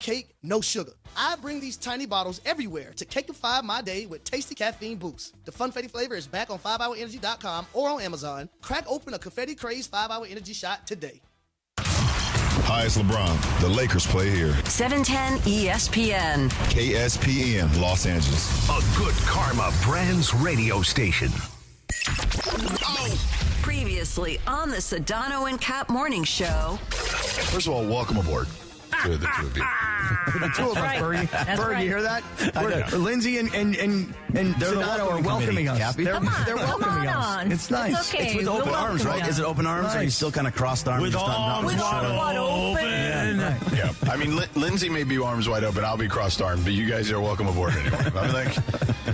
cake, no sugar. I bring these tiny bottles everywhere to cakeify my day with tasty caffeine boosts. The Funfetti flavor is back on 5hourenergy.com or on Amazon. Crack open a Confetti Craze 5-Hour Energy shot today. Hi, it's LeBron. The Lakers play here. 710 ESPN. KSPN, Los Angeles. A good karma brands radio station. Previously on the Sedano and Kap morning show. First of all, welcome aboard to the two of you. The two of us, Bernie. Bernie, you hear that? Lindsay and Sedano are welcoming us. They're welcoming us. It's nice. It's okay. It's with open arms, right? Is it open arms, or are you still kind of crossed arms? With arms wide open. Yeah. I mean, Lindsay may be arms wide open. I'll be crossed armed, but you guys are welcome aboard anyway. I'm like,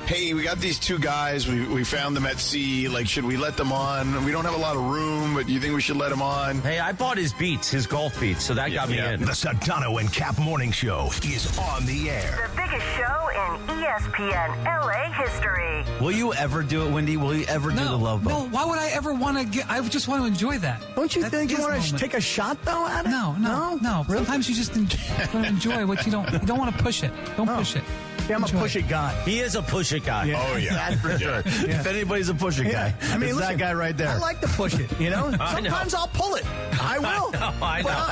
hey, we got these two guys. We found them at sea. Like, should we let them on? We don't have a lot of room, but do you think we should let them on? Hey, I bought his beats, his golf beats, so that got me in. The Sedano and Kap morning show is on the air. The biggest show in ESPN LA history. Will you ever do it, Wendy? Will you ever do the love boat? No, why would I ever want to get... I just want to enjoy that. Don't you think you want to take a shot, though, at it? No. Really? Sometimes you just enjoy what you don't want to push it. Don't push it. Yeah, I'm a push-it guy. He is a push-it guy. Yeah. Oh, yeah. That's for sure. Yeah. If anybody's a push-it guy, I mean, it's that guy right there. I like to push it, you know? Sometimes I'll pull it. I will. I know.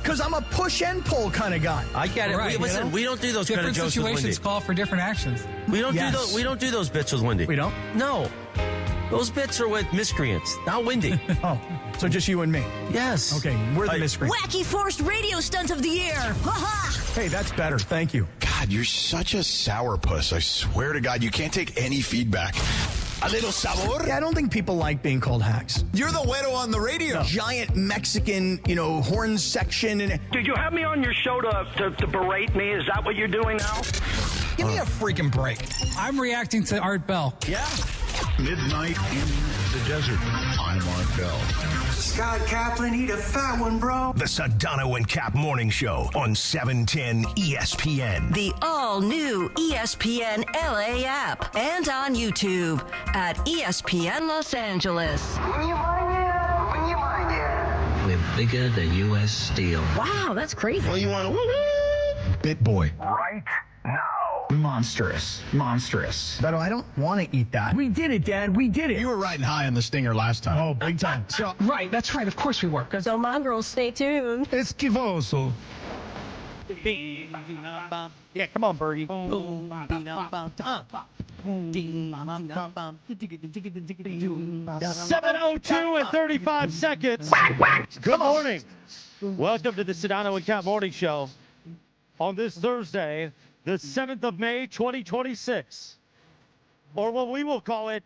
Because I'm a push and pull kind of guy. I get it. Right, Listen, we don't do those kind of different jokes with Wendy. situations call for different actions. We don't do those bits with Wendy. We don't? No. Those bits are with miscreants, not Wendy. Oh, so just you and me? Yes. Okay, we're the miscreants. Wacky forced radio stunt of the year. Ha-ha! Hey, that's better. Thank you. God, you're such a sourpuss. I swear to God, you can't take any feedback. A little sabor? Yeah, I don't think people like being called hacks. You're the güero on the radio. Giant Mexican, horn section. And Did you have me on your show to berate me? Is that what you're doing now? give me a freaking break. I'm reacting to Art Bell. Yeah. Midnight in the desert. I'm Art Bell. Scott Kaplan, eat a fat one, bro. The Sedano and Kap morning show on 710 ESPN. The all-new ESPN LA app and on YouTube at ESPN Los Angeles. When you mind it. We're bigger than U.S. Steel. Wow, that's crazy. Well, you want to Bit boy. right now. Monstrous. But I don't want to eat that. We did it, Dad. We did it. You were riding high on the stinger last time. Oh, big time. So, Right, that's right. Of course we were. So my girls, stay tuned. esquivoso. Yeah, come on, Birdie. 7:02 and 35 seconds. Good morning. Welcome to the Sedano and Kap morning show on this Thursday, the 7th of May, 2026. Or what we will call it,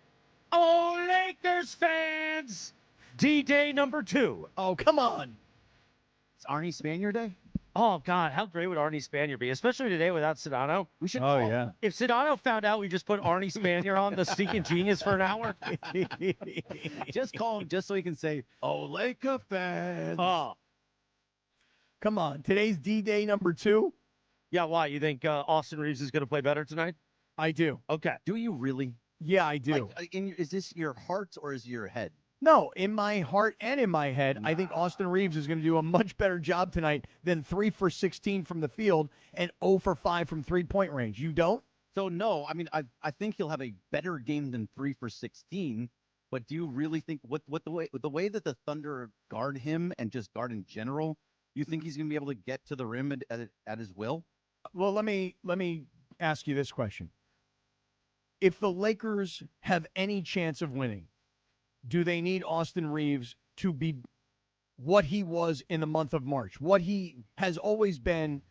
Oh Lakers fans, D-Day number 2. Oh, come on. It's Arnie Spanier Day? Oh, God, how great would Arnie Spanier be? Especially today without Sedano. We should call him. If Sedano found out we just put Arnie Spanier on the Sneaking Genius for an hour. Just call him just so he can say, "Oh, Laker fans." Oh, Come on. Today's D-Day number 2. yeah, why? You think Austin Reaves is going to play better tonight? I do. Okay. Do you really? Yeah, I do. Is this your heart or is it your head? No, in my heart and in my head, I think Austin Reaves is going to do a much better job tonight than 3 for 16 from the field and 0 for 5 from three-point range. You don't? So, no, I mean, I think he'll have a better game than 3 for 16, but do you really think the way that the Thunder guard him and just guard in general, you think he's going to be able to get to the rim at his will? Well, let me ask you this question. If the Lakers have any chance of winning, do they need Austin Reaves to be what he was in the month of March, what he has always been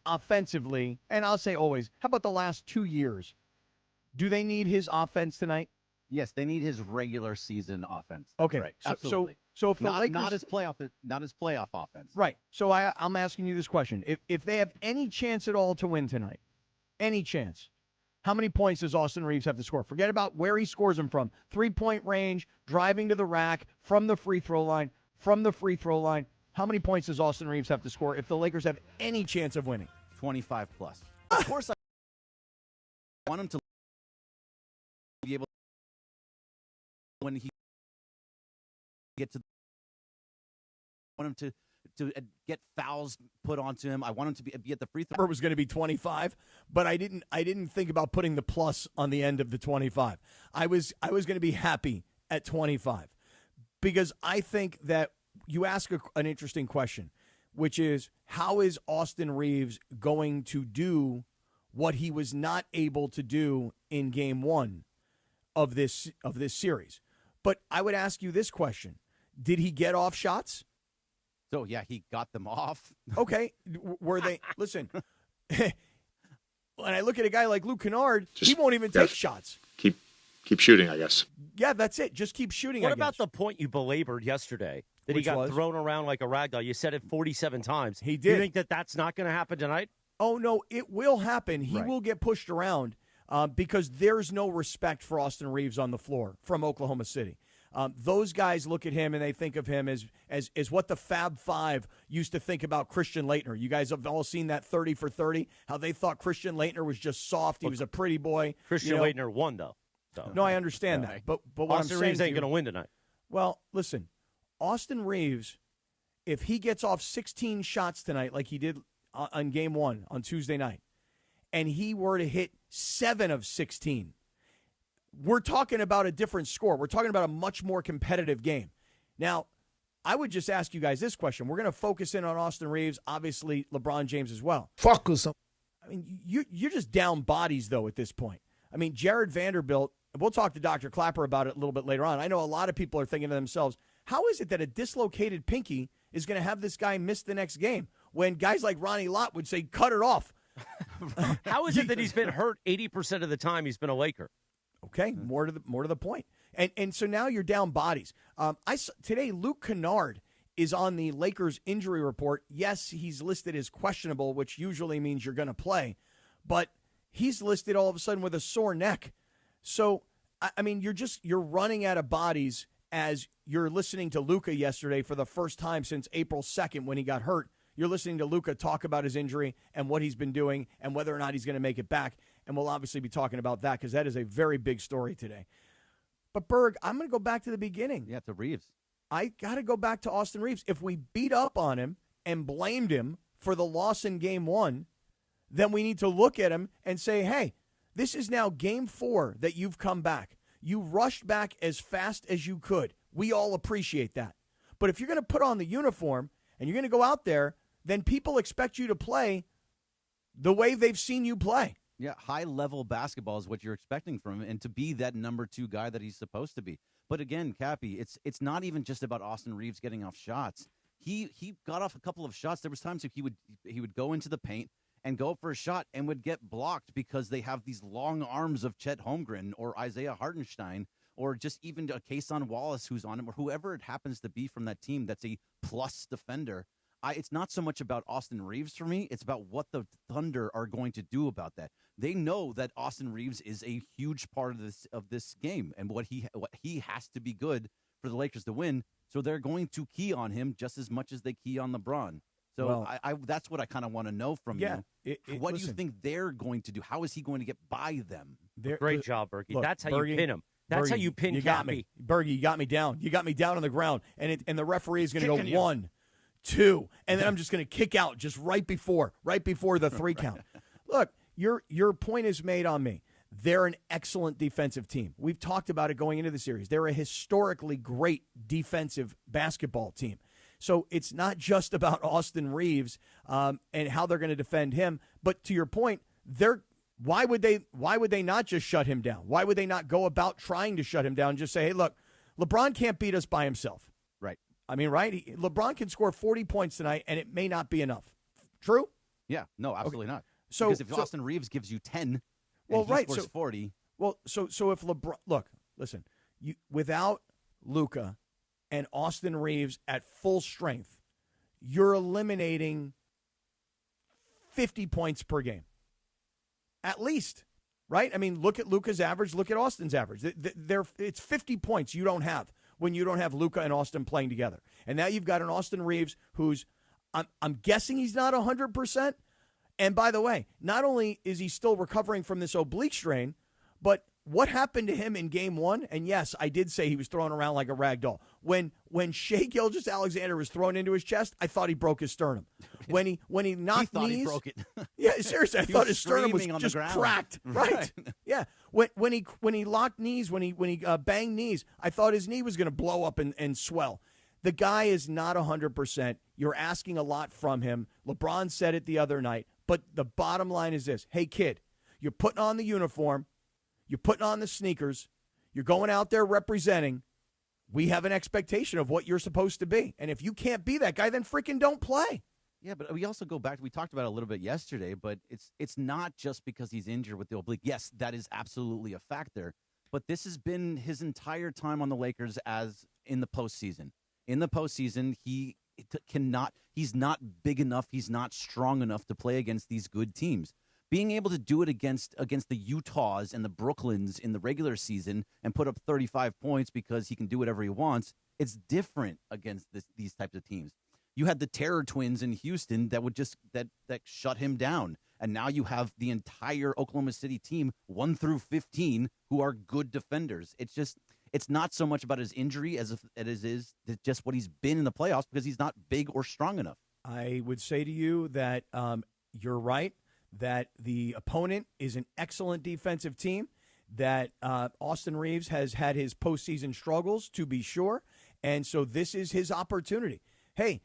offensively, and I'll say always, how about the last 2 years? Do they need his offense tonight? Yes, they need his regular season offense. Okay, right. so Absolutely. so if the Lakers, not his playoff offense. right? So I'm asking you this question: if they have any chance at all to win tonight, any chance, how many points does Austin Reaves have to score? Forget about where he scores them from. 3-point range, driving to the rack, from the free throw line, How many points does Austin Reaves have to score if the Lakers have any chance of winning? 25 plus. Of course, I want him to be able when he get to. I want him to get fouls put onto him. I want him to be at the free throw. Number was going to be 25, but I didn't think about putting the plus on the end of the 25. I was going to be happy at 25 because I think that you ask an interesting question, which is how is Austin Reaves going to do what he was not able to do in game 1 of this series? But I would ask you this question. Did he get off shots? So, yeah, he got them off. Okay. Were they – listen, when I look at a guy like Luke Kennard, he won't even take shots. Keep shooting, I guess. Yeah, that's it. Just keep shooting, What about the point you belabored yesterday that Which he got was? thrown around like a ragdoll? You said it 47 times. He did. You think that that's not going to happen tonight? Oh, no, it will happen. He Right. will get pushed around because there's no respect for Austin Reaves on the floor from Oklahoma City. Those guys look at him and they think of him as what the Fab Five used to think about Christian Laettner. You guys have all seen that 30 for 30, how they thought Christian Laettner was just soft. He was a pretty boy. Christian Laettner won, though. So. No, I understand that. But what Austin I'm saying Reaves ain't going to win tonight. Well, listen, Austin Reaves, if he gets off 16 shots tonight like he did on game 1 on Tuesday night, and he were to hit 7 of 16, we're talking about a different score. We're talking about a much more competitive game. Now, I would just ask you guys this question. We're going to focus in on Austin Reaves, obviously LeBron James as well. Focus. I mean, you're just down bodies, though, at this point. I mean, Jared Vanderbilt, we'll talk to Dr. Clapper about it a little bit later on. I know a lot of people are thinking to themselves, how is it that a dislocated pinky is going to have this guy miss the next game when guys like Ronnie Lott would say, cut it off? How is it that he's been hurt 80% of the time he's been a Laker? Okay, more to the point. And so now you're down bodies. Today, Luke Kennard is on the Lakers injury report. Yes, he's listed as questionable, which usually means you're going to play. But he's listed all of a sudden with a sore neck. So, I mean, you're running out of bodies as you're listening to Luca yesterday for the first time since April 2nd when he got hurt. You're listening to Luca talk about his injury and what he's been doing and whether or not he's going to make it back. And we'll obviously be talking about that because that is a very big story today. But, Berg, I'm going to go back to the beginning. Yeah, to Reaves. I got to go back to Austin Reaves. If we beat up on him and blamed him for the loss in game 1, then we need to look at him and say, hey, this is now game 4 that you've come back. You rushed back as fast as you could. We all appreciate that. But if you're going to put on the uniform and you're going to go out there, then people expect you to play the way they've seen you play. Yeah, high-level basketball is what you're expecting from him, and to be that number 2 guy that he's supposed to be. But again, Cappy, it's not even just about Austin Reaves getting off shots. He got off a couple of shots. There was times he would go into the paint and go for a shot and would get blocked because they have these long arms of Chet Holmgren or Isaiah Hartenstein or just even a Kason Wallace who's on him or whoever it happens to be from that team that's a plus defender. It's not so much about Austin Reaves for me. It's about what the Thunder are going to do about that. They know that Austin Reaves is a huge part of this game and what he has to be good for the Lakers to win. So they're going to key on him just as much as they key on LeBron. So well, that's what I kind of want to know from you. What do you think they're going to do? How is he going to get by them? Great job, Berkey. That's how you pin him. That's how you pin Cappy. Berkey, you got me down. You got me down on the ground. And the referee is going to go 1, 2, and then I'm just going to kick out just right before the 3 count. Look, your point is made on me. They're an excellent defensive team. We've talked about it going into the series. They're a historically great defensive basketball team. So it's not just about Austin Reaves and how they're going to defend him. But to your point, why would they not just shut him down? Why would they not go about trying to shut him down and just say, hey, look, LeBron can't beat us by himself. Right. I mean, right? LeBron can score 40 points tonight, and it may not be enough. True? Yeah. No, absolutely not. So because if Austin Reaves gives you 10 and he scores 40. Well, so if LeBron – look, listen. Without Luca and Austin Reaves at full strength, you're eliminating 50 points per game. At least, right? I mean, look at Luca's average. Look at Austin's average. It's 50 points you don't have when you don't have Luca and Austin playing together. And now you've got an Austin Reaves who's I'm guessing he's not 100%. And by the way, not only is he still recovering from this oblique strain, but what happened to him in game 1? And yes, I did say he was thrown around like a rag doll. When Shai Gilgeous-Alexander was thrown into his chest, I thought he broke his sternum. When he knocked he thought knees, he broke it. yeah, seriously, I thought his sternum was screaming on the just ground. cracked. Right? Yeah. When he locked knees, when he banged knees, I thought his knee was going to blow up and swell. The guy is not 100%. You're asking a lot from him. LeBron said it the other night. But the bottom line is this: hey, kid, you're putting on the uniform. You're putting on the sneakers. You're going out there representing. We have an expectation of what you're supposed to be. And if you can't be that guy, then freaking don't play. Yeah, but we also go back. We talked about it a little bit yesterday, but it's not just because he's injured with the oblique. Yes, that is absolutely a factor. But this has been his entire time on the Lakers as in the postseason. In the postseason, he's not big enough. He's not strong enough to play against these good teams. Being able to do it against the Utahs and the Brooklyns in the regular season and put up 35 points because he can do whatever he wants, it's different against these types of teams. You had the Terror Twins in Houston that would just that shut him down, and now you have the entire Oklahoma City team 1 through 15 who are good defenders. It's not so much about his injury as it is just what he's been in the playoffs because he's not big or strong enough. I would say to you that you're right, that the opponent is an excellent defensive team, that Austin Reaves has had his postseason struggles, to be sure, and so this is his opportunity. Hey,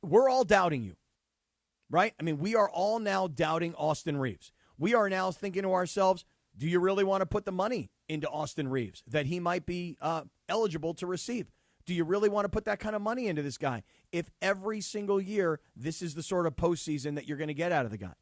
we're all doubting you, right? I mean, we are all now doubting Austin Reaves. We are now thinking to ourselves, do you really want to put the money into Austin Reaves that he might be eligible to receive? Do you really want to put that kind of money into this guy if every single year this is the sort of postseason that you're going to get out of the guy?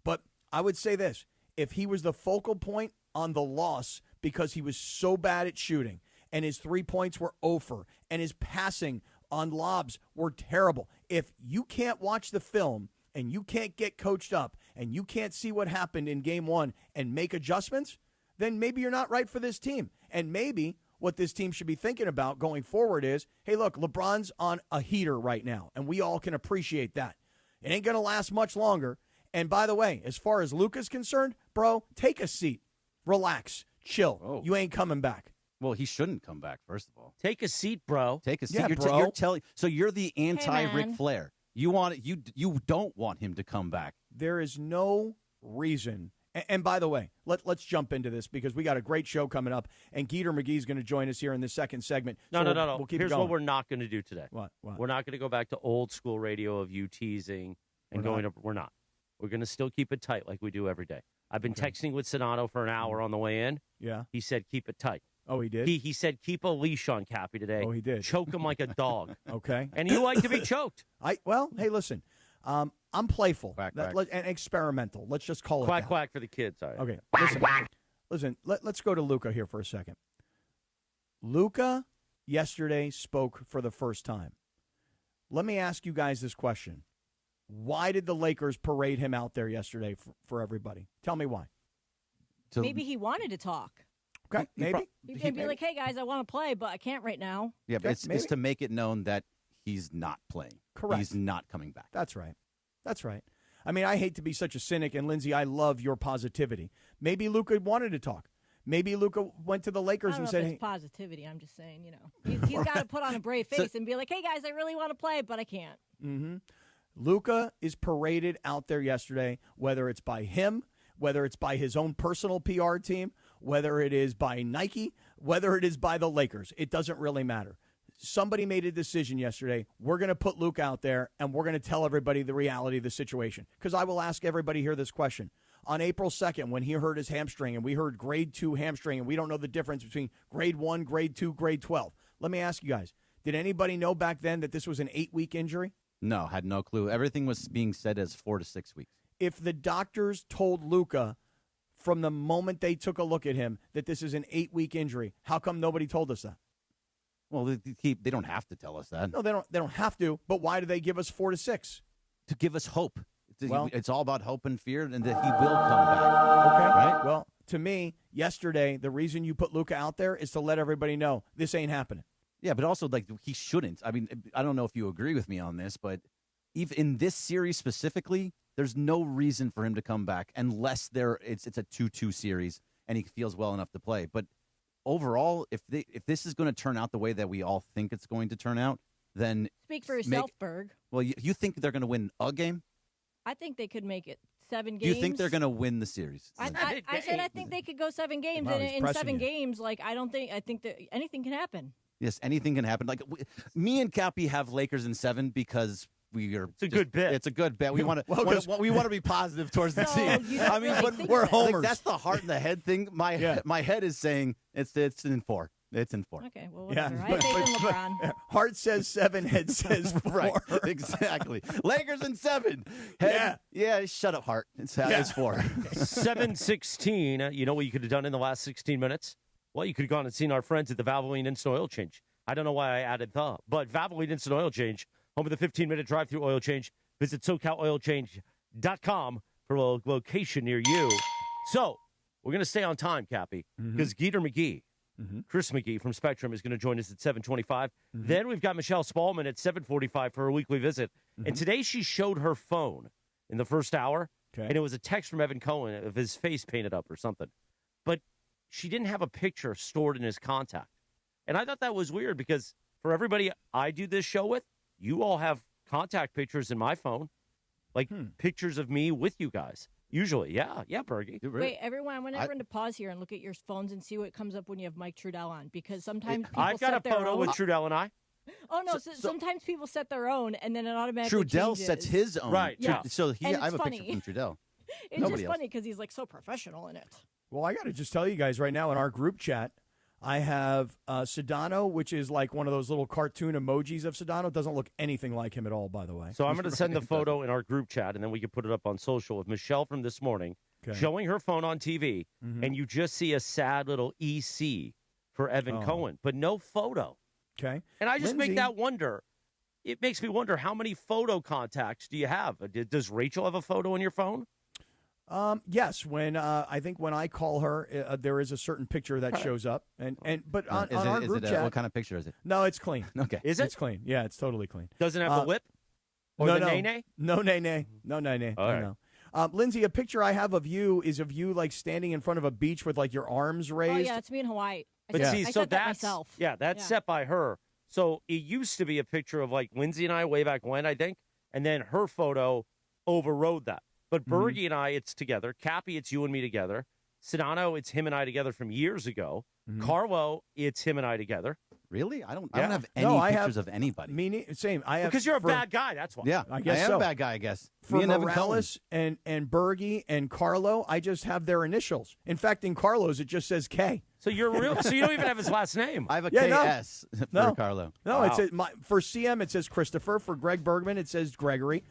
But I would say this: if he was the focal point on the loss because he was so bad at shooting and his 3 points were over and his passing on lobs were terrible, if you can't watch the film and you can't get coached up and you can't see what happened in game 1 and make adjustments, then maybe you're not right for this team. And maybe what this team should be thinking about going forward is, hey, look, LeBron's on a heater right now, and we all can appreciate that. It ain't going to last much longer. And by the way, as far as Luca's concerned, bro, take a seat. Relax. Chill. Oh. You ain't coming back. Well, he shouldn't come back, first of all. Take a seat, bro. Take a seat. Yeah, You're telling. So you're the anti-Ric man. Flair. You don't want him to come back. There is no reason. And by the way, let's jump into this because we got a great show coming up, and Geeter McGee's going to join us here in this second segment. No. We'll keep Here's it going. what we're not going to do today. What? We're not going to go back to old school radio of you teasing and We're not. We're not. We're going to still keep it tight like we do every day. I've been texting with Sedano for an hour on the way in. Yeah. He said keep it tight. Oh, he did? He said keep a leach on Cappy today. Oh, he did. Choke him like a dog. Okay. And you like to be choked. Well, hey, listen. I'm playful Quack, and experimental. Let's just call it Quack, that. quack for the kids. All right. Okay. Listen. Let's go to Luca here for a second. Luca yesterday spoke for the first time. Let me ask you guys this question. Why did the Lakers parade him out there yesterday for everybody? Tell me why. Maybe he wanted to talk. Okay, maybe. He'd be like, hey, guys, I want to play, but I can't right now. Yeah, but Yeah, it's to make it known that he's not playing. Correct. He's not coming back. That's right. I mean, I hate to be such a cynic, and Lindsay, I love your positivity. Maybe Luca wanted to talk. Maybe Luca went to the Lakers I don't and know said, if hey. it's positivity. I'm just saying, he's got to put on a brave face and be like, hey, guys, I really want to play, but I can't. Mm-hmm. Luca is paraded out there yesterday, whether it's by him, whether it's by his own personal PR team, whether it is by Nike, whether it is by the Lakers. It doesn't really matter. Somebody made a decision yesterday. We're going to put Luke out there, and we're going to tell everybody the reality of the situation. Because I will ask everybody here this question. On April 2nd, when he hurt his hamstring, and we heard grade 2 hamstring, and we don't know the difference between grade 1, grade 2, grade 12. Let me ask you guys, did anybody know back then that this was an 8-week injury? No, had no clue. Everything was being said as 4 to 6 weeks. If the doctors told Luca from the moment they took a look at him that this is an 8-week injury, how come nobody told us that? Well, they don't have to tell us that. No, they don't have to. But why do they give us 4 to 6? To give us hope. Well, it's all about hope and fear, and that he will come back. Okay. Right? Well, to me, yesterday, the reason you put Luca out there is to let everybody know this ain't happening. Yeah, but also, he shouldn't. I mean, I don't know if you agree with me on this, but even in this series specifically, there's no reason for him to come back unless it's a 2-2 series and he feels well enough to play. But overall, if this is going to turn out the way that we all think it's going to turn out, then Speak for yourself, Berg. Well, you think they're going to win a game? I think they could make it 7 games. You think they're going to win the series? I said I think they could go 7 games, Wow, and he's in pressing 7 you. games, like I think that anything can happen. Yes, anything can happen. Like me and Cappy have Lakers in 7 because it's a good bet. It's a good bet. We want Well, we want to be positive towards the team. you don't I mean, really but think we're that. homers. Like, that's the heart and the head thing. My head is saying it's in 4. It's in 4. Okay, well, Yeah, whatever. I have faith in LeBron. Heart says 7, head says 4. Right, exactly. Lakers in 7. Head, yeah. Shut up, Hart. It's 4. 7:16. You know what you could have done in the last 16 minutes? Well, you could have gone and seen our friends at the Valvoline Instant Oil Change. I don't know why I added the, but Valvoline Instant Oil Change, home of the 15-minute drive-through oil change. Visit SoCalOilChange.com for a location near you. So we're going to stay on time, Cappy, because Geeter McGee, Chris McGee from Spectrum, is going to join us at 7:25. Then we've got Michelle Smallmon at 7:45 for her weekly visit. And today she showed her phone in the first hour, and it was a text from Evan Cohen of his face painted up or something. But she didn't have a picture stored in his contact. And I thought that was weird because for everybody I do this show with, you all have contact pictures in my phone, like pictures of me with you guys. Usually, yeah, Bergie. Wait, everyone, I want everyone to pause here and look at your phones and see what comes up when you have Mike Trudell on, because sometimes people I've got set a their photo own. with Trudell and I. Oh no! sometimes people set their own, and then it automatically Trudell changes. sets his own. Right. Yeah. So And I have it's a picture funny. from Trudell. It's Nobody just else. funny because he's like so professional in it. Well, I got to just tell you guys right now in our group chat, I have Sedano, which is like one of those little cartoon emojis of Sedano. It doesn't look anything like him at all, by the way. So I'm going to send the photo in our group chat, and then we can put it up on social of Michelle from this morning showing her phone on TV, and you just see a sad little EC for Evan Cohen, but no photo. Okay. And I just make Lindsay. that wonder. It makes me wonder, how many photo contacts do you have? Does Rachel have a photo on your phone? Yes, when I think when I call her, there is a certain picture that shows up, but on our group chat, what kind of picture is it? no, it's clean. Okay. Is it? It's clean. Yeah, it's totally clean. Doesn't have the lip? Or no, the no, nay-nay? no, nay-nay, no, nay-nay. All right. No. Lindsay, a picture I have of you is of you like standing in front of a beach with like your arms raised. Oh yeah, it's me in Hawaii. But see, I so set that that's myself. Yeah, that's set by her. So it used to be a picture of like Lindsay and I way back when, I think, and then her photo overrode that. But Bergie and I, it's together. Cappy, it's you and me together. Sedano, it's him and I together from years ago. Carlo, it's him and I together. Really? I don't Yeah. have any No, pictures of anybody. Same. I have Because you're a for- bad guy, that's why. Yeah, I guess am so. a bad guy, I guess. For Me and Evan Cohen. Morales and Bergie and Carlo, I just have their initials. In fact, in Carlo's, it just says K. So you're real. So you don't even have his last name. I have a Yeah, no. KS for No. Carlo. No, Wow. it says for CM it says Christopher. For Greg Bergman, it says Gregory.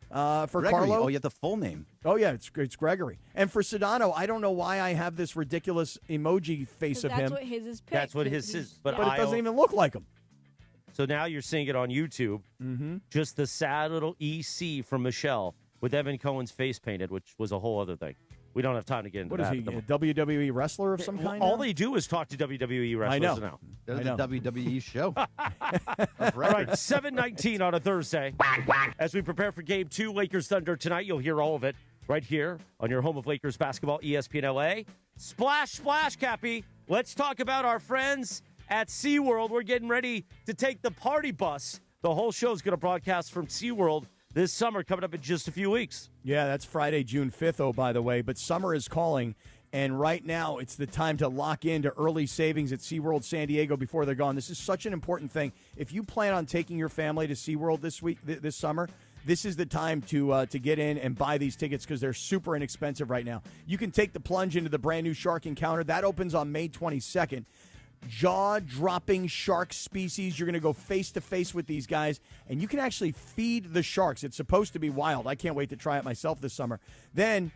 For Gregory. Carlo, Oh, you have the full name. oh yeah, it's Gregory. And for Sedano, I don't know why I have this ridiculous emoji face 'Cause of that's him, what his is picked. That's what his is. But but it doesn't even look like him. So now you're seeing it on YouTube. Just the sad little EC from Michelle with Evan Cohen's face painted, which was a whole other thing. We don't have time to get into What is that. he, but a WWE wrestler of some kind? all now? they do is talk to WWE wrestlers I know. now. There's I the know. WWE show. All right, 7:19 on a Thursday. As we prepare for Game 2, Lakers Thunder tonight, you'll hear all of it right here on your home of Lakers basketball, ESPN LA. Splash, splash, Cappy. Let's talk about our friends at SeaWorld. We're getting ready to take the party bus. The whole show's going to broadcast from SeaWorld this summer, coming up in just a few weeks. Yeah, that's Friday, June 5th, by the way. But summer is calling, and right now it's the time to lock into early savings at SeaWorld San Diego before they're gone. This is such an important thing. If you plan on taking your family to SeaWorld this summer, this is the time to get in and buy these tickets because they're super inexpensive right now. You can take the plunge into the brand new Shark Encounter. That opens on May 22nd. Jaw-dropping shark species. You're going to go face-to-face with these guys, and you can actually feed the sharks. It's supposed to be wild. I can't wait to try it myself this summer. Then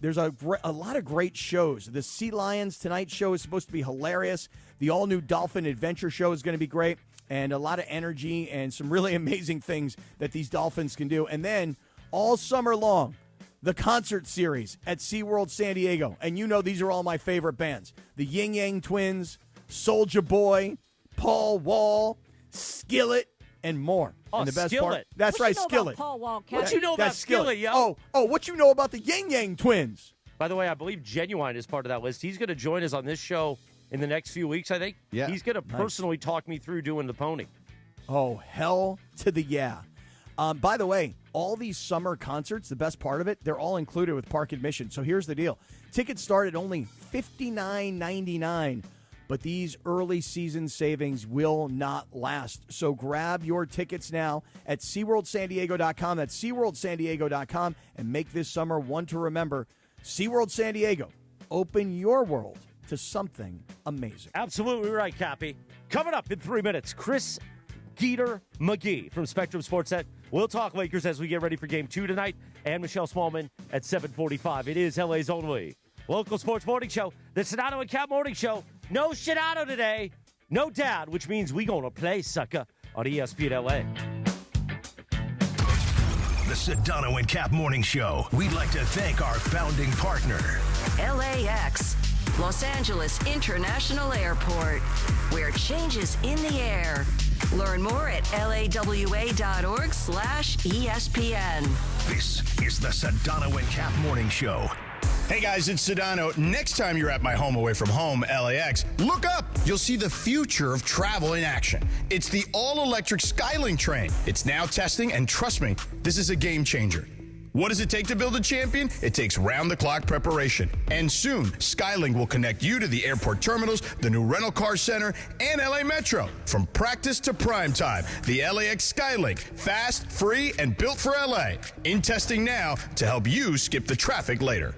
there's a lot of great shows. The Sea Lions Tonight show is supposed to be hilarious. The all-new Dolphin Adventure show is going to be great, and a lot of energy and some really amazing things that these dolphins can do. And then all summer long, the concert series at SeaWorld San Diego. And you know these are all my favorite bands. The Yin Yang Twins, Soulja Boy, Paul Wall, Skillet, and more. Oh, and the best Skillet. part, that's What right, you know Skillet. about Paul Wall, What you know about That's Skillet, yo? Oh, what you know about the Yin Yang Twins? By the way, I believe Genuine is part of that list. He's going to join us on this show in the next few weeks, I think. Yeah. He's going to personally talk me through doing the pony. Oh, hell to the yeah. By the way, all these summer concerts, the best part of it, they're all included with park admission. So here's the deal. Tickets start at only $59.99, but these early season savings will not last. So grab your tickets now at SeaWorldSanDiego.com. That's SeaWorldSanDiego.com, and make this summer one to remember. SeaWorld San Diego. Open your world to something amazing. Absolutely right, Cappy. Coming up in 3 minutes, Chris McGee from Spectrum Sportsnet. We'll talk Lakers as we get ready for Game 2 tonight, and Michelle Smallmon at 7:45. It is LA's only local sports morning show, the Sedano and Kap Morning Show. No Sedano today, no dad, which means we gonna play, sucker, on ESPN LA. The Sedano and Kap Morning Show. We'd like to thank our founding partner, LAX, Los Angeles International Airport, where change is in the air. Learn more at lawa.org/ESPN. This is the Sedano and Kap Morning Show. Hey guys, it's Sedano. Next time you're at my home away from home, LAX, look up. You'll see the future of travel in action. It's the all-electric Skylink train. It's now testing, and trust me, this is a game changer. What does it take to build a champion? It takes round-the-clock preparation. And soon, Skylink will connect you to the airport terminals, the new rental car center, and LA Metro. From practice to prime time, the LAX Skylink. Fast, free, and built for LA. In testing now to help you skip the traffic later.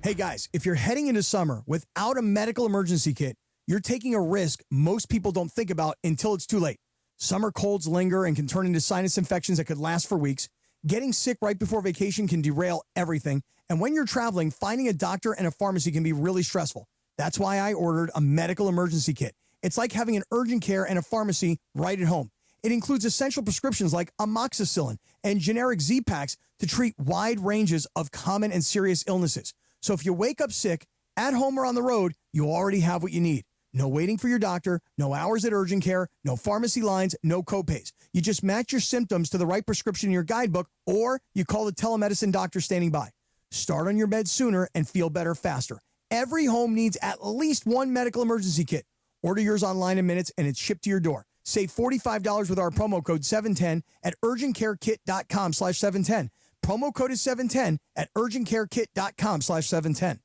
Hey guys, if you're heading into summer without a medical emergency kit, you're taking a risk most people don't think about until it's too late. Summer colds linger and can turn into sinus infections that could last for weeks. Getting sick right before vacation can derail everything. And when you're traveling, finding a doctor and a pharmacy can be really stressful. That's why I ordered a medical emergency kit. It's like having an urgent care and a pharmacy right at home. It includes essential prescriptions like amoxicillin and generic Z-Packs to treat wide ranges of common and serious illnesses. So if you wake up sick, at home or on the road, you already have what you need. No waiting for your doctor, no hours at urgent care, no pharmacy lines, no copays. You just match your symptoms to the right prescription in your guidebook, or you call the telemedicine doctor standing by. Start on your meds sooner and feel better faster. Every home needs at least one medical emergency kit. Order yours online in minutes, and it's shipped to your door. Save $45 with our promo code 710 at urgentcarekit.com/710. Promo code is 710 at urgentcarekit.com/710.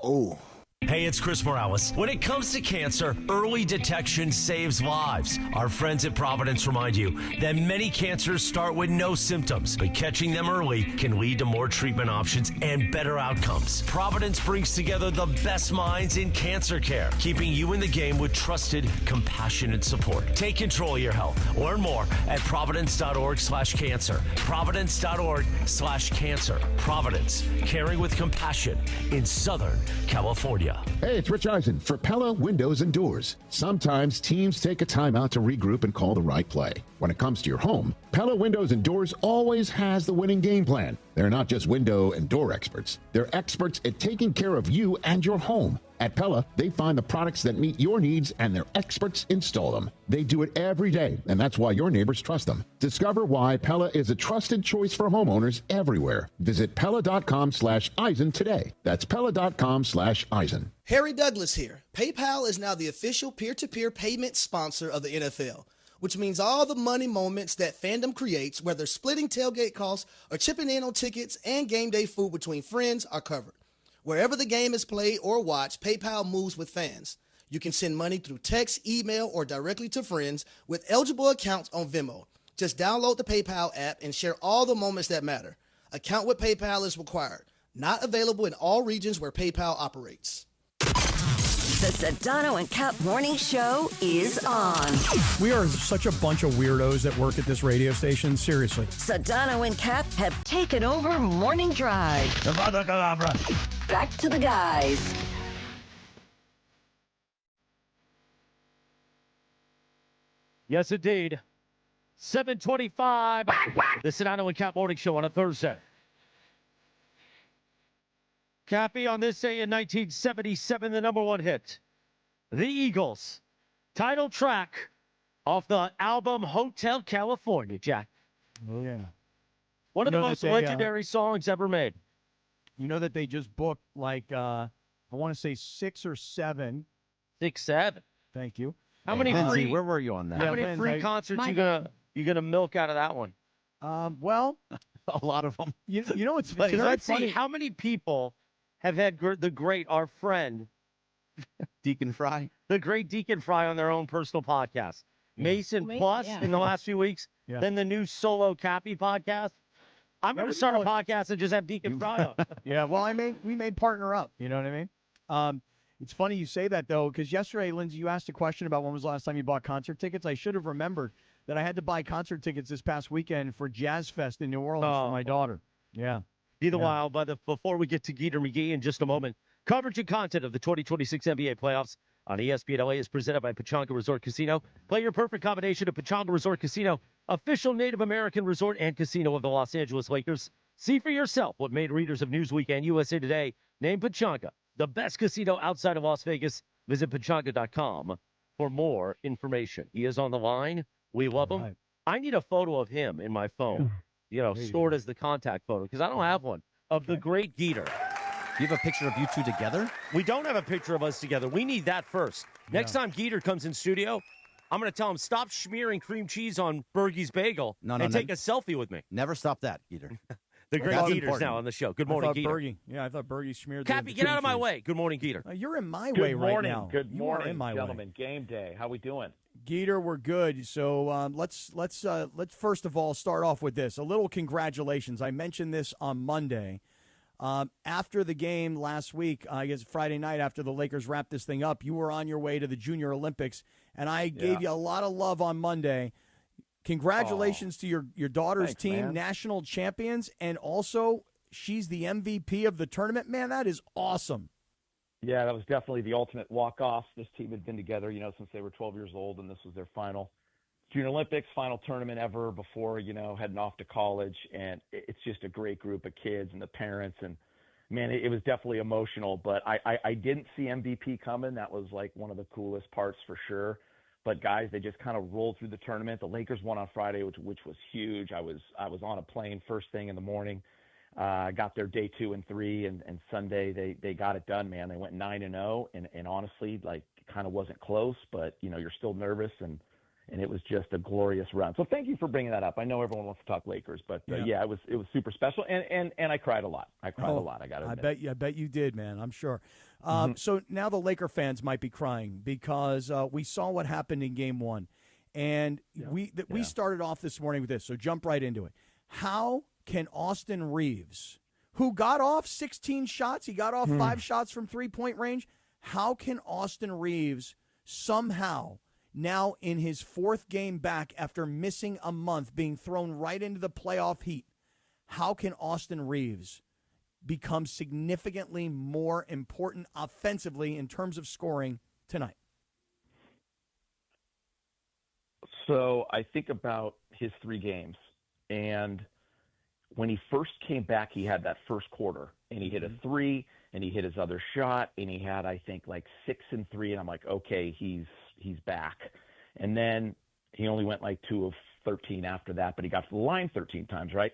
Oh. Hey, it's Chris Morales. When it comes to cancer, early detection saves lives. Our friends at Providence remind you that many cancers start with no symptoms, but catching them early can lead to more treatment options and better outcomes. Providence brings together the best minds in cancer care, keeping you in the game with trusted, compassionate support. Take control of your health. Learn more at providence.org/cancer. Providence.org/cancer. Providence, caring with compassion in Southern California. Hey, it's Rich Eisen for Pella Windows and Doors. Sometimes teams take a timeout to regroup and call the right play. When it comes to your home, Pella Windows and Doors always has the winning game plan. They're not just window and door experts. They're experts at taking care of you and your home. At Pella, they find the products that meet your needs, and their experts install them. They do it every day, and that's why your neighbors trust them. Discover why Pella is a trusted choice for homeowners everywhere. Visit Pella.com/Eisen today. That's Pella.com/Eisen. Harry Douglas here. PayPal is now the official peer-to-peer payment sponsor of the NFL, which means all the money moments that fandom creates, whether splitting tailgate costs or chipping in on tickets and game day food between friends, are covered. Wherever the game is played or watched, PayPal moves with fans. You can send money through text, email, or directly to friends with eligible accounts on Venmo. Just download the PayPal app and share all the moments that matter. Account with PayPal is required. Not available in all regions where PayPal operates. The Sedano and Kap Morning Show is on. We are such a bunch of weirdos that work at this radio station. Seriously. Sedano and Kap have taken over Morning Drive. Back to the guys. Yes, indeed. 7:25. The Sedano and Kap Morning Show on a Thursday. Cappy, on this day in 1977, the #1 hit, The Eagles, title track off the album Hotel California, Jack. Oh, yeah. One of the most legendary songs ever made. You know that they just booked like I want to say 6 or 7. 6, 7. Thank you. How many Lindsay, free? where were you on that? How many free concerts you gonna milk out of that one? Well, a lot of them. You know it's funny. Let's see how many people have had our friend Deacon Fry, the great Deacon Fry, on their own personal podcast. Mason Plus in the last few weeks. Yeah. Then the new solo Cappy podcast. I'm going to start a podcast and just have Deacon Fry on. Yeah, well, we made partner up. You know what I mean? It's funny you say that, though, because yesterday, Lindsay, you asked a question about when was the last time you bought concert tickets. I should have remembered that I had to buy concert tickets this past weekend for Jazz Fest in New Orleans for my daughter. Yeah. Be the while, but before we get to Geeter McGee in just a moment, coverage and content of the 2026 NBA playoffs on ESPN LA is presented by Pechanga Resort Casino. Play your perfect combination of Pechanga Resort Casino, official Native American resort and casino of the Los Angeles Lakers. See for yourself what made readers of Newsweek and USA Today name Pechanga the best casino outside of Las Vegas. Visit Pechanga.com for more information. He is on the line. We love him. Right. I need a photo of him in my phone, stored as the contact photo, because I don't have one, of the great Geeter. You have a picture of you two together? We don't have a picture of us together. We need that first. Next time Geeter comes in studio, I'm going to tell him, stop smearing cream cheese on Bergie's bagel and take a selfie with me. Never stop that, Geeter. The great Geeter's now on the show. Good morning, Geeter. I thought Bergie smeared Cappy, get out of my way. Good morning, Geeter. You're in my way right now. Good You are morning, in my gentlemen. way. Game day. How we doing? Geeter, we're good. So let's first of all start off with this. A little congratulations. I mentioned this on Monday. After the game last week, I guess Friday night after the Lakers wrapped this thing up, you were on your way to the Junior Olympics, and I gave you a lot of love on Monday. Congratulations to your daughter's Thanks, team, man. national champions, and also she's the MVP of the tournament. Man, that is awesome. Yeah, that was definitely the ultimate walk-off. This team had been together, since they were 12 years old, and this was their final Junior Olympics, final tournament ever before, heading off to college. And it's just a great group of kids and the parents. And, man, it was definitely emotional. But I didn't see MVP coming. That was, like, one of the coolest parts for sure. But, guys, they just kind of rolled through the tournament. The Lakers won on Friday, which was huge. I was on a plane first thing in the morning. Got there day 2 and 3, and Sunday they got it done, man. They went 9-0, and honestly, like, kind of wasn't close, but you're still nervous, and it was just a glorious run. So thank you for bringing that up. I know everyone wants to talk Lakers, but it was super special, and I cried a lot. I cried a lot. I got to admit. I bet you did, man. I'm sure. So now the Laker fans might be crying because we saw what happened in Game 1, and we started off this morning with this. So jump right into it. How can Austin Reaves, who got off 16 shots, he got off 5 shots from 3-point range, how can Austin Reaves somehow, now in his 4th game back after missing a month, being thrown right into the playoff heat, how can Austin Reaves become significantly more important offensively in terms of scoring tonight? So I think about his 3 games, and when he first came back, he had that first quarter, and he hit a 3, and he hit his other shot, and he had, I think, like 6 and 3, and I'm like, okay, he's back. And then he only went like 2 of 13 after that, but he got to the line 13 times, right?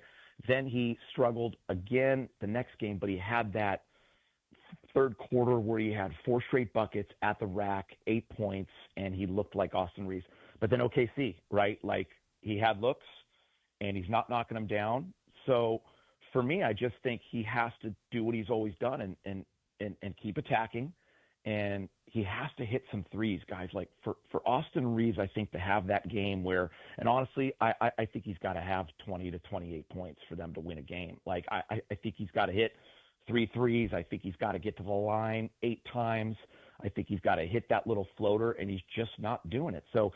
Then he struggled again the next game, but he had that third quarter where he had 4 straight buckets at the rack, 8 points, and he looked like Austin Reaves. But then OKC, right? Like, he had looks, and he's not knocking them down. So for me, I just think he has to do what he's always done and keep attacking. And he has to hit some threes, guys. Like for Austin Reaves, I think to have that game where, and honestly, I think he's got to have 20 to 28 points for them to win a game. Like I think he's got to hit 3 threes. I think he's got to get to the line 8 times. I think he's got to hit that little floater, and he's just not doing it. So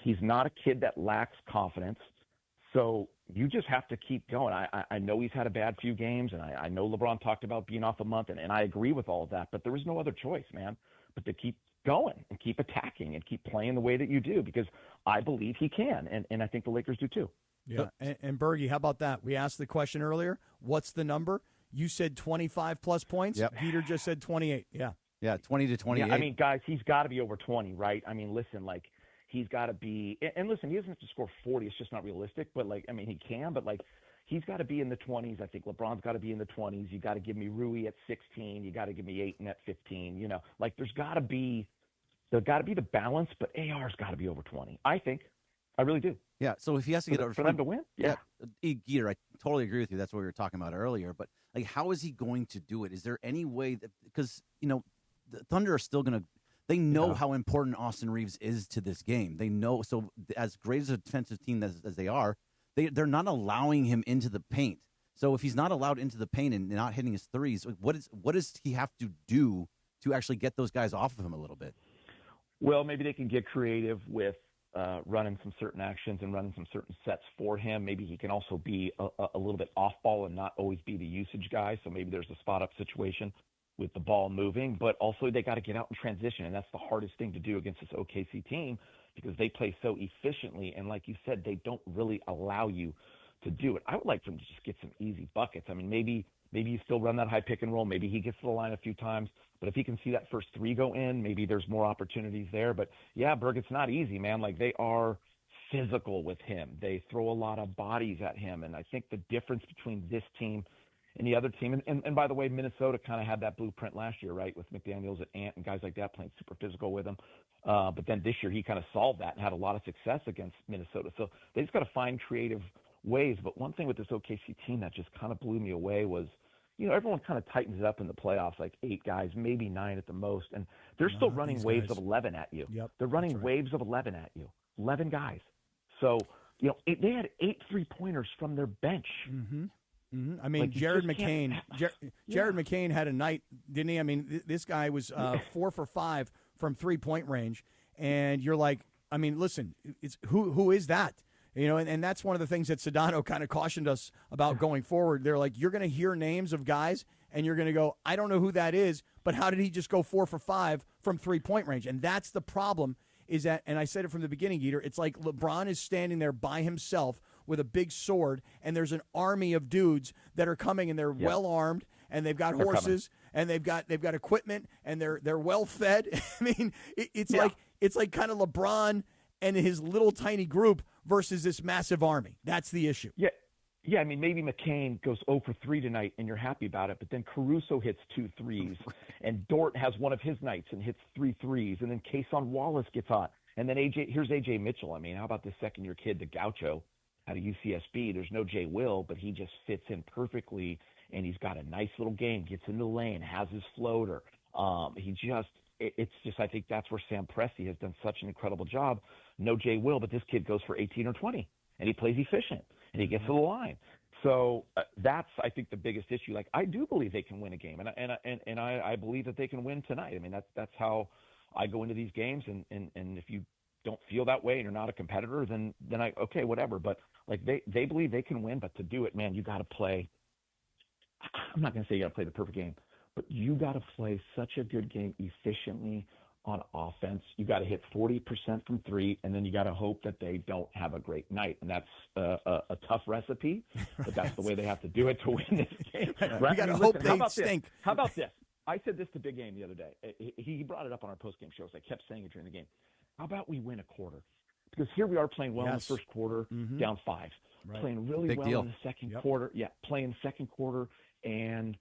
he's not a kid that lacks confidence. So you just have to keep going. I know he's had a bad few games, and I know LeBron talked about being off a month, and I agree with all of that, but there is no other choice, man, but to keep going and keep attacking and keep playing the way that you do, because I believe he can, and I think the Lakers do too. Yeah, and Bergie, how about that? We asked the question earlier, what's the number? You said 25-plus points. Yep. Peter just said 28. Yeah, 20 to 28. Yeah, I mean, guys, he's got to be over 20, right? I mean, listen, like, he's got to be – and listen, he doesn't have to score 40. It's just not realistic. But, like, I mean, he can. But, like, he's got to be in the 20s. I think LeBron's got to be in the 20s. You got to give me Rui at 16. You got to give me Ayton at 15. You know, like there's got to be the balance, but AR's got to be over 20. I think. I really do. Yeah. So if he has to get over for them to win, yeah. Geeter, I totally agree with you. That's what we were talking about earlier. But like, how is he going to do it? Is there any way that, because you know, the Thunder are still going to. They know how important Austin Reaves is to this game. They know. So as great as a defensive team as they are, they're not allowing him into the paint. So if he's not allowed into the paint and not hitting his threes, what does he have to do to actually get those guys off of him a little bit? Well, maybe they can get creative with running some certain actions and running some certain sets for him. Maybe he can also be a little bit off ball and not always be the usage guy. So maybe there's a spot up situation with the ball moving, but also they got to get out in transition. And that's the hardest thing to do against this OKC team because they play so efficiently. And like you said, they don't really allow you to do it. I would like them to just get some easy buckets. I mean, maybe you still run that high pick and roll. Maybe he gets to the line a few times, but if he can see that first three go in, maybe there's more opportunities there. But yeah, Berg, it's not easy, man. Like they are physical with him. They throw a lot of bodies at him. And I think the difference between this team and the other team, and by the way, Minnesota kind of had that blueprint last year, right, with McDaniels and Ant and guys like that playing super physical with him. But then this year he kind of solved that and had a lot of success against Minnesota. So they just got to find creative ways. But one thing with this OKC team that just kind of blew me away was, you know, everyone kind of tightens it up in the playoffs, like 8 guys, maybe 9 at the most, and they're still running waves of 11 at you. Yep, they're running waves of 11 at you, 11 guys. So, you know, they had 8 3-pointers from their bench. Mm-hmm. I mean, Like, Jared you just McCain. Jared McCain had a night, didn't he? I mean, this guy was 4 for 5 from 3-point range, and you're like, I mean, listen, it's who is that? You know, and that's one of the things that Sedano kind of cautioned us about going forward. They're like, you're going to hear names of guys, and you're going to go, I don't know who that is, but how did he just go 4 for 5 from 3-point range? And that's the problem. Is that, and I said it from the beginning, Geeter, it's like LeBron is standing there by himself with a big sword, and there's an army of dudes that are coming, and they're well armed, and they've got horses, and they've got equipment, and they're well fed. I mean, it's like kind of LeBron and his little tiny group versus this massive army. That's the issue. Yeah, I mean, maybe McCain goes 0 for 3 tonight, and you're happy about it, but then Caruso hits 2 threes, and Dort has one of his nights and hits 3 threes, and then Kayson Wallace gets hot, and then here's AJ Mitchell. I mean, how about this second-year kid, the Gaucho, out of UCSB? There's no Jay Will, but he just fits in perfectly, and he's got a nice little game, gets into the lane, has his floater. It's just, I think that's where Sam Presti has done such an incredible job. No Jay Will, but this kid goes for 18 or 20, and he plays efficient. And he gets to the line. So that's, I think, the biggest issue. Like, I do believe they can win a game, and I believe that they can win tonight. I mean, that's how I go into these games. And if you don't feel that way and you're not a competitor, then okay, whatever. But like they believe they can win, but to do it, man, you got to play. I'm not going to say you got to play the perfect game, but you got to play such a good game efficiently on offense. You got to hit 40% from 3, and then you got to hope that they don't have a great night. And that's a tough recipe, but that's the way they have to do it to win this game. Right? We got to hope they stink. How about this? I said this to Big Game the other day. He brought it up on our post-game shows. I kept saying it during the game. How about we win a quarter? Because here we are playing well in the first quarter, down 5. Right. Playing really Big well deal. in the second quarter. Yeah, playing second quarter, and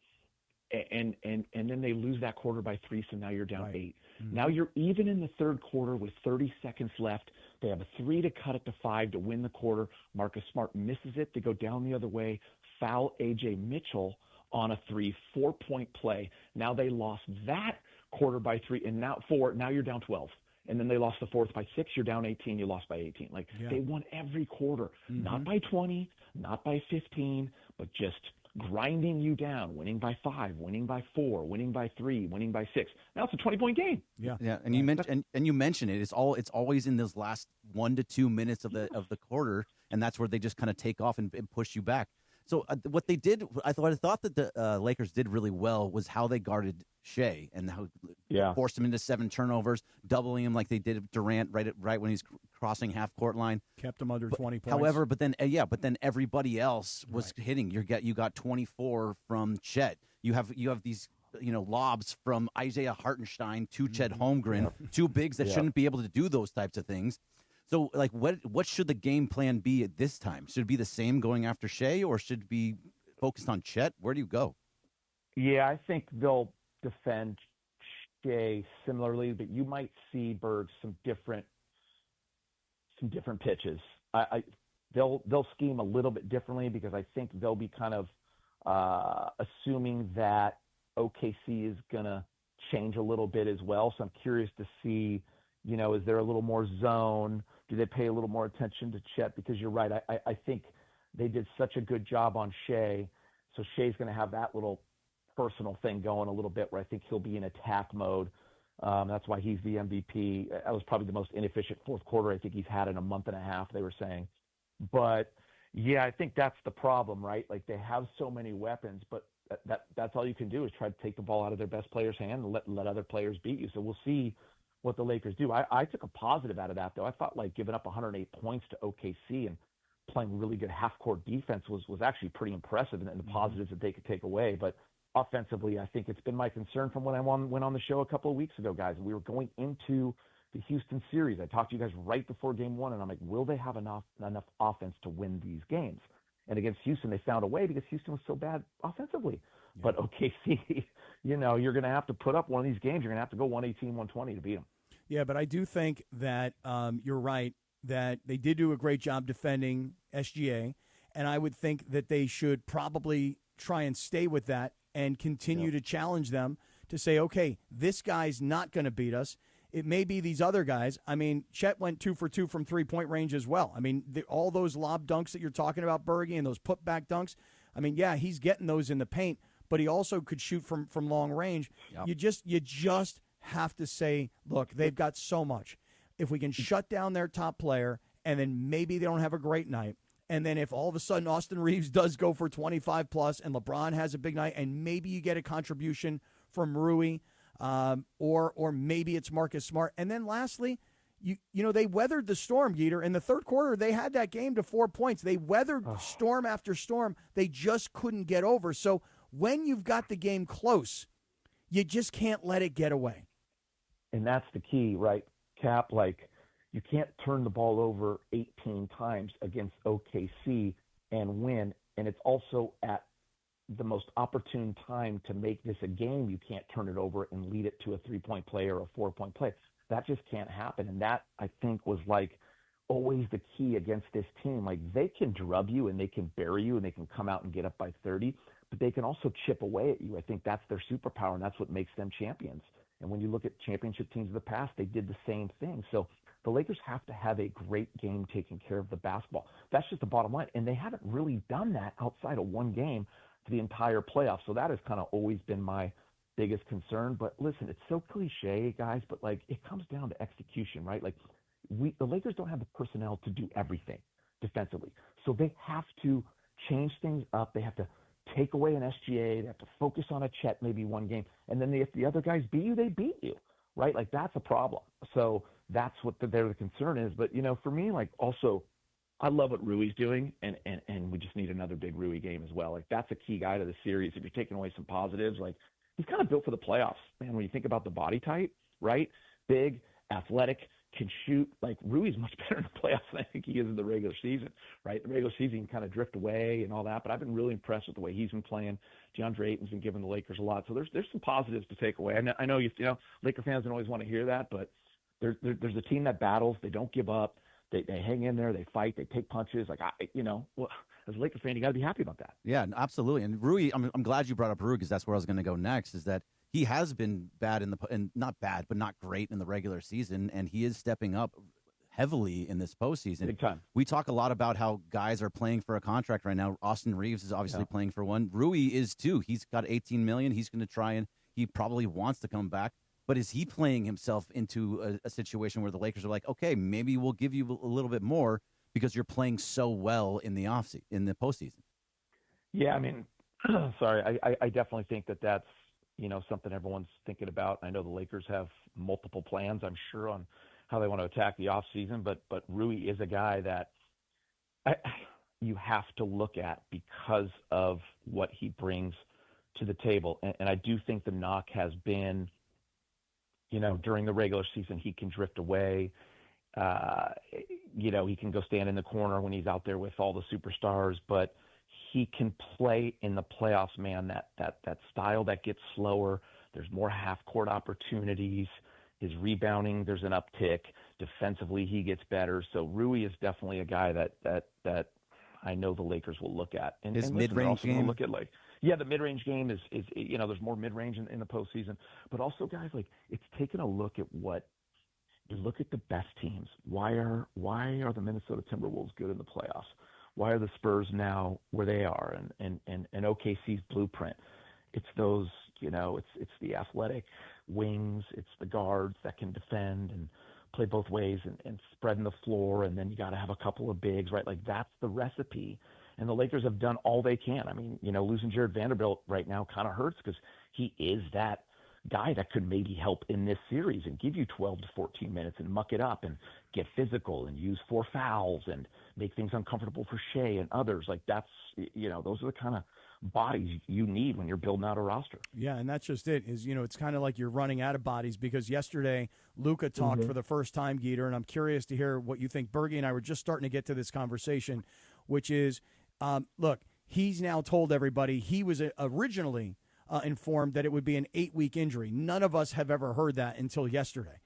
then they lose that quarter by 3, so now you're down 8. Now you're even in the third quarter with 30 seconds left. They have a 3 to cut it to 5 to win the quarter. Marcus Smart misses it. They go down the other way, foul A.J. Mitchell on a 3, 4-point play. Now they lost that quarter by 3, and now 4. Now you're down 12. And then they lost the fourth by 6. You're down 18. You lost by 18. Like, they won every quarter, not by 20, not by 15, but just grinding you down, winning by 5, winning by 4, winning by 3, winning by 6. Now it's a 20-point game. Yeah. And you mentioned and you mentioned it. It's always in those last 1 to 2 minutes of the quarter, and that's where they just kind of take off and push you back. So what they did, I thought that the Lakers did really well was how they guarded Shea and how forced him into 7 turnovers, doubling him like they did Durant right when he's crossing half-court line. Kept him under 20 points. However, but then everybody else was hitting. You got 24 from Chet. You have these lobs from Isaiah Hartenstein to Chet Holmgren, 2 bigs that shouldn't be able to do those types of things. So, like, what should the game plan be at this time? Should it be the same going after Shea, or should it be focused on Chet? Where do you go? Yeah, I think they'll defend Shea similarly, but you might see Berg some different pitches. They'll scheme a little bit differently because I think they'll be kind of assuming that OKC is going to change a little bit as well. So I'm curious to see, is there a little more zone? Do they pay a little more attention to Chet? Because you're right. I think they did such a good job on Shea. So Shea's going to have that little personal thing going a little bit where I think he'll be in attack mode. That's why he's the MVP. That was probably the most inefficient fourth quarter I think he's had in a month and a half, they were saying. But, yeah, I think that's the problem, right? Like, they have so many weapons, but that's all you can do is try to take the ball out of their best player's hand and let other players beat you. So we'll see what the Lakers do. I took a positive out of that, though. I thought, like, giving up 108 points to OKC and playing really good half-court defense was actually pretty impressive, and the positives that they could take away. But offensively, I think it's been my concern from when I went on the show a couple of weeks ago, guys. We were going into the Houston series. I talked to you guys right before game one, and I'm like, will they have enough offense to win these games? And against Houston, they found a way because Houston was so bad offensively. Yeah. But OKC, you're going to have to put up one of these games. You're going to have to go 118, 120 to beat them. Yeah, but I do think that you're right, that they did do a great job defending SGA, and I would think that they should probably try and stay with that and continue to challenge them to say, okay, this guy's not going to beat us. It may be these other guys. I mean, Chet went 2 for 2 from three-point range as well. I mean, all those lob dunks that you're talking about, Bergie, and those putback dunks, I mean, yeah, he's getting those in the paint, but he also could shoot from long range. Yep. You just have to say, look, they've got so much. If we can shut down their top player, and then maybe they don't have a great night, and then if all of a sudden Austin Reaves does go for 25-plus and LeBron has a big night, and maybe you get a contribution from Rui, or maybe it's Marcus Smart. And then lastly, they weathered the storm, Geeter. In the third quarter, they had that game to 4 points. They weathered storm after storm. They just couldn't get over. So when you've got the game close, you just can't let it get away. And that's the key, right, Cap? Like, you can't turn the ball over 18 times against OKC and win. And it's also at the most opportune time to make this a game. You can't turn it over and lead it to a 3-point play or a 4-point play. That just can't happen. And that, I think, was like always the key against this team. Like, they can drub you and they can bury you and they can come out and get up by 30, but they can also chip away at you. I think that's their superpower, and that's what makes them champions. And when you look at championship teams of the past, they did the same thing. So the Lakers have to have a great game taking care of the basketball. That's just the bottom line. And they haven't really done that outside of one game for the entire playoffs. So that has kind of always been my biggest concern. But listen, it's so cliche, guys, but like, it comes down to execution, right? Like, the Lakers don't have the personnel to do everything defensively. So they have to change things up. They have to take away an SGA. They have to focus on a Chet maybe one game. And then if the other guys beat you, they beat you, right? Like, that's a problem. So that's what the concern is. But, for me, like, also, I love what Rui's doing, and we just need another big Rui game as well. Like, that's a key guy to the series. If you're taking away some positives, like, he's kind of built for the playoffs, man. When you think about the body type, right? Big, athletic, can shoot. Like, Rui's much better in the playoffs than I think he is in the regular season, right? The regular season can kind of drift away and all that, but I've been really impressed with the way he's been playing. DeAndre Ayton's been giving the Lakers a lot, so there's some positives to take away. I know Laker fans don't always want to hear that, but there's a team that battles. They don't give up. They hang in there. They fight. They take punches. Like, as a Laker fan, you got to be happy about that. Yeah, absolutely. And Rui, I'm glad you brought up Rui because that's where I was going to go next. Is that he has been bad and not bad, but not great in the regular season, and he is stepping up heavily in this postseason. Big time. We talk a lot about how guys are playing for a contract right now. Austin Reaves is obviously playing for one. Rui is too. He's got $18 million. He's going to try, and he probably wants to come back. But is he playing himself into a situation where the Lakers are like, okay, maybe we'll give you a little bit more because you're playing so well in the postseason? Yeah, I mean, sorry, I definitely think that's something everyone's thinking about. I know the Lakers have multiple plans, I'm sure, on how they want to attack the offseason, but Rui is a guy that you have to look at because of what he brings to the table. And I do think the knock has been, during the regular season, he can drift away. He can go stand in the corner when he's out there with all the superstars, but he can play in the playoffs, man. That style that gets slower. There's more half-court opportunities. His rebounding, there's an uptick. Defensively, he gets better. So Rui is definitely a guy that I know the Lakers will look at. And his listen, mid-range game. Look at the mid-range game is there's more mid-range in the postseason, but also guys it's taking a look at what you look at the best teams. Why are the Minnesota Timberwolves good in the playoffs? Why are the Spurs now where they are? And OKC's blueprint. It's those, it's the athletic wings. It's the guards that can defend and play both ways and spreading the floor. And then you got to have a couple of bigs, right? That's the recipe. And the Lakers have done all they can. I mean, losing Jared Vanderbilt right now kind of hurts because he is that guy that could maybe help in this series and give you 12 to 14 minutes and muck it up and get physical and use 4 fouls and make things uncomfortable for Shea and others. That's, those are the kind of bodies you need when you're building out a roster. Yeah, and that's just it. It's kind of like you're running out of bodies because yesterday Luca talked for the first time, Geeter, and I'm curious to hear what you think. Bergie and I were just starting to get to this conversation, which is, look, he's now told everybody he was originally informed that it would be an 8-week injury. None of us have ever heard that until yesterday.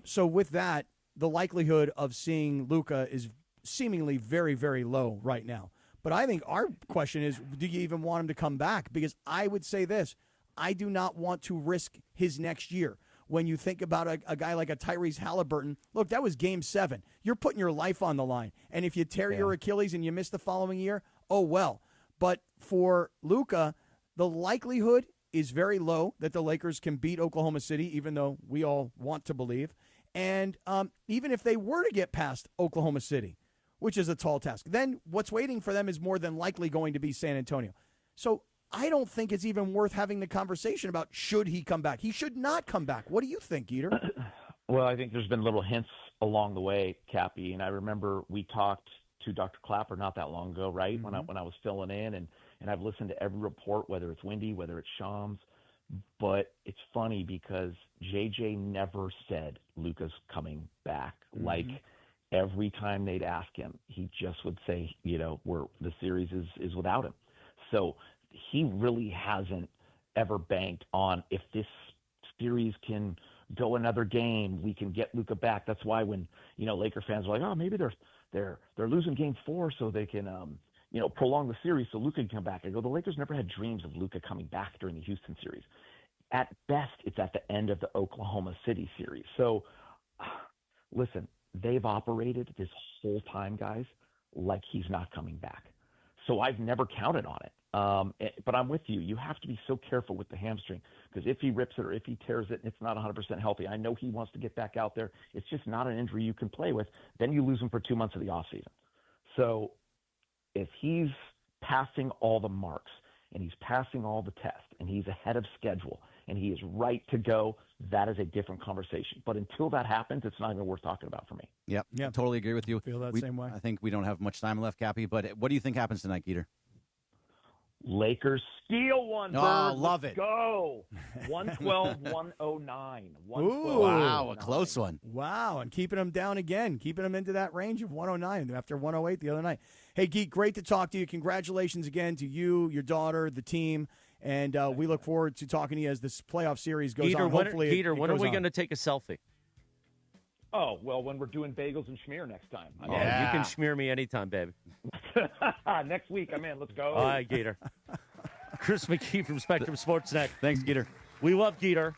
So with that, the likelihood of seeing Luca is seemingly very, very low right now. But I think our question is, do you even want him to come back? Because I would say this, I do not want to risk his next year. When you think about a guy like a Tyrese Halliburton, look, that was Game 7. You're putting your life on the line. And if you tear your Achilles and you miss the following year, oh well. But for Luca, the likelihood is very low that the Lakers can beat Oklahoma City, even though we all want to believe. And even if they were to get past Oklahoma City, which is a tall task, then what's waiting for them is more than likely going to be San Antonio. So I don't think it's even worth having the conversation about should he come back. He should not come back. What do you think, Eater? Well, I think there's been little hints along the way, Cappy, and I remember we talked to Dr. Clapper not that long ago, right? Mm-hmm. When I was filling in, and I've listened to every report, whether it's Windy, whether it's Shams, but it's funny because JJ never said Luca's coming back. Mm-hmm. Every time they'd ask him, he just would say, the series is without him. So he really hasn't ever banked on if this series can go another game, we can get Luca back. That's why when, Laker fans are like, oh, maybe they're losing Game 4 so they can, prolong the series so Luca can come back. I go, the Lakers never had dreams of Luca coming back during the Houston series. At best, it's at the end of the Oklahoma City series. So, listen, they've operated this whole time, guys, like he's not coming back. So I've never counted on it. But I'm with you. You have to be so careful with the hamstring because if he rips it or if he tears it and it's not 100% healthy, I know he wants to get back out there. It's just not an injury you can play with. Then you lose him for 2 months of the offseason. So if he's passing all the marks and he's passing all the tests and he's ahead of schedule and he is right to go, that is a different conversation. But until that happens, it's not even worth talking about for me. Yep. Yeah. Totally agree with you. Feel that same way. I think we don't have much time left, Cappy, but what do you think happens tonight, Geeter? Lakers steal one, Oh, Bird. love Let's it. Go. 112-109. Ooh. Wow, a close one. Wow, and keeping them down again, keeping them into that range of 109 after 108 the other night. Hey, Geek, great to talk to you. Congratulations again to you, your daughter, the team, and we look forward to talking to you as this playoff series goes on. Hopefully, when are we going to take a selfie? Oh, well, when we're doing bagels and schmear next time. You can smear me anytime, baby. Next week, I'm in. Let's go. All right, Gator. Chris McGee from Spectrum Sportsnet. Thanks, Geeter. We love Geeter.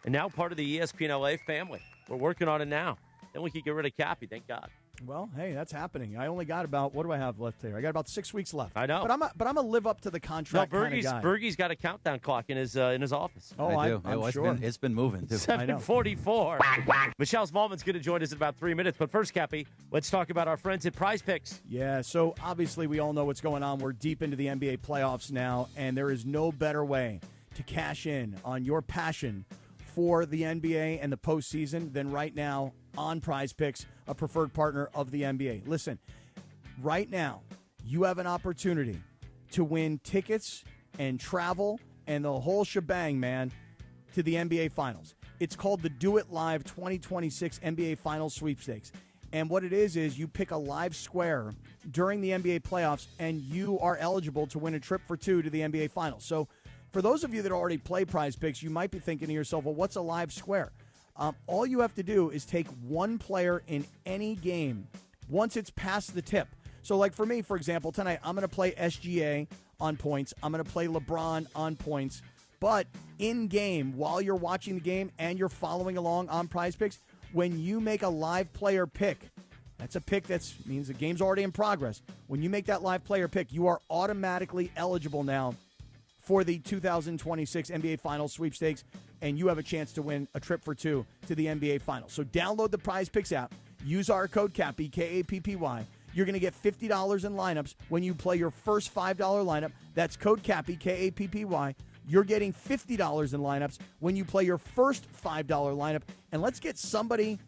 And now part of the ESPN LA family. We're working on it now. Then we can get rid of Cappy, thank God. Well, hey, that's happening. I only got about, what do I have left here? I got about 6 weeks left. I know. But I'm a live up to the contract kind of guy. Bergie's got a countdown clock in his office. Oh, I do. I'm sure. It's been moving, too. 7:44. Michelle Smallmon's going to join us in about 3 minutes. But first, Cappy, let's talk about our friends at PrizePicks. Yeah, so obviously we all know what's going on. We're deep into the NBA playoffs now, and there is no better way to cash in on your passion for the NBA and the postseason than right now on PrizePicks, a preferred partner of the NBA. Listen, right now, you have an opportunity to win tickets and travel and the whole shebang, man, to the NBA Finals. It's called the Do It Live 2026 NBA Finals Sweepstakes. And what it is you pick a live square during the NBA playoffs, and you are eligible to win a trip for two to the NBA Finals. So for those of you that already play PrizePicks, you might be thinking to yourself, well, what's a live square? All you have to do is take one player in any game once it's past the tip. So like for me, for example, tonight I'm going to play SGA on points. I'm going to play LeBron on points. But in game, while you're watching the game and you're following along on PrizePicks, when you make a live player pick, that's a pick that means the game's already in progress. When you make that live player pick, you are automatically eligible now for the 2026 NBA Finals Sweepstakes, and you have a chance to win a trip for two to the NBA Finals. So download the PrizePicks app, use our code KAPPY, K-A-P-P-Y. You're going to get $50 in lineups when you play your first $5 lineup. That's code KAPPY, K-A-P-P-Y. You're getting $50 in lineups when you play your first $5 lineup. And let's get somebody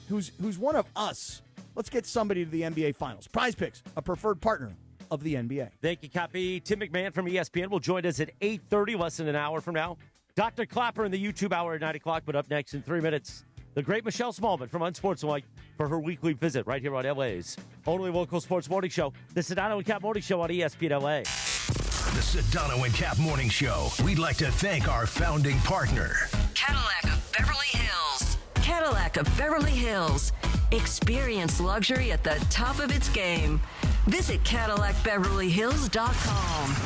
who's one of us. Let's get somebody to the NBA Finals. PrizePicks, a preferred partner of the NBA. Thank you, Cappy. Tim McMahon from ESPN will join us at 8:30, less than an hour from now. Dr. Clapper in the YouTube hour at 9 o'clock, but up next in 3 minutes, the great Michelle Smallmon from Unsportsmanlike for her weekly visit right here on LA's only local sports morning show, the Sedano and Kap Morning Show on ESPN LA. The Sedano and Kap Morning Show. We'd like to thank our founding partner, Cadillac of Beverly Hills. Cadillac of Beverly Hills. Experience luxury at the top of its game. Visit CadillacBeverlyHills.com.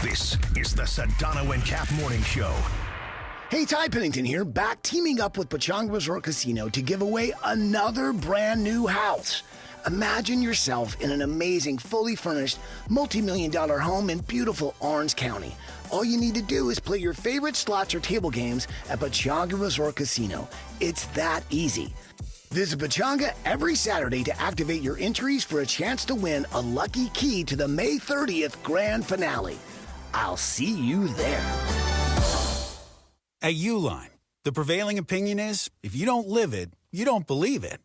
This is the Sedano and Kap Morning Show. Hey, Ty Pennington here, back teaming up with Pechanga Resort Casino to give away another brand new house. Imagine yourself in an amazing, fully furnished, multi-million-dollar home in beautiful Orange County. All you need to do is play your favorite slots or table games at Pechanga Resort Casino. It's that easy. Visit Pechanga every Saturday to activate your entries for a chance to win a lucky key to the May 30th grand finale. I'll see you there. At Uline, the prevailing opinion is, if you don't live it, you don't believe it.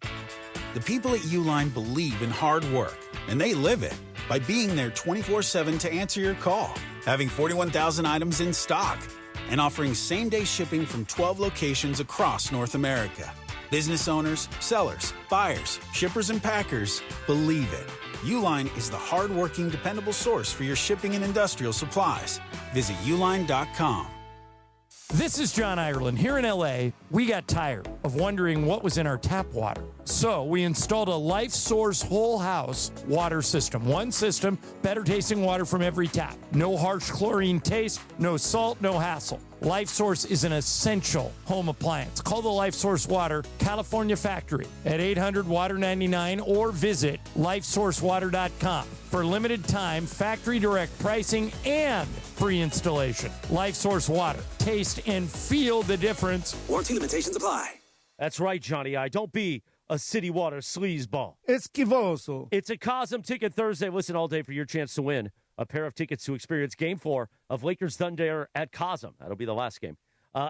The people at Uline believe in hard work, and they live it by being there 24/7 to answer your call, having 41,000 items in stock, and offering same-day shipping from 12 locations across North America. Business owners, sellers, buyers, shippers, and packers believe it. Uline is the hard-working, dependable source for your shipping and industrial supplies. Visit uline.com. This is John Ireland. Here in LA, we got tired of wondering what was in our tap water. So we installed a Life Source whole house water system. One system, better tasting water from every tap. No harsh chlorine taste, no salt, no hassle. Life Source is an essential home appliance. Call the Life Source Water California factory at 800-WATER-99 or visit lifesourcewater.com for limited time, factory direct pricing, and free installation. Life Source Water. Taste and feel the difference. Warranty limitations apply. That's right, Johnny I. Don't be a City Water sleazeball. Esquivoso. It's a Cosm Ticket Thursday. Listen all day for your chance to win a pair of tickets to experience Game 4 of Lakers Thunder at Cosm. That'll be the last game.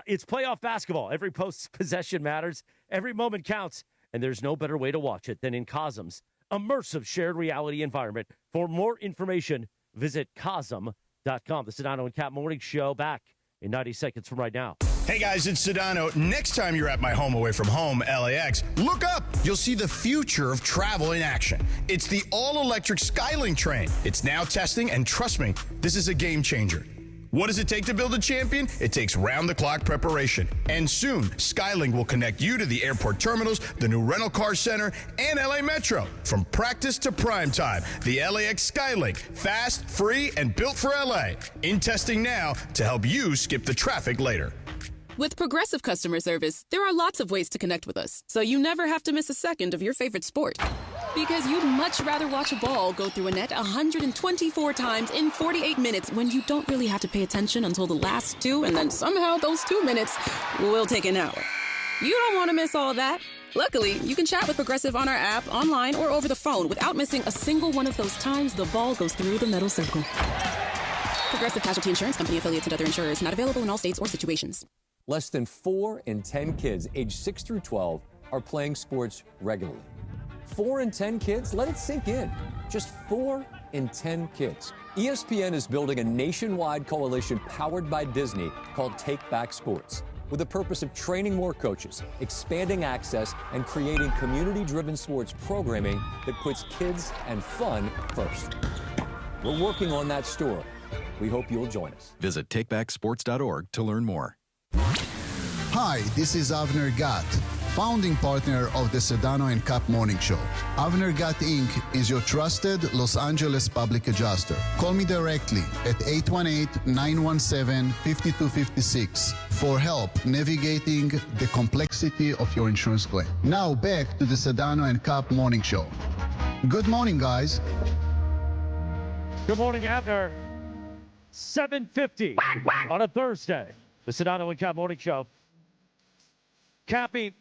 It's playoff basketball. Every possession matters. Every moment counts. And there's no better way to watch it than in Cosm's immersive shared reality environment. For more information, visit Cosm.com. The Sedano and Kap Morning Show back in 90 seconds from right now. Hey guys, it's Sedano. Next time you're at my home away from home, LAX, look up. You'll see the future of travel in action. It's the all-electric Skylink train. It's now testing, and trust me, this is a game changer. What does it take to build a champion? It takes round-the-clock preparation. And soon, Skylink will connect you to the airport terminals, the new rental car center, and LA Metro. From practice to prime time, the LAX Skylink. Fast, free, and built for LA. In testing now to help you skip the traffic later. With Progressive customer service, there are lots of ways to connect with us, so you never have to miss a second of your favorite sport. Because you'd much rather watch a ball go through a net 124 times in 48 minutes when you don't really have to pay attention until the last two, and then somehow those 2 minutes will take an hour. You don't want to miss all that. Luckily, you can chat with Progressive on our app, online, or over the phone without missing a single one of those times the ball goes through the metal circle. Progressive Casualty Insurance Company, affiliates and other insurers, not available in all states or situations. Less than 4 in 10 kids aged 6 through 12 are playing sports regularly. 4 in 10 kids? Let it sink in. Just 4 in 10 kids. ESPN is building a nationwide coalition powered by Disney called Take Back Sports. with the purpose of training more coaches, expanding access, and creating community-driven sports programming that puts kids and fun first. We're working on that store. We hope you'll join us. Visit takebacksports.org to learn more. Hi, this is Avner Gatt, founding partner of the Sedano and Kap Morning Show. Avner Gatt Inc. is your trusted Los Angeles public adjuster. Call me directly at 818-917-5256 for help navigating the complexity of your insurance claim. Now back to the Sedano and Kap Morning Show. Good morning, guys. Good morning, Abner. 7:50 on a Thursday. The Sedano and Kap Morning Show. Cappy,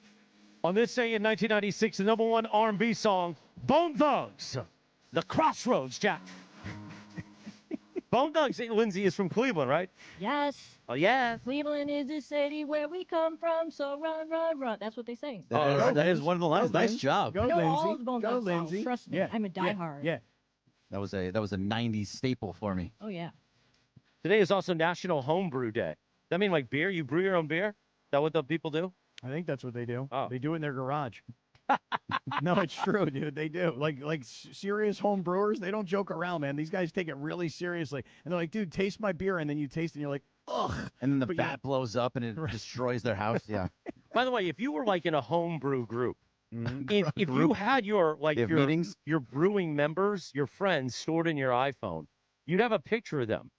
on this day in 1996, the #1 R&B song, Bone Thugs, The Crossroads, Jack. Bone Thugs, Lindsay, is from Cleveland, right? Yes. Oh, yeah. Cleveland is the city where we come from, so run, run, run. That's what they sing. That is one of the lines. Nice job. I know all of the Bone Thugs songs. Trust me, I'm a diehard. Yeah. That was a 90s staple for me. Oh, yeah. Today is also National Homebrew Day. Does that mean like beer? You brew your own beer? Is that what the people do? I think that's what they do. Oh. They do it in their garage. No, it's true, dude. They do. Like serious home brewers, they don't joke around, man. These guys take it really seriously. And they're like, dude, taste my beer. And then you taste it and you're like, ugh. And then the vat blows up and it destroys their house. Yeah. By the way, if you were like in a homebrew group, if you Group? had your They have meetings? your brewing members, your friends stored in your iPhone, you'd have a picture of them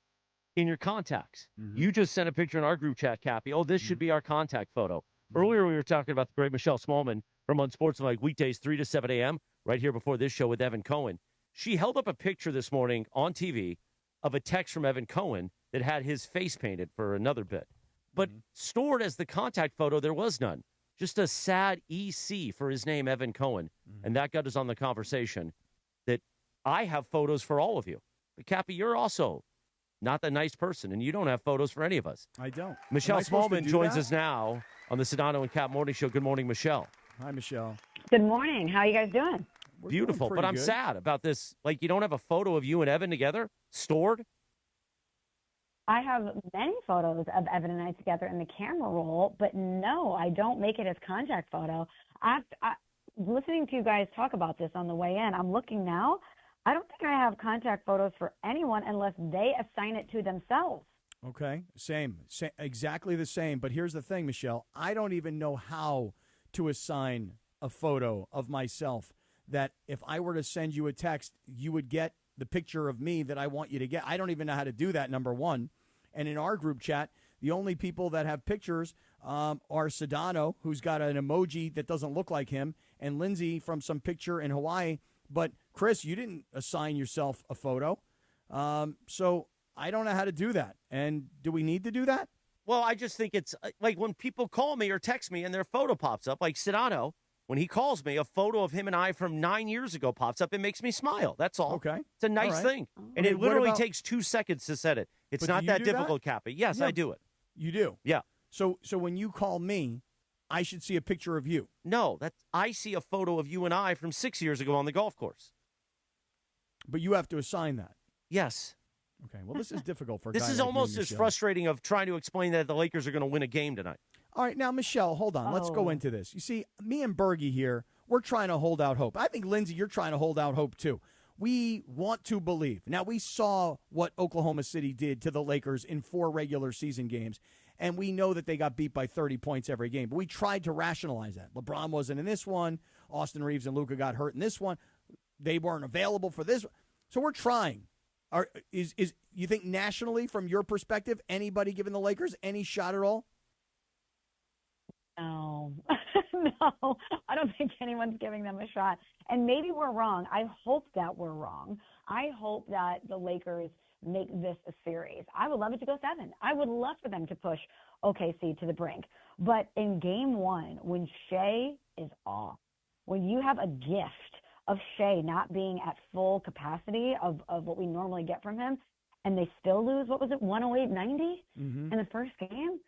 in your contacts. You just sent a picture in our group chat, Cappy. Oh, this should be our contact photo. Earlier, we were talking about the great Michelle Smallmon from Unsportsmanlike weekdays 3 to 7 a.m. right here before this show with Evan Cohen. She held up a picture this morning on TV of a text from Evan Cohen that had his face painted for another bit. But stored as the contact photo, there was none. Just a sad EC for his name, Evan Cohen. And that got us on the conversation that I have photos for all of you. But, Cappy, you're also not the nice person, and you don't have photos for any of us. I don't. Michelle Smallmon joins us now on the Sedano and Kap Morning Show. Good morning, Michelle. Hi, Michelle. Good morning. How are you guys doing? Beautiful, but I'm sad about this. Like, you don't have a photo of you and Evan together stored? I have many photos of Evan and I together in the camera roll, but no, I don't make it as contact photo. Listening to you guys talk about this on the way in, I'm looking now. I don't think I have contact photos for anyone unless they assign it to themselves. Okay, same, exactly the same. But here's the thing, Michelle. I don't even know how to assign a photo of myself that if I were to send you a text, you would get the picture of me that I want you to get. I don't even know how to do that, number one. And in our group chat, the only people that have pictures are Sedano, who's got an emoji that doesn't look like him, and Lindsay from some picture in Hawaii. But, Chris, you didn't assign yourself a photo. So I don't know how to do that. And do we need to do that? Well, I just think it's like when people call me or text me and their photo pops up, like Sedano, when he calls me, a photo of him and I from 9 years ago pops up. It makes me smile. That's all. Okay. It's a nice thing. And it literally takes 2 seconds to set it. It's But not do that you do difficult, Cappy. Yes, Yeah. I do it. You do? Yeah. So when you call me, I should see a picture of you. No, I see a photo of you and I from 6 years ago on the golf course. But you have to assign that. Yes. Okay. Well, this is difficult for a This guy is like me, almost as Michelle. frustrating of trying to explain that the Lakers are going to win a game tonight. All right, now, Michelle, hold on. Let's go into this. You see, me and Bergie here, we're trying to hold out hope. I think, Lindsay, you're trying to hold out hope, too. We want to believe. Now, we saw what Oklahoma City did to the Lakers in 4 regular season games, and we know that they got beat by 30 points every game. But we tried to rationalize that. LeBron wasn't in this one. Austin Reaves and Luca got hurt in this one. They weren't available for this. So we're trying. Is you think nationally, from your perspective, anybody giving the Lakers any shot at all? No, no, I don't think anyone's giving them a shot. And maybe we're wrong. I hope that we're wrong. I hope that the Lakers make this a series. I would love it to go 7. I would love for them to push OKC to the brink. But in game 1, when Shea is off, when you have a gift of Shea not being at full capacity of what we normally get from him, and they still lose, what was it, 108-90 in the first game?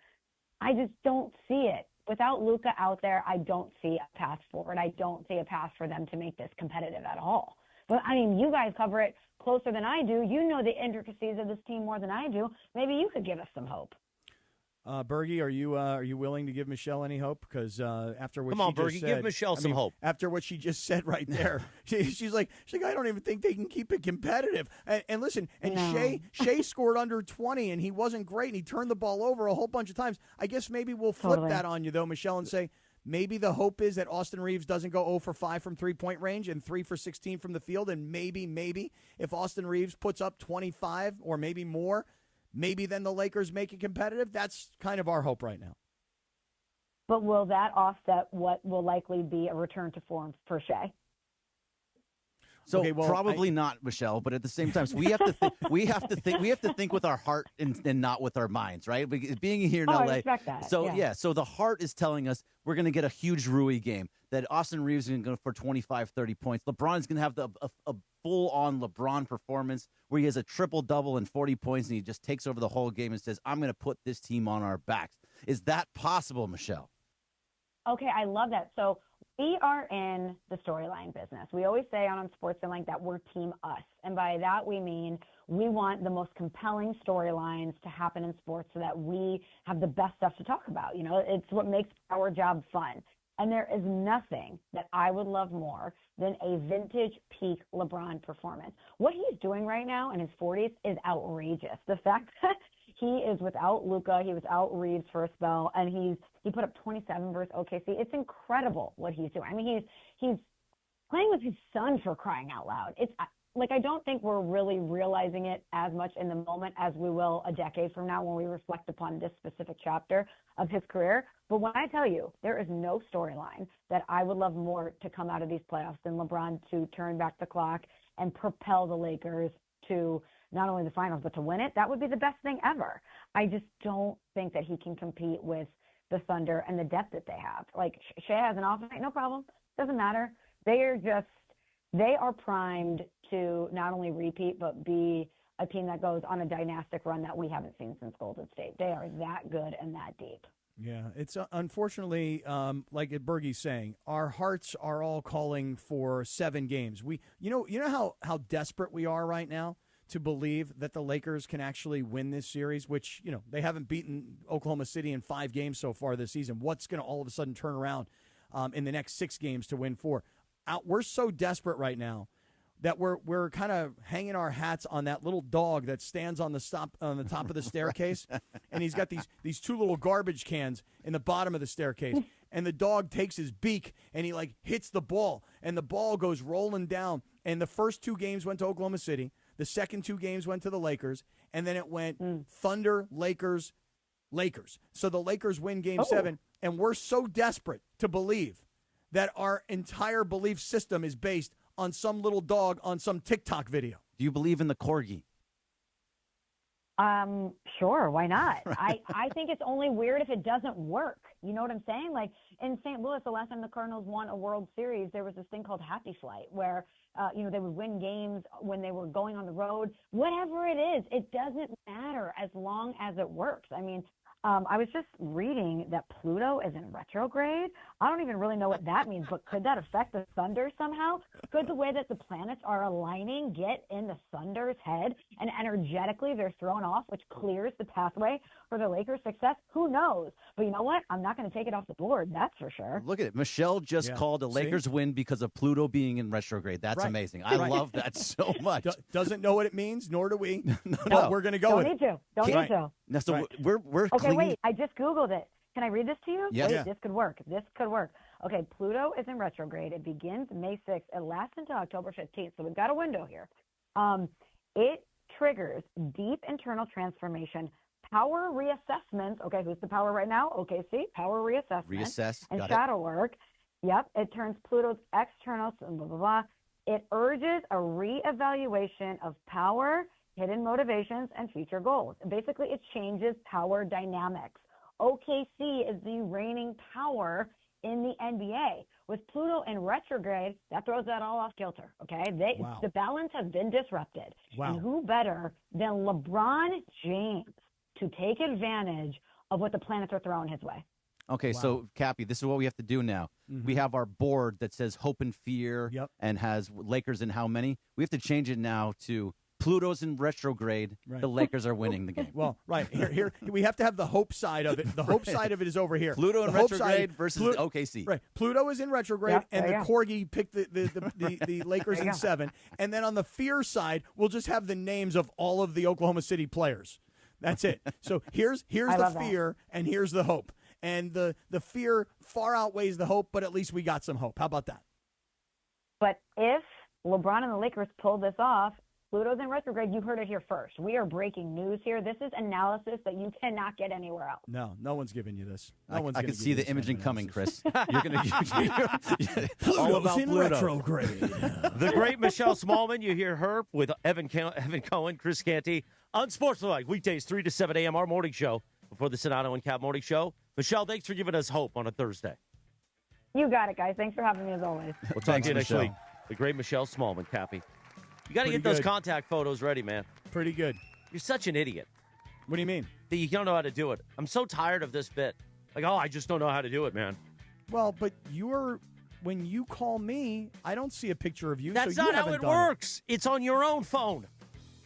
I just don't see it. Without Luca out there, I don't see a path forward. I don't see a path for them to make this competitive at all. But, I mean, you guys cover it closer than I do. You know the intricacies of this team more than I do. Maybe you could give us some hope. Bergie, are you willing to give Michelle any hope? Because after what Come on, she just Bergie, said, give Michelle some hope. After what she just said right there, she's like, I don't even think they can keep it competitive. And listen, and No. Shea scored under 20, and he wasn't great, and he turned the ball over a whole bunch of times. I guess maybe we'll flip Totally. that on you though, Michelle, and say maybe the hope is that Austin Reaves doesn't go 0 for 5 from 3-point range and 3 for 16 from the field, and maybe if Austin Reaves puts up 25 or maybe more. Maybe then the Lakers make it competitive. That's kind of our hope right now. But will that offset what will likely be a return to form for Shea? So Okay, well, probably not, Michelle. But at the same time, we have to we have to think with our heart and not with our minds, right? Because being here in Oh, I LA, respect that, so yeah. so the heart is telling us we're going to get a huge Rui game. That Austin Reaves is going to go for 25, 30 points. LeBron's going to have a full-on LeBron performance where he has a triple-double and 40 points, and he just takes over the whole game and says, I'm going to put this team on our backs. Is that possible, Michelle? Okay, I love that. So we are in the storyline business. We always say on Sportsman that we're Team Us. And by that we mean we want the most compelling storylines to happen in sports so that we have the best stuff to talk about. You know, it's what makes our job fun. And there is nothing that I would love more than a vintage peak LeBron performance. What he's doing right now in his 40s is outrageous. The fact that he is without Luca, he was out Reaves for a spell, and he put up 27 versus OKC. It's incredible what he's doing. I mean, he's playing with his son, for crying out loud. It's like, I don't think we're really realizing it as much in the moment as we will a decade from now when we reflect upon this specific chapter of his career. But when I tell you, there is no storyline that I would love more to come out of these playoffs than LeBron to turn back the clock and propel the Lakers to not only the finals, but to win it. That would be the best thing ever. I just don't think that he can compete with the Thunder and the depth that they have. Like, Shea has an off night, no problem. Doesn't matter. They are primed to not only repeat, but be a team that goes on a dynastic run that we haven't seen since Golden State. They are that good and that deep. Yeah, it's unfortunately, like Bergie's saying, our hearts are all calling for 7 games. You know how desperate we are right now to believe that the Lakers can actually win this series, which, you know, they haven't beaten Oklahoma City in 5 games so far this season. What's going to all of a sudden turn around in the next 6 games to win 4? We're so desperate right now that we're kind of hanging our hats on that little dog that stands on the top of the staircase, and he's got these 2 little garbage cans in the bottom of the staircase, and the dog takes his beak and he like hits the ball, and the ball goes rolling down. And the first 2 games went to Oklahoma City, the second 2 games went to the Lakers, and then it went Thunder, Lakers. So the Lakers win Game 7, and we're so desperate to believe that our entire belief system is based on some little dog on some TikTok video. Do you believe in the corgi? Sure, why not? I think it's only weird if it doesn't work. You know what I'm saying? Like in St. Louis, the last time the Cardinals won a World Series, there was this thing called Happy Flight where, they would win games when they were going on the road. Whatever it is, it doesn't matter as long as it works. I mean, I was just reading that Pluto is in retrograde. I don't even really know what that means, but could that affect the Thunder somehow? Could the way that the planets are aligning get in the Thunder's head and energetically they're thrown off, which clears the pathway for the Lakers' success? Who knows? But you know what? I'm not going to take it off the board, that's for sure. Look at it. Michelle just called a Lakers win because of Pluto being in retrograde. That's amazing. I love that so much. Doesn't know what it means, nor do we. No. But we're going to go with it. Don't need to. No, so we're okay, clean. wait. I just Googled it. Can I read this to you? Yes. Wait, Yeah. this could work. Okay, Pluto is in retrograde. It begins May 6th. It lasts until October 15th. So we've got a window here. It triggers deep internal transformation, power reassessments. Okay, who's the power right now? OKC, power reassessment. Reassess. And Got shadow work. Yep, it turns Pluto's external, blah, blah, blah. It urges a reevaluation of power, hidden motivations, and future goals. Basically, it changes power dynamics. OKC is the reigning power in the NBA. With Pluto in retrograde, that throws that all off kilter, okay? The balance has been disrupted. Wow. And who better than LeBron James to take advantage of what the planets are throwing his way? Okay, so Cappy, this is what we have to do now. We have our board that says hope and fear and has Lakers in how many. We have to change it now to Pluto's in retrograde. Right. The Lakers are winning the game. Well, right. Here we have to have the hope side of it. The hope side of it is over here. Pluto in The hope retrograde side- versus OKC. Right. Pluto is in retrograde, Yep, and there the you Corgi picked the Lakers There in you go. 7. And then on the fear side, we'll just have the names of all of the Oklahoma City players. That's it. So here's I the love that. fear, and here's the hope. And the fear far outweighs the hope, but at least we got some hope. How about that? But if LeBron and the Lakers pull this off, Pluto's in retrograde. You heard it here first. We are breaking news here. This is analysis that you cannot get anywhere else. No one's giving you this. I one's can gonna see give the you this imaging kind of coming, analysis. Chris. You're going to all Pluto's about in Pluto. retrograde. The great Michelle Smallmon, you hear her with Evan Cohen, Chris Canty, Unsportsmanlike, weekdays 3 to 7 a.m., our morning show before the Sedano and Kap morning show. Michelle, thanks for giving us hope on a Thursday. You got it, guys. Thanks for having me as always. We'll talk Thanks, to you next Michelle. week. The great Michelle Smallmon, Cappy. You got to Pretty get those good. contact photos ready, man. Pretty good. You're such an idiot. What do you mean? That you don't know how to do it. I'm so tired of this bit. Like, I just don't know how to do it, man. Well, but when you call me, I don't see a picture of you. That's so you not how haven't it done works. It's on your own phone.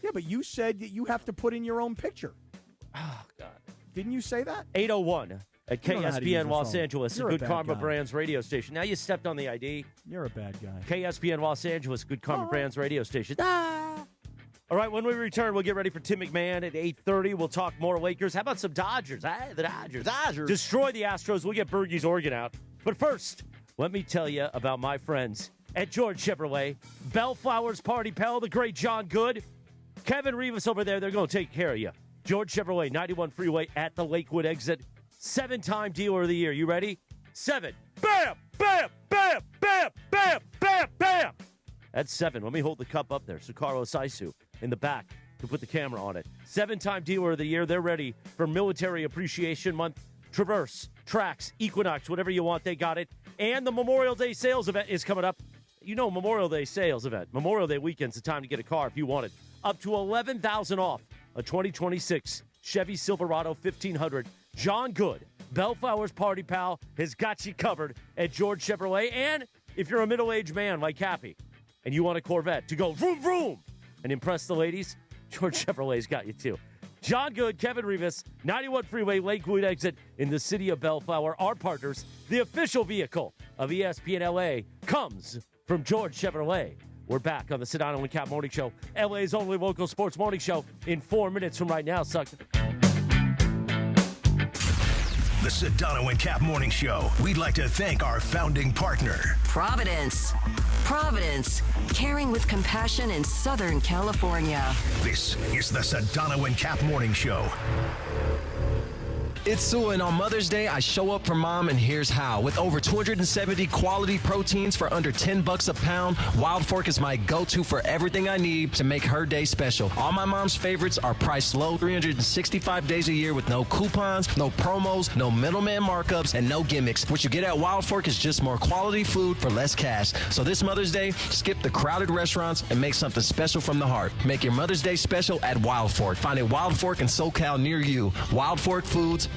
Yeah, but you said that you have to put in your own picture. Oh, God. Didn't you say that? 801 at You don't know how to use KSPN your Los phone. Angeles, You're a Good bad Karma guy. Brands radio station. Now you stepped on the ID. You're a bad guy. KSPN Los Angeles, Good Karma Brands radio station. All right, when we return, we'll get ready for Tim McMahon at 8:30. We'll talk more Lakers. How about some Dodgers? The Dodgers. Destroy the Astros. We'll get Bergie's organ out. But first, let me tell you about my friends at George Chevrolet, Bellflower's Party Pal, the great John Good, Kevin Reaves over there. They're going to take care of you. George Chevrolet, 91 Freeway at the Lakewood exit. 7-time dealer of the year. You ready? 7. Bam, bam, bam, bam, bam, bam, bam. That's 7. Let me hold the cup up there. So Carlos Saisu in the back to put the camera on it. 7-time dealer of the year. They're ready for Military Appreciation Month. Traverse, Trax, Equinox, whatever you want, they got it. And the Memorial Day sales event is coming up. You know, Memorial Day sales event. Memorial Day weekend's the time to get a car if you want it. Up to $11,000 off a 2026 Chevy Silverado 1500. John Good, Bellflower's Party Pal, has got you covered at George Chevrolet. And if you're a middle-aged man like Cappy and you want a Corvette to go vroom, vroom and impress the ladies, George Chevrolet's got you too. John Good, Kevin Reavis, 91 Freeway, Lakewood exit in the city of Bellflower. Our partners, the official vehicle of ESPN LA, comes from George Chevrolet. We're back on the Sedano and Kap Morning Show, LA's only local sports morning show, in 4 minutes from right now, sucker. The Sedano and Kap Morning Show. We'd like to thank our founding partner, Providence. Providence, caring with compassion in Southern California. This is the Sedano and Kap Morning Show. It's Sue, and on Mother's Day, I show up for Mom, and here's how. With over 270 quality proteins for under $10 a pound, Wild Fork is my go-to for everything I need to make her day special. All my mom's favorites are priced low, 365 days a year with no coupons, no promos, no middleman markups, and no gimmicks. What you get at Wild Fork is just more quality food for less cash. So this Mother's Day, skip the crowded restaurants and make something special from the heart. Make your Mother's Day special at Wild Fork. Find a Wild Fork in SoCal near you. WildForkFoods.com.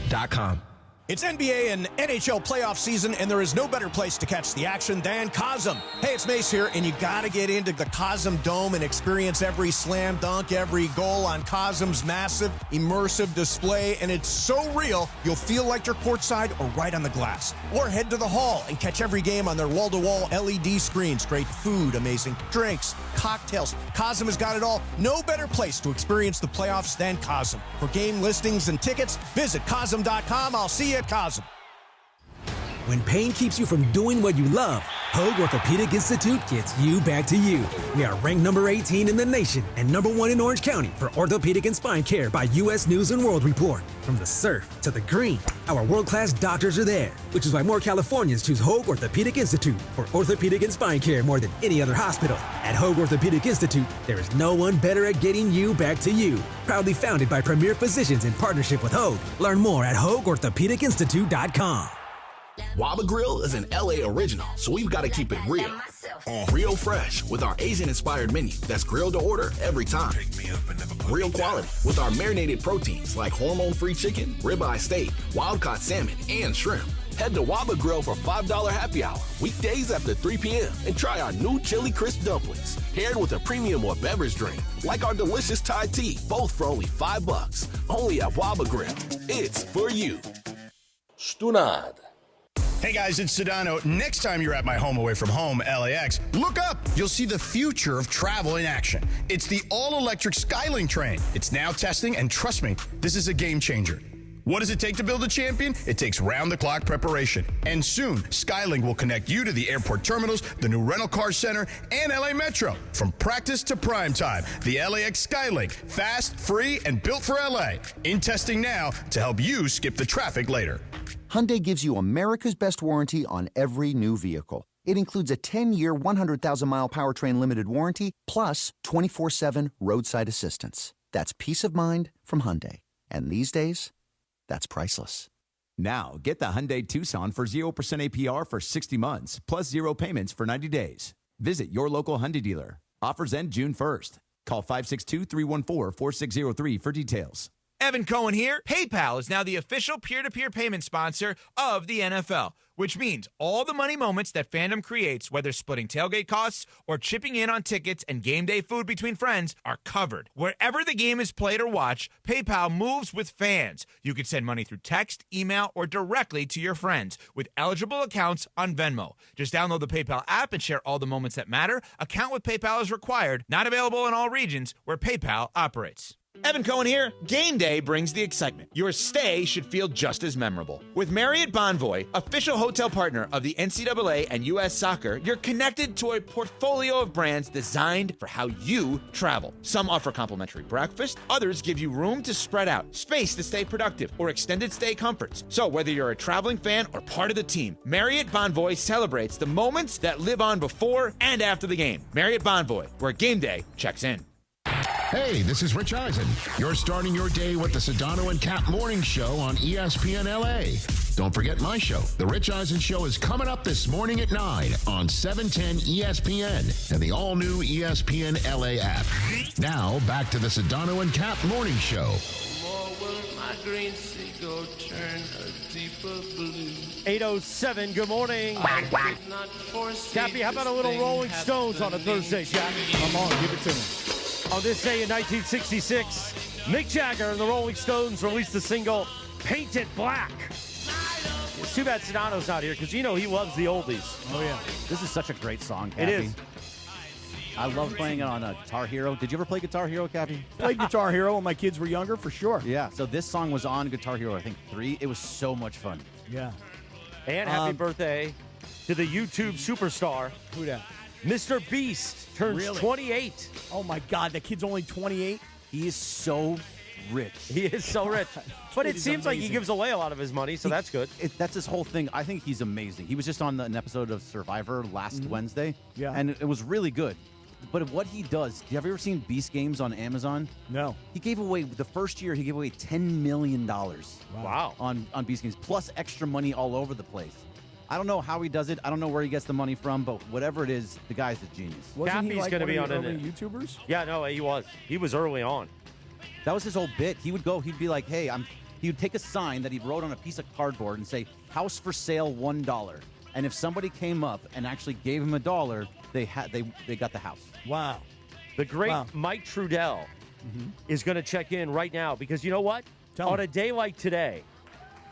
It's NBA and NHL playoff season, and there is no better place to catch the action than Cosm. Hey, it's Mace here, and you got to get into the Cosm Dome and experience every slam dunk, every goal on Cosm's massive, immersive display, and it's so real, you'll feel like you're courtside or right on the glass. Or head to the hall and catch every game on their wall-to-wall LED screens. Great food, amazing drinks, cocktails. Cosm has got it all. No better place to experience the playoffs than Cosm. For game listings and tickets, visit Cosm.com. I'll see you at Cosm. When pain keeps you from doing what you love, Hoag Orthopedic Institute gets you back to you. We are ranked number 18 in the nation and number 1 in Orange County for orthopedic and spine care by U.S. News & World Report. From the surf to the green, our world-class doctors are there, which is why more Californians choose Hoag Orthopedic Institute for orthopedic and spine care more than any other hospital. At Hoag Orthopedic Institute, there is no one better at getting you back to you. Proudly founded by premier physicians in partnership with Hoag. Learn more at HoagOrthopedicInstitute.com. Waba Grill is an LA original, so we've got to keep it real. Real fresh with our Asian-inspired menu that's grilled to order every time. Real quality with our marinated proteins like hormone-free chicken, ribeye steak, wild-caught salmon, and shrimp. Head to Waba Grill for $5 happy hour, weekdays after 3 p.m., and try our new Chili Crisp dumplings, paired with a premium or beverage drink, like our delicious Thai tea, both for only $5. Only at Waba Grill. It's for you. Stunad. Hey guys, it's Sedano. Next time you're at my home away from home, LAX, look up. You'll see the future of travel in action. It's the all-electric Skylink train. It's now testing, and trust me, this is a game changer. What does it take to build a champion? It takes round-the-clock preparation. And soon, Skylink will connect you to the airport terminals, the new rental car center, and LA Metro. From practice to prime time, the LAX Skylink. Fast, free, and built for LA. In testing now to help you skip the traffic later. Hyundai gives you America's best warranty on every new vehicle. It includes a 10-year, 100,000-mile powertrain limited warranty, plus 24/7 roadside assistance. That's peace of mind from Hyundai. And these days, that's priceless. Now, get the Hyundai Tucson for 0% APR for 60 months, plus 0 payments for 90 days. Visit your local Hyundai dealer. Offers end June 1st. Call 562-314-4603 for details. Evan Cohen here. PayPal is now the official peer-to-peer payment sponsor of the NFL, which means all the money moments that fandom creates, whether splitting tailgate costs or chipping in on tickets and game day food between friends, are covered. Wherever the game is played or watched, PayPal moves with fans. You can send money through text, email, or directly to your friends with eligible accounts on Venmo. Just download the PayPal app and share all the moments that matter. Account with PayPal is required. Not available in all regions where PayPal operates. Evan Cohen here. Game day brings the excitement. Your stay should feel just as memorable. With Marriott Bonvoy, official hotel partner of the NCAA and U.S. Soccer, you're connected to a portfolio of brands designed for how you travel. Some offer complimentary breakfast, others give you room to spread out, space to stay productive, or extended stay comforts. So whether you're a traveling fan or part of the team, Marriott Bonvoy celebrates the moments that live on before and after the game. Marriott Bonvoy, where game day checks in. Hey, this is Rich Eisen. You're starting your day with the Sedano and Kap Morning Show on ESPN LA. Don't forget my show. The Rich Eisen Show is coming up this morning at 9 on 710 ESPN and the all-new ESPN LA app. Now, back to the Sedano and Kap Morning Show. 8:07, good morning. Cappy, how about a little Rolling Stones on a Thursday, Jack? Come on, give it to me. On this day in 1966, Mick Jagger and the Rolling Stones released the single Painted Black. It's too bad Sedano's not here because you know he loves the oldies. Oh, yeah. This is such a great song, Cappy. It is. I love playing it on a Guitar Hero. Did you ever play Guitar Hero, Cappy? Played Guitar Hero when my kids were younger, for sure. Yeah, so this song was on Guitar Hero, I think 3. It was so much fun. Yeah. And happy birthday to the YouTube superstar. Who that? Mr. Beast turns 28. Oh, my God. That kid's only 28? He is so rich. He is so rich. But it seems like he gives away a lot of his money, so that's good. That's his whole thing. I think he's amazing. He was just on an episode of Survivor last Wednesday. Yeah. And it was really good. But what he does, have you ever seen Beast Games on Amazon? No. He gave away, the first year, he gave away $10 million. Wow. On Beast Games, plus extra money all over the place. I don't know how he does it. I don't know where he gets the money from, but whatever it is, the guy's a genius. Wasn't he Cappy's like going to one be of on the an early YouTubers? Yeah, no, he was. He was early on. That was his whole bit. He would go, he'd be like, hey, he would take a sign that he wrote on a piece of cardboard and say, house for sale, $1. And if somebody came up and actually gave him $1, they got the house. Wow. The great Mike Trudell is going to check in right now because you know what? On a day like today,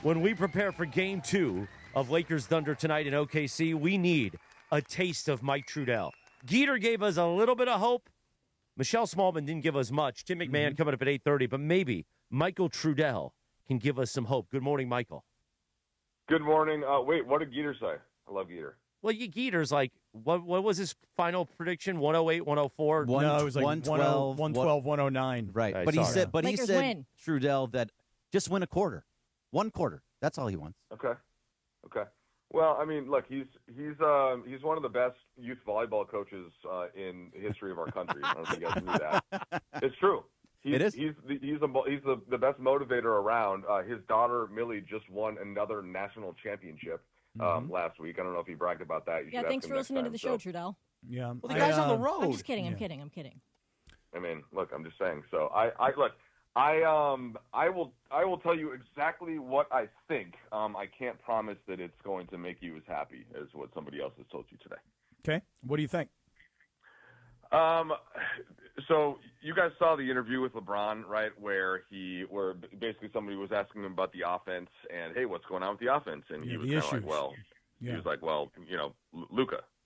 when we prepare for Game 2 of Lakers Thunder tonight in OKC, we need a taste of Mike Trudell. Geeter gave us a little bit of hope. Michelle Smallmon didn't give us much. Tim McMahon coming up at 8:30, but maybe Michael Trudell can give us some hope. Good morning, Michael. Good morning. Wait, what did Geeter say? I love Geeter. Well, Geeter's like, what was his final prediction? 108, 104? No, it was like 112, 109. Right. But he said, Trudell, that just win a quarter. 1 quarter. That's all he wants. Okay. Well, I mean, look, he's one of the best youth volleyball coaches in the history of our country. I don't think you guys knew that. It's true. It is. He's the best motivator around. His daughter Millie just won another national championship last week. I don't know if he bragged about that. Yeah, thanks for listening to the show, Trudell. Yeah. Well, the guy's on the road. I'm just kidding. I'm kidding. I mean, look, I'm just saying. So look. I will tell you exactly what I think. I can't promise that it's going to make you as happy as what somebody else has told you today. Okay. What do you think? So you guys saw the interview with LeBron, right, where basically somebody was asking him about the offense and, hey, what's going on with the offense? And he was kind of like,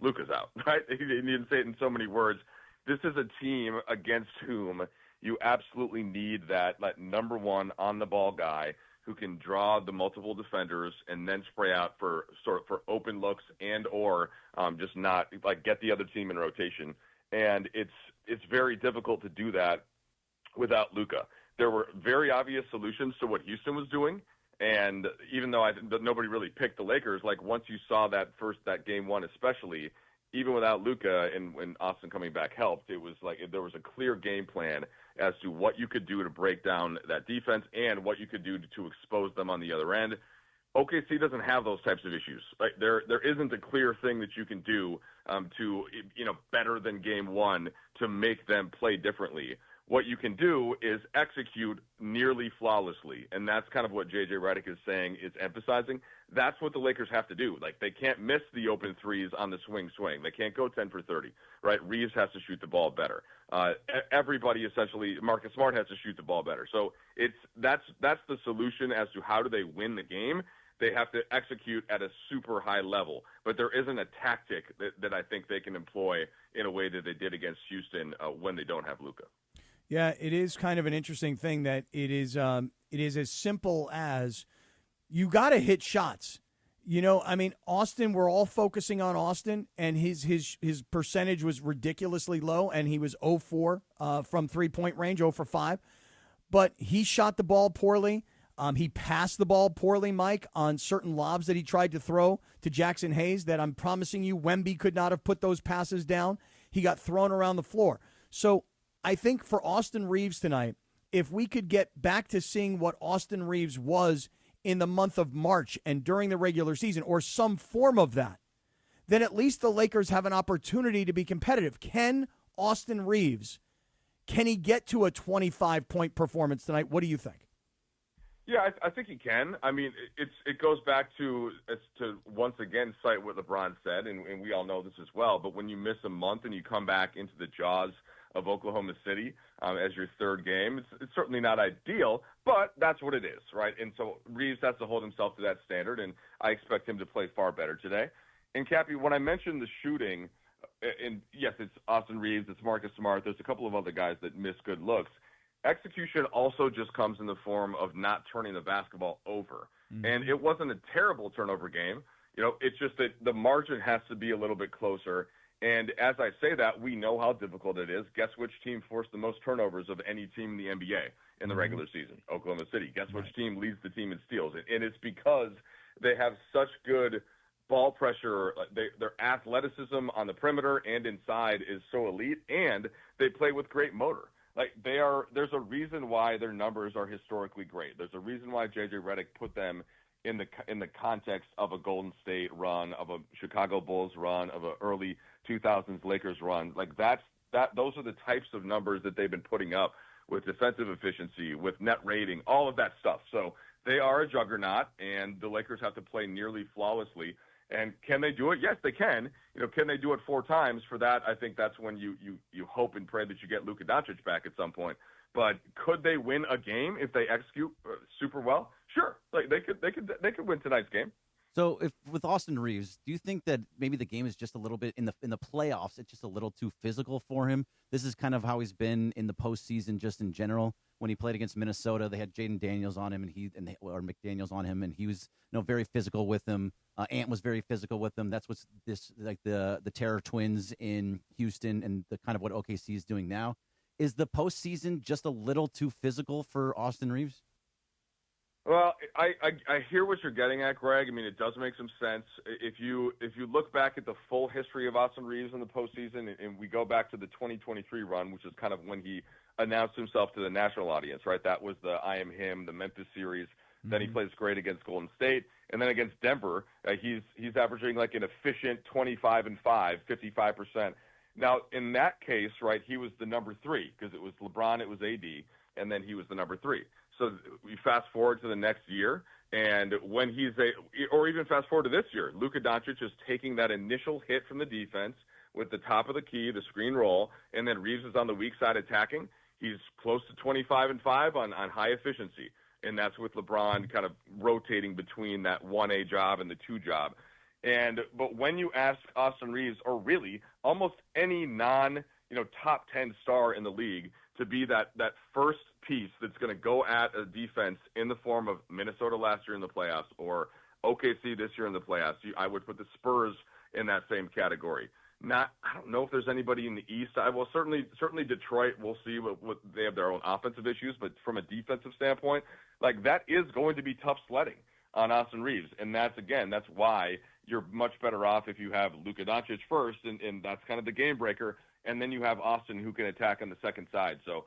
Luca's out, right? He didn't say it in so many words. This is a team against whom you absolutely need that number one on-the-ball guy who can draw the multiple defenders and then spray out for open looks and or just not get the other team in rotation. And it's very difficult to do that without Luca. There were very obvious solutions to what Houston was doing, and even though nobody really picked the Lakers, once you saw that game one especially, even without Luca and when Austin coming back helped, it was there was a clear game plan as to what you could do to break down that defense and what you could do to expose them on the other end. OKC doesn't have those types of issues. There isn't a clear thing that you can do to better than game one to make them play differently. What you can do is execute nearly flawlessly, and that's kind of what J.J. Redick is saying, is emphasizing. That's what the Lakers have to do. They can't miss the open threes on the swing. They can't go 10 for 30, right? Reaves has to shoot the ball better. Everybody essentially, Marcus Smart has to shoot the ball better. So that's the solution as to how do they win the game. They have to execute at a super high level, but there isn't a tactic that I think they can employ in a way that they did against Houston when they don't have Luca. Yeah, it is kind of an interesting thing that it is as simple as you got to hit shots. Austin, we're all focusing on Austin, and his percentage was ridiculously low, and he was 0-4 from three-point range, 0 for 5. But he shot the ball poorly. He passed the ball poorly, Mike, on certain lobs that he tried to throw to Jackson Hayes that I'm promising you Wemby could not have put those passes down. He got thrown around the floor. So I think for Austin Reaves tonight, if we could get back to seeing what Austin Reaves was in the month of March and during the regular season, or some form of that, then at least the Lakers have an opportunity to be competitive. Can Austin Reaves, can he get to a 25-point performance tonight? What do you think? Yeah, I think he can. It goes back to once again cite what LeBron said, and we all know this as well. But when you miss a month and you come back into the jaws of Oklahoma City as your third game, it's certainly not ideal, but that's what it is, right? And so Reaves has to hold himself to that standard, and I expect him to play far better today. And Cappy, when I mentioned the shooting, and yes, it's Austin Reaves, it's Marcus Smart, there's a couple of other guys that miss good looks. Execution also just comes in the form of not turning the basketball over. Mm-hmm. And it wasn't a terrible turnover game. It's just that the margin has to be a little bit closer. And as I say that, we know how difficult it is. Guess which team forced the most turnovers of any team in the NBA in the regular season? Oklahoma City. Guess which team leads the team in steals? And it's because they have such good ball pressure. Their athleticism on the perimeter and inside is so elite, and they play with great motor. There's a reason why their numbers are historically great. There's a reason why J.J. Redick put them in the context of a Golden State run, of a Chicago Bulls run, of an early 2000s Lakers run. Those are the types of numbers that they've been putting up with defensive efficiency, with net rating, all of that stuff. So they are a juggernaut, and the Lakers have to play nearly flawlessly. And can they do it? Yes, they can. Can they do it 4 times? For that, I think that's when you hope and pray that you get Luka Doncic back at some point. But could they win a game if they execute super well? Sure. They could win tonight's game. So if with Austin Reaves, do you think that maybe the game is just a little bit in the playoffs, it's just a little too physical for him? This is kind of how he's been in the postseason just in general. When he played against Minnesota, they had Jaden Daniels on him, or McDaniels on him, and he was very physical with him. Ant was very physical with him. That's what's the Terror Twins in Houston, and the kind of what OKC is doing now. Is the postseason just a little too physical for Austin Reaves? Well, I hear what you're getting at, Greg. It does make some sense. If you look back at the full history of Austin Reaves in the postseason, and we go back to the 2023 run, which is kind of when he announced himself to the national audience, right? That was the I Am Him, the Memphis series. Mm-hmm. Then he plays great against Golden State. And then against Denver, he's averaging an efficient 25-5, 55%. Now, in that case, right, he was the number 3 because it was LeBron, it was AD. and then he was the number 3. So we fast forward to the next year, and when or even fast forward to this year, Luka Doncic is taking that initial hit from the defense with the top of the key, the screen roll, and then Reaves is on the weak side attacking. He's close to 25-5 on high efficiency, and that's with LeBron kind of rotating between that 1A job and the 2 job. But when you ask Austin Reaves, or really almost any top 10 star in the league, to be that first piece that's going to go at a defense in the form of Minnesota last year in the playoffs or OKC this year in the playoffs, I would put the Spurs in that same category. I don't know if there's anybody in the East. Certainly Detroit. We'll see what they have their own offensive issues, but from a defensive standpoint, that is going to be tough sledding on Austin Reaves, and that's why you're much better off if you have Luka Doncic first, and that's kind of the game breaker, and then you have Austin who can attack on the second side. So,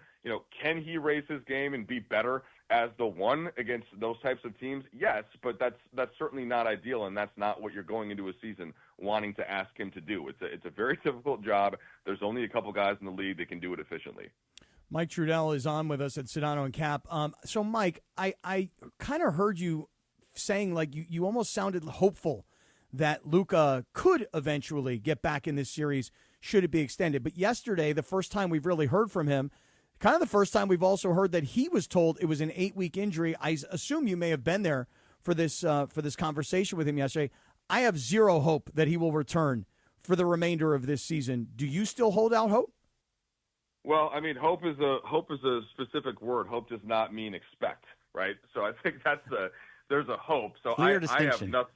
can he raise his game and be better as the 1 against those types of teams? Yes, but that's certainly not ideal, and that's not what you're going into a season wanting to ask him to do. It's a very difficult job. There's only a couple guys in the league that can do it efficiently. Mike Trudell is on with us at Sedano and Kap. So, Mike, I kind of heard you saying you almost sounded hopeful that Luca could eventually get back in this series should it be extended. But yesterday, the first time we've really heard from him, kind of the first time we've also heard that he was told it was an 8-week injury. I assume you may have been there for this conversation with him yesterday. I have zero hope that he will return for the remainder of this season. Do you still hold out hope? Well, I mean, hope is a specific word. Hope does not mean expect, right? So I think there's a hope. So Clear I distinction. have nothing.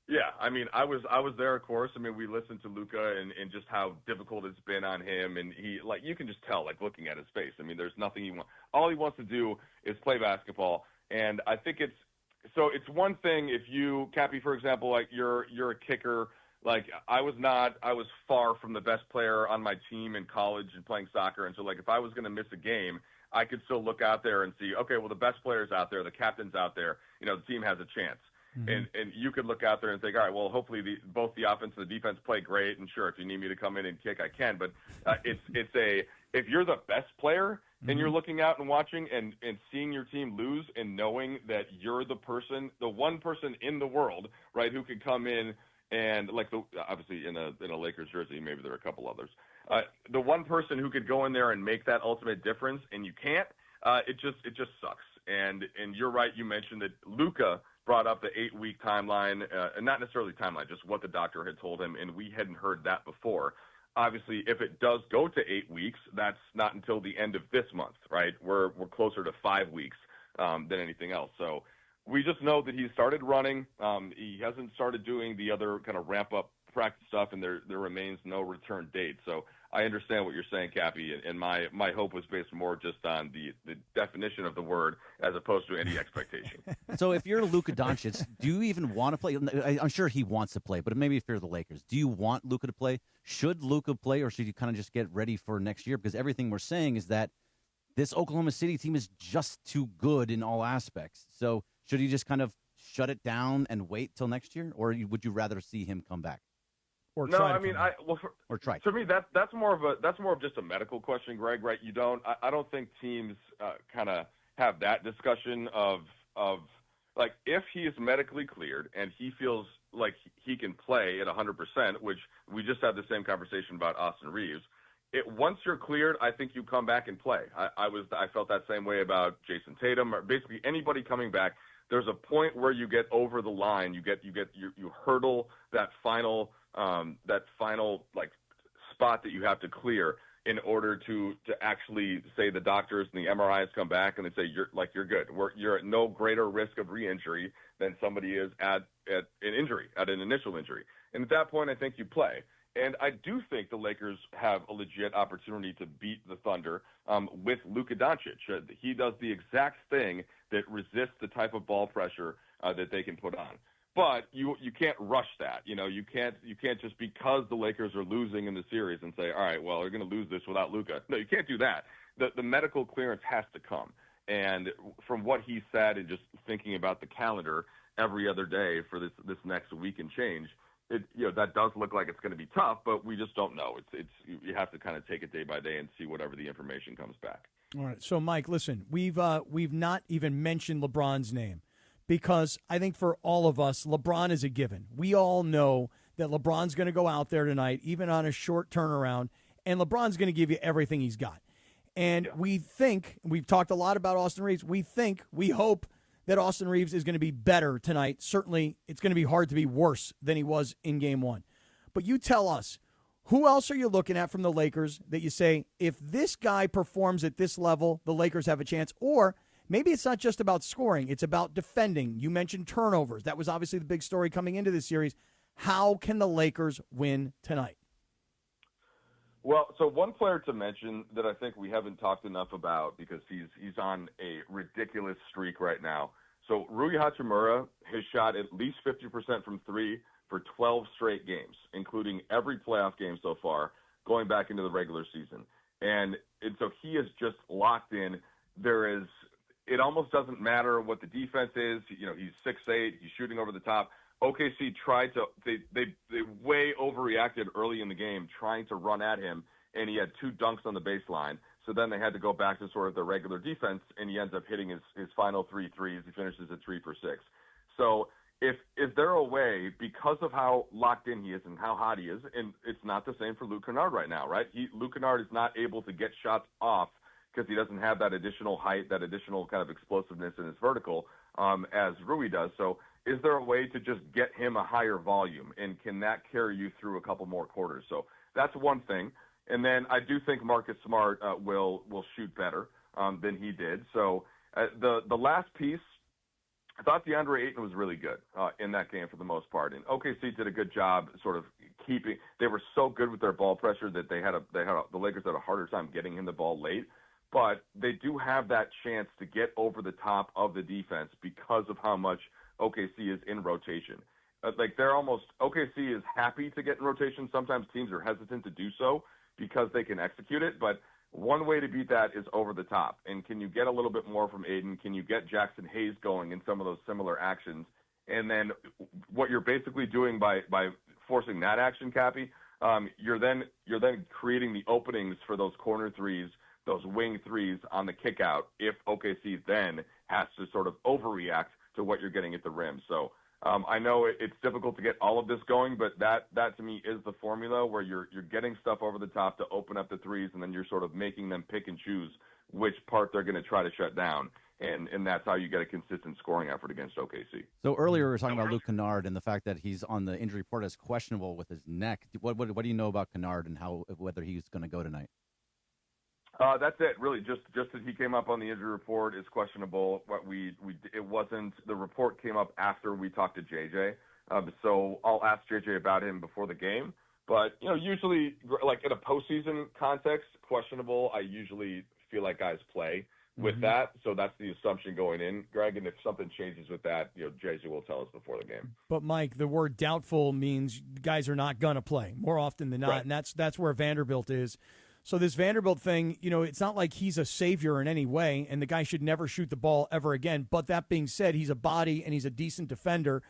Yeah, I mean, I was there, of course. I mean, we listened to Luca and just how difficult it's been on him, and he you can just tell looking at his face. I mean, there's nothing he wants. All he wants to do is play basketball, and I think it's one thing if you, Cappy, for example, you're a kicker. I was far from the best player on my team in college and playing soccer, and so if I was going to miss a game, I could still look out there and see, okay, well, the best player's out there, the captain's out there, the team has a chance. Mm-hmm. And you could look out there and think, all right, well, hopefully both the offense and the defense play great, and sure, if you need me to come in and kick, I can. But if you're the best player and you're looking out and watching and seeing your team lose and knowing that you're the one person in the world, right, who could come in and obviously in a Lakers jersey, maybe there are a couple others, the one person who could go in there and make that ultimate difference, and you can't, it just sucks. And you're right, you mentioned that Luca brought up the 8-week timeline, and not necessarily timeline, just what the doctor had told him, and we hadn't heard that before. Obviously, if it does go to 8 weeks, that's not until the end of this month, right? We're closer to 5 weeks than anything else. So we just know that he started running. He hasn't started doing the other kind of ramp-up practice stuff, and there remains no return date. So I understand what you're saying, Cappy, and my hope was based more just on the definition of the word as opposed to any expectation. So if you're Luka Doncic, do you even want to play? I'm sure he wants to play, but maybe if you're the Lakers, do you want Luka to play? Should Luka play, or should you kind of just get ready for next year? Because everything we're saying is that this Oklahoma City team is just too good in all aspects. So should he just kind of shut it down and wait till next year, or would you rather see him come back? Or no, try I mean, or try. To me, that's more of just a medical question, Greg. Right? I don't think teams kind of have that discussion of if he is medically cleared and he feels like he can play at 100%, which we just had the same conversation about Austin Reaves. Once you're cleared, I think you come back and play. I felt that same way about Jason Tatum, or basically anybody coming back. There's a point where you get over the line. You hurdle that final spot that you have to clear in order to actually say the doctors and the MRIs come back and they say you're good. You're at no greater risk of re-injury than somebody is at an initial injury. And at that point, I think you play. And I do think the Lakers have a legit opportunity to beat the Thunder with Luka Doncic. He does the exact thing that resists the type of ball pressure that they can put on. But you can't rush that. You can't just because the Lakers are losing in the series and say, all right, well, they're going to lose this without Luka. No, you can't do that. The medical clearance has to come. And from what he said and just thinking about the calendar every other day for this next week and change, that does look like it's going to be tough, but we just don't know. You have to kind of take it day by day and see whatever the information comes back. All right. So, Mike, listen, we've not even mentioned LeBron's name because I think for all of us, LeBron is a given. We all know that LeBron's going to go out there tonight, even on a short turnaround, and LeBron's going to give you everything he's got. And we think, we've talked a lot about Austin Reaves, we hope that Austin Reaves is going to be better tonight. Certainly, it's going to be hard to be worse than he was in Game 1. But you tell us, who else are you looking at from the Lakers that you say, if this guy performs at this level, the Lakers have a chance? Or maybe it's not just about scoring, it's about defending. You mentioned turnovers. That was obviously the big story coming into this series. How can the Lakers win tonight? Well, so one player to mention that I think we haven't talked enough about because he's on a ridiculous streak right now. So Rui Hachimura has shot at least 50% from three for 12 straight games, including every playoff game so far, going back into the regular season. And so he is just locked in. It almost doesn't matter what the defense is. He's 6'8", he's shooting over the top. OKC tried to they way overreacted early in the game trying to run at him, and he had 2 dunks on the baseline. So then they had to go back to sort of the regular defense, and he ends up hitting his final 3 threes. He finishes at 3 for 6. So if there a way, because of how locked in he is and how hot he is, and it's not the same for Luke Kennard right now, right? Luke Kennard is not able to get shots off because he doesn't have that additional height, that additional kind of explosiveness in his vertical as Rui does. So is there a way to just get him a higher volume, and can that carry you through a couple more quarters? So that's one thing. And then I do think Marcus Smart will shoot better than he did. So the last piece, I thought DeAndre Ayton was really good in that game for the most part. And OKC did a good job sort of keeping – they were so good with their ball pressure that the Lakers had a harder time getting him the ball late. But they do have that chance to get over the top of the defense because of how much OKC is in rotation. OKC is happy to get in rotation. Sometimes teams are hesitant to do so because they can execute it. But one way to beat that is over the top. And can you get a little bit more from Aiden? Can you get Jackson Hayes going in some of those similar actions? And then what you're basically doing by forcing that action, Cappy, you're then creating the openings for those corner threes, those wing threes on the kick out if OKC then has to sort of overreact to what you're getting at the rim. So I know it's difficult to get all of this going, but that to me is the formula where you're getting stuff over the top to open up the threes, and then you're sort of making them pick and choose which part they're going to try to shut down. And that's how you get a consistent scoring effort against OKC. So earlier we were talking about Luke Kennard and the fact that he's on the injury report as questionable with his neck. What do you know about Kennard and whether he's going to go tonight? That's it, really. Just that he came up on the injury report is questionable. It wasn't. The report came up after we talked to JJ. So I'll ask JJ about him before the game. But usually, like in a postseason context, questionable. I usually feel like guys play with that. So that's the assumption going in, Greg. And if something changes with that, JJ will tell us before the game. But Mike, the word doubtful means guys are not going to play more often than not, right. And that's where Vanderbilt is. So this Vanderbilt thing, it's not like he's a savior in any way, and the guy should never shoot the ball ever again. But that being said, he's a body and he's a decent defender,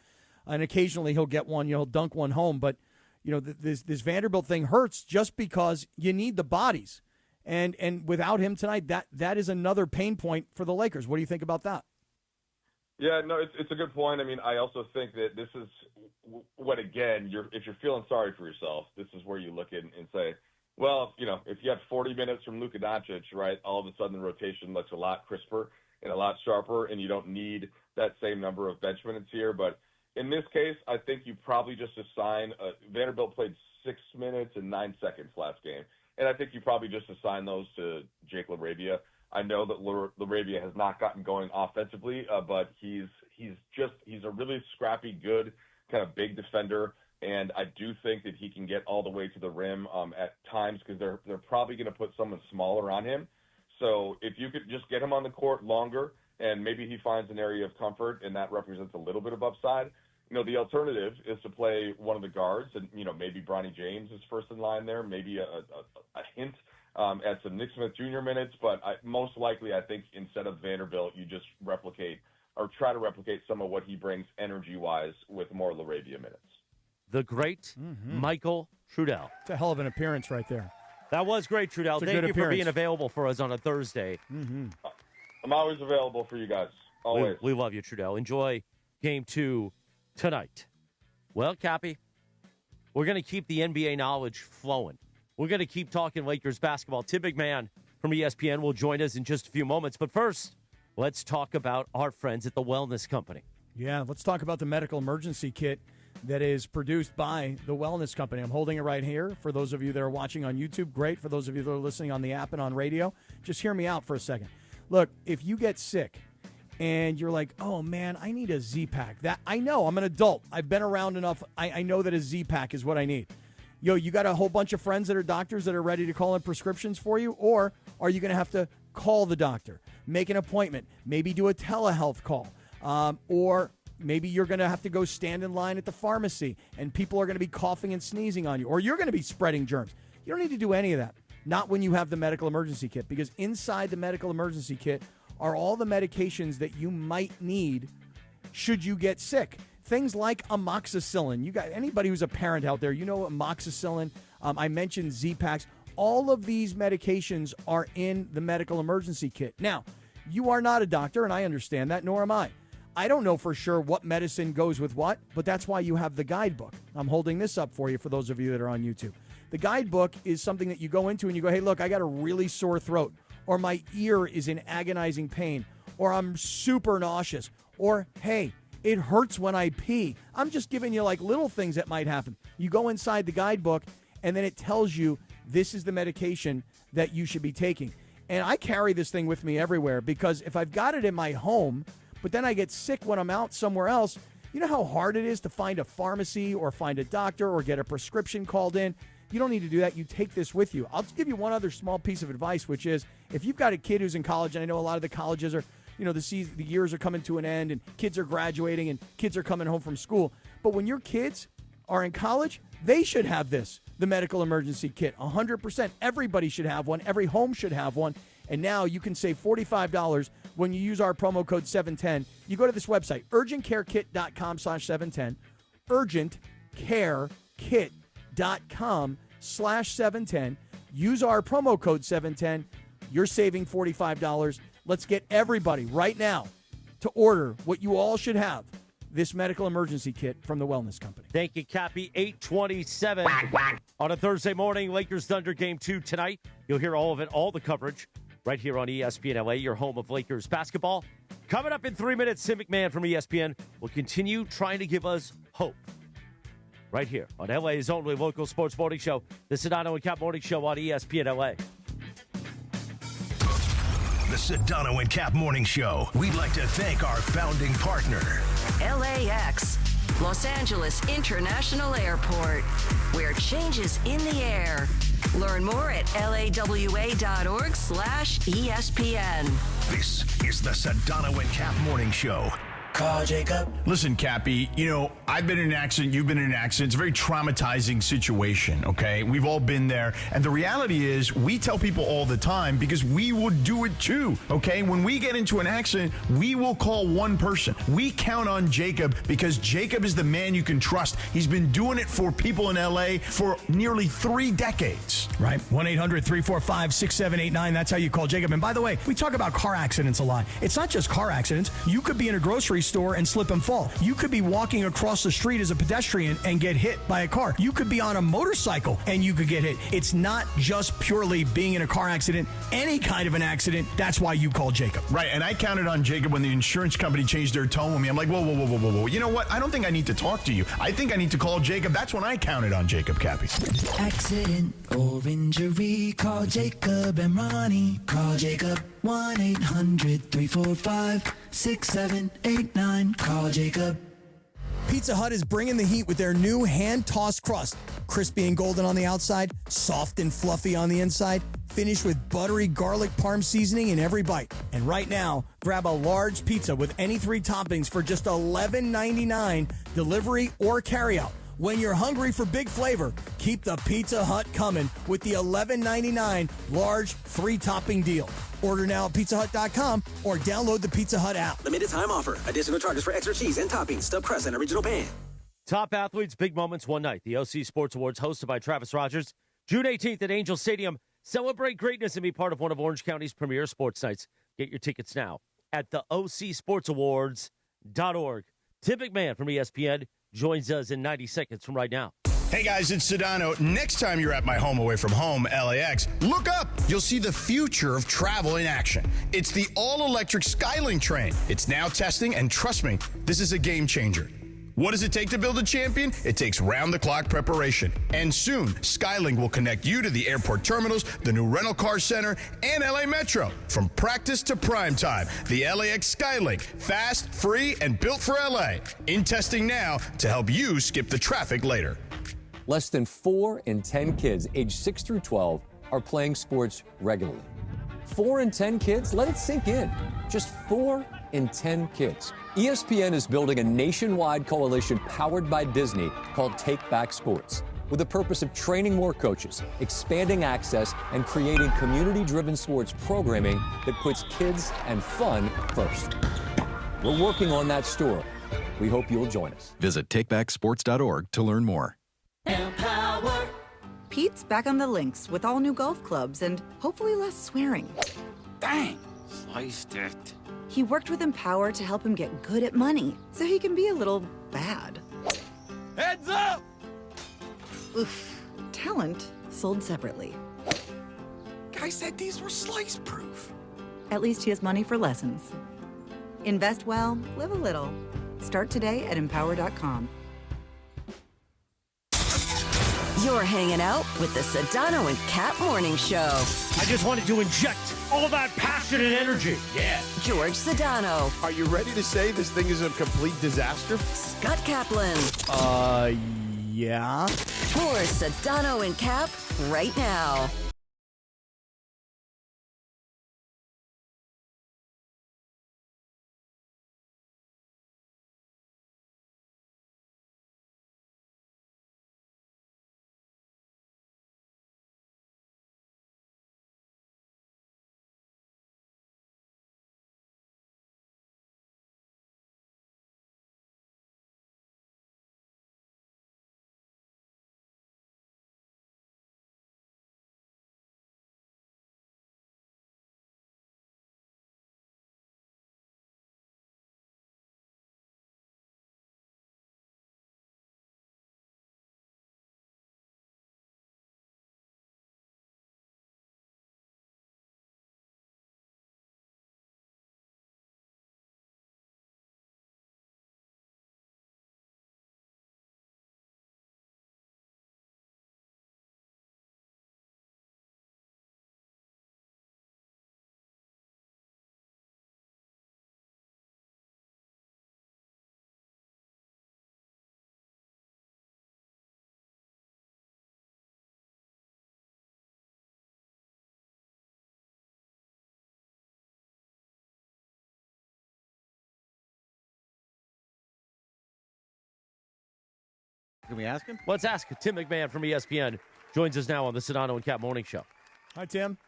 and occasionally he'll get one, he'll dunk one home. But this Vanderbilt thing hurts just because you need the bodies, and without him tonight, that is another pain point for the Lakers. What do you think about that? Yeah, no, it's a good point. I mean, I also think that this is what, again, if you're feeling sorry for yourself, this is where you look in and say, well, if you have 40 minutes from Luka Doncic, right, all of a sudden the rotation looks a lot crisper and a lot sharper, and you don't need that same number of bench minutes here. But in this case, I think you probably just assign Vanderbilt played 6 minutes and 9 seconds last game, and I think you probably just assign those to Jake LaRavia. I know that LaRavia has not gotten going offensively, but he's a really scrappy, good kind of big defender. And I do think that he can get all the way to the rim at times because they're probably going to put someone smaller on him. So if you could just get him on the court longer and maybe he finds an area of comfort and that represents a little bit of upside, the alternative is to play one of the guards and, maybe Bronny James is first in line there, maybe a hint at some Nick Smith Jr. minutes. But most likely I think instead of Vanderbilt, you just replicate or try to replicate some of what he brings energy-wise with more LaRavia minutes. the great Michael Trudell. It's a hell of an appearance right there. That was great, Trudell. It's a Thank good you for appearance. being available for us on a Thursday. I'm always available for you guys. Always. We love you, Trudell. Enjoy Game 2 tonight. Well, Cappy, we're going to keep the NBA knowledge flowing. We're going to keep talking Lakers basketball. Tim McMahon from ESPN will join us in just a few moments. But first, let's talk about our friends at the Wellness Company. Yeah, let's talk about the medical emergency kit that is produced by the Wellness Company. I'm holding it right here. For those of you that are watching on YouTube, great. For those of you that are listening on the app and on radio, just hear me out for a second. Look, if you get sick and you're like, oh, man, I need a Z-Pack. That I know. I'm an adult. I've been around enough. I know that a Z-Pack is what I need. Yo, you got a whole bunch of friends that are doctors that are ready to call in prescriptions for you? Or are you going to have to call the doctor, make an appointment, maybe do a telehealth call, or maybe you're going to have to go stand in line at the pharmacy and people are going to be coughing and sneezing on you, or you're going to be spreading germs. You don't need to do any of that. Not when you have the medical emergency kit, because inside the medical emergency kit are all the medications that you might need should you get sick. Things like amoxicillin. You got anybody who's a parent out there, you know amoxicillin. I mentioned Z-Packs. All of these medications are in the medical emergency kit. Now, you are not a doctor, and I understand that, nor am I. I don't know for sure what medicine goes with what, but that's why you have the guidebook. I'm holding this up for you for those of you that are on YouTube. The guidebook is something that you go into and you go, hey, look, I got a really sore throat, or my ear is in agonizing pain, or I'm super nauseous, or, hey, it hurts when I pee. I'm just giving you like little things that might happen. You go inside the guidebook, and then it tells you this is the medication that you should be taking. And I carry this thing with me everywhere because if I've got it in my home, but then I get sick when I'm out somewhere else, you know how hard it is to find a pharmacy or find a doctor or get a prescription called in? You don't need to do that. You take this with you. I'll just give you one other small piece of advice, which is if you've got a kid who's in college, and I know a lot of the colleges are, you know, the years are coming to an end and kids are graduating and kids are coming home from school. But when your kids are in college, they should have this, the medical emergency kit, 100%. Everybody should have one. Every home should have one. And now you can save $45 when you use our promo code 710. You go to this website, urgentcarekit.com/710, urgentcarekit.com/710. Use our promo code 710. You're saving $45. Let's get everybody right now to order what you all should have, this medical emergency kit from the Wellness Company. Thank you, Cappy. 8:27 on a Thursday morning. Lakers Thunder Game 2 tonight. You'll hear all of it, all the coverage, right here on ESPN LA, your home of Lakers basketball. Coming up in 3 minutes, Tim McMahon from ESPN will continue trying to give us hope. Right here on LA's only local sports morning show, the Sedano and Kap Morning Show on ESPN LA. The Sedano and Kap Morning Show. We'd like to thank our founding partner, LAX, Los Angeles International Airport, where change is in the air. Learn more at lawa.org/ESPN. This is the Sedano and Kap Morning Show. Call Jacob. Listen, Cappy, you know, I've been in an accident, you've been in an accident. It's a very traumatizing situation, okay? We've all been there. And the reality is, we tell people all the time because we would do it too, okay? When we get into an accident, we will call one person. We count on Jacob because Jacob is the man you can trust. He's been doing it for people in LA for nearly 3 decades. Right. 1-800-345-6789. That's how you call Jacob. And by the way, we talk about car accidents a lot. It's not just car accidents. You could be in a grocery store and slip and fall. You could be walking across the street as a pedestrian and get hit by a car. You could be on a motorcycle and you could get hit. It's not just purely being in a car accident. Any kind of an accident, that's why you call Jacob. Right, and I counted on Jacob when the insurance company changed their tone with me. I'm like, whoa. You know what? I don't think I need to talk to you. I think I need to call Jacob. That's when I counted on Jacob, Cappy. Accident or injury, call Jacob and Ronnie. Call Jacob. 1-800-345-6789. Call Jacob. Pizza Hut is bringing the heat with their new hand-tossed crust. Crispy and golden on the outside, soft and fluffy on the inside, finished with buttery garlic parm seasoning in every bite. And right now, grab a large pizza with any 3 toppings for just $11.99, delivery or carryout. When you're hungry for big flavor, keep the Pizza Hut coming with the $11.99 large 3-topping deal. Order now at pizzahut.com or download the Pizza Hut app. Limited time offer. Additional charges for extra cheese and toppings, stuffed crust, and original pan. Top athletes, big moments, one night. The OC Sports Awards hosted by Travis Rogers. June 18th at Angel Stadium. Celebrate greatness and be part of one of Orange County's premier sports nights. Get your tickets now at the OCSportsAwards.org. Tim McMahon from ESPN joins us in 90 seconds from right now. Hey guys, it's Sedano. Next time you're at my home away from home, LAX, look up. You'll see the future of travel in action. It's the all-electric Skylink train. It's now testing, and trust me, this is a game changer. What does it take to build a champion? It takes round-the-clock preparation. And soon, Skylink will connect you to the airport terminals, the new rental car center, and LA Metro. From practice to prime time, the LAX Skylink. Fast, free, and built for LA. In testing now to help you skip the traffic later. Less than 4 in 10 kids aged 6 through 12 are playing sports regularly. 4 in 10 kids? Let it sink in. Just 4 in 10 kids. ESPN is building a nationwide coalition powered by Disney called Take Back Sports, with the purpose of training more coaches, expanding access, and creating community-driven sports programming that puts kids and fun first. We're working on that story. We hope you'll join us. Visit takebacksports.org to learn more. Empower. Pete's back on the links with all new golf clubs and hopefully less swearing. Dang, sliced it. He worked with Empower to help him get good at money so he can be a little bad. Heads up! Oof. Talent sold separately. Guy said these were slice proof. At least he has money for lessons. Invest well, live a little. Start today at empower.com. You're hanging out with the Sedano and Kap Morning Show. I just wanted to inject all that passion and energy. Yeah. George Sedano. Are you ready to say this thing is a complete disaster? Scott Kaplan. Yeah. More Sedano and Kap right now. Can we ask him? Let's ask Tim McMahon from ESPN. Joins us now on the Sedano and Kap Morning Show. Hi, Tim.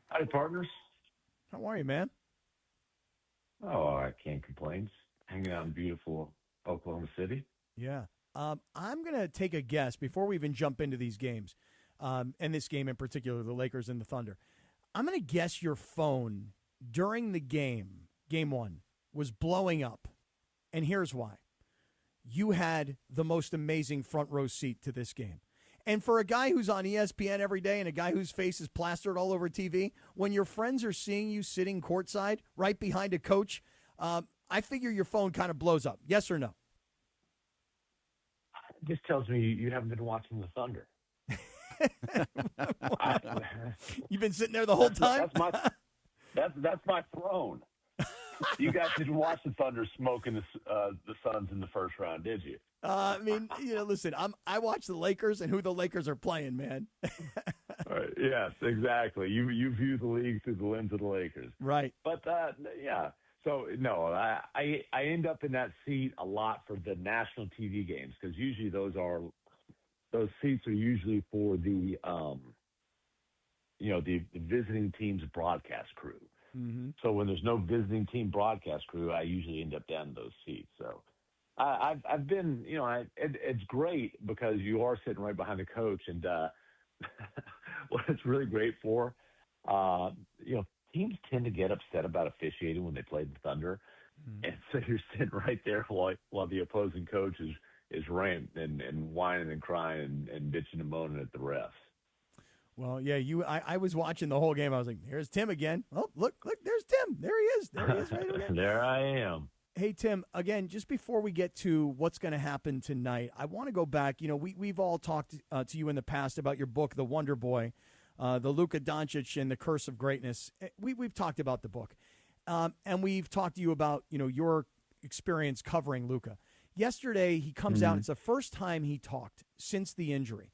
Hi, partners. How are you, man? Oh, I can't complain. Hanging out in beautiful Oklahoma City. Yeah. I'm going to take a guess before we even jump into these games, and this game in particular, the Lakers and the Thunder. I'm going to guess your phone during the game, game one, was blowing up. And here's why. You had the most amazing front row seat to this game. And for a guy who's on ESPN every day and a guy whose face is plastered all over TV, when your friends are seeing you sitting courtside right behind a coach, I figure your phone kind of blows up. Yes or no? This tells me you haven't been watching the Thunder. You've been sitting there the whole time? That's my throne. You guys didn't watch the Thunder smoking the Suns in the first round, did you? I mean, listen, I watch the Lakers and who the Lakers are playing, man. Right, yes, exactly. You view the league through the lens of the Lakers. Right. But, yeah. So, no, I end up in that seat a lot for the national TV games because usually those seats are usually for the visiting team's broadcast crew. Mm-hmm. So when there's no visiting team broadcast crew, I usually end up down in those seats. So I've been, it's great because you are sitting right behind the coach, and what it's really great for, teams tend to get upset about officiating when they play the Thunder, and so you're sitting right there while the opposing coach is ranting and whining and crying and bitching and moaning at the refs. Well, yeah, I was watching the whole game. I was like, "There's Tim again." Oh, look, there's Tim. There he is. Right again. There I am. Hey, Tim, again, just before we get to what's going to happen tonight, I want to go back. We've all talked to you in the past about your book, The Wonder Boy, the Luca Doncic and the Curse of Greatness. We've talked about the book, and we've talked to you about, your experience covering Luca. Yesterday, he comes out. It's the first time he talked since the injury.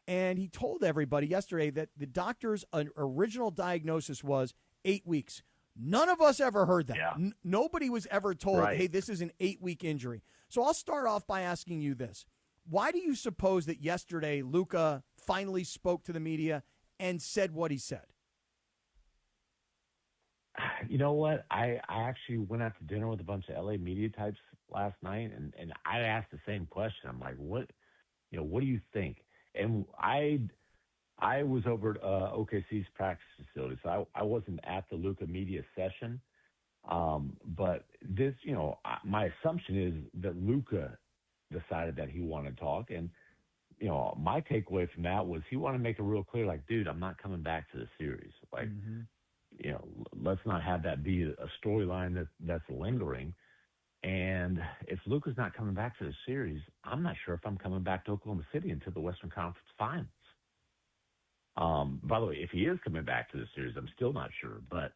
And he told everybody yesterday that the doctor's original diagnosis was 8 weeks. None of us ever heard that. Yeah. Nobody was ever told, hey, this is an 8-week injury. So I'll start off by asking you this. Why do you suppose that yesterday Luca finally spoke to the media and said what he said? You know what? I actually went out to dinner with a bunch of LA media types last night, and I asked the same question. I'm like, what do you think? And I was over at OKC's practice facility, so I wasn't at the Luca media session. But this, my assumption is that Luca decided that he wanted to talk. And, my takeaway from that was he wanted to make it real clear, like, dude, I'm not coming back to the series. Like, let's not have that be a storyline that's lingering. And if Luca's not coming back to the series, I'm not sure if I'm coming back to Oklahoma City until the Western Conference Finals. By the way, if he is coming back to the series, I'm still not sure. But,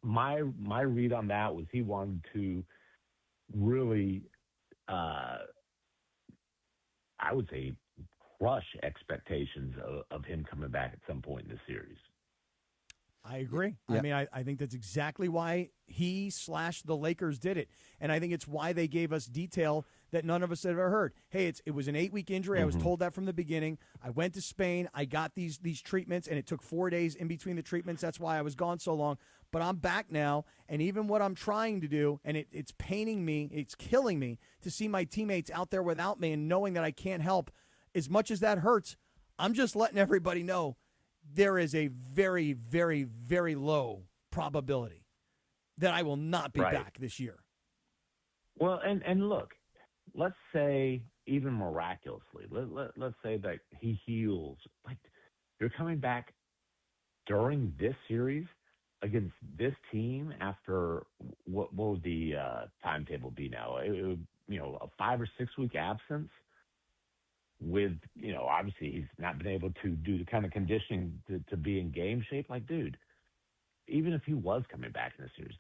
my read on that was he wanted to really, I would say, crush expectations of him coming back at some point in the series. I agree. Yeah. I mean, I think that's exactly why the Lakers did it. And I think it's why they gave us detail that none of us had ever heard. Hey, it was an 8-week injury. I was told that from the beginning. I went to Spain. I got these treatments, and it took 4 days in between the treatments. That's why I was gone so long. But I'm back now, and even what I'm trying to do, and it's paining me, it's killing me to see my teammates out there without me and knowing that I can't help. As much as that hurts, I'm just letting everybody know there is a very, very, very low probability that I will not be back this year. Well, and look, let's say even miraculously, let's say that he heals. Like, you're coming back during this series against this team after what would the timetable be now? It would, a 5 or 6 week absence. With, obviously he's not been able to do the kind of conditioning to be in game shape. Like, dude, even if he was coming back in the series,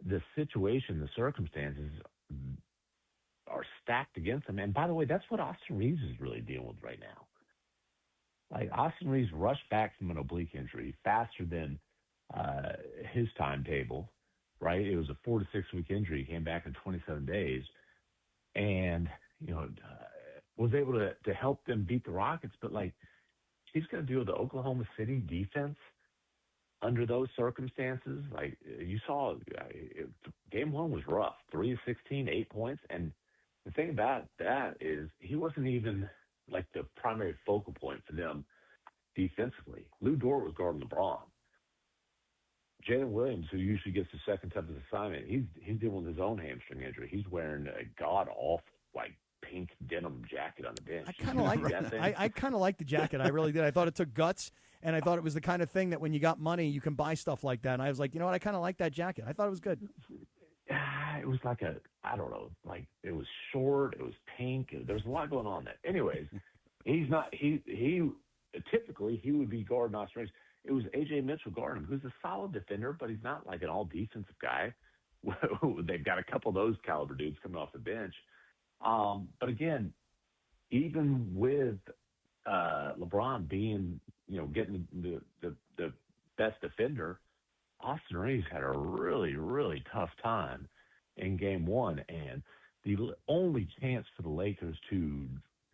the situation, the circumstances are stacked against him. And by the way, that's what Austin Reaves is really dealing with right now. Like, Austin Reaves rushed back from an oblique injury faster than his timetable, right? It was a 4 to 6 week injury. He came back in 27 days. And, was able to help them beat the Rockets, but he's going to deal with the Oklahoma City defense under those circumstances. Like, you saw, game one was rough, 3 of 16, 8 points, and the thing about that is he wasn't even the primary focal point for them defensively. Lou Dort was guarding LeBron. Jalen Williams, who usually gets the second toughest assignment, he's dealing with his own hamstring injury. He's wearing a god awful pink denim jacket on the bench. I kind of like that. I kind of like the jacket. I really did. I thought it took guts, and I thought it was the kind of thing that when you got money, you can buy stuff like that. And I was like, you know what? I kind of like that jacket. I thought it was good. It was I don't know, it was short, it was pink. There was a lot going on there. Anyways, he's not. He typically he would be guarding Austin Reaves. It was A.J. Mitchell guarding him, who's a solid defender, but he's not an all defensive guy. They've got a couple of those caliber dudes coming off the bench. But again, even with LeBron being, getting the best defender, Austin Reaves had a really, really tough time in game one. And the only chance for the Lakers to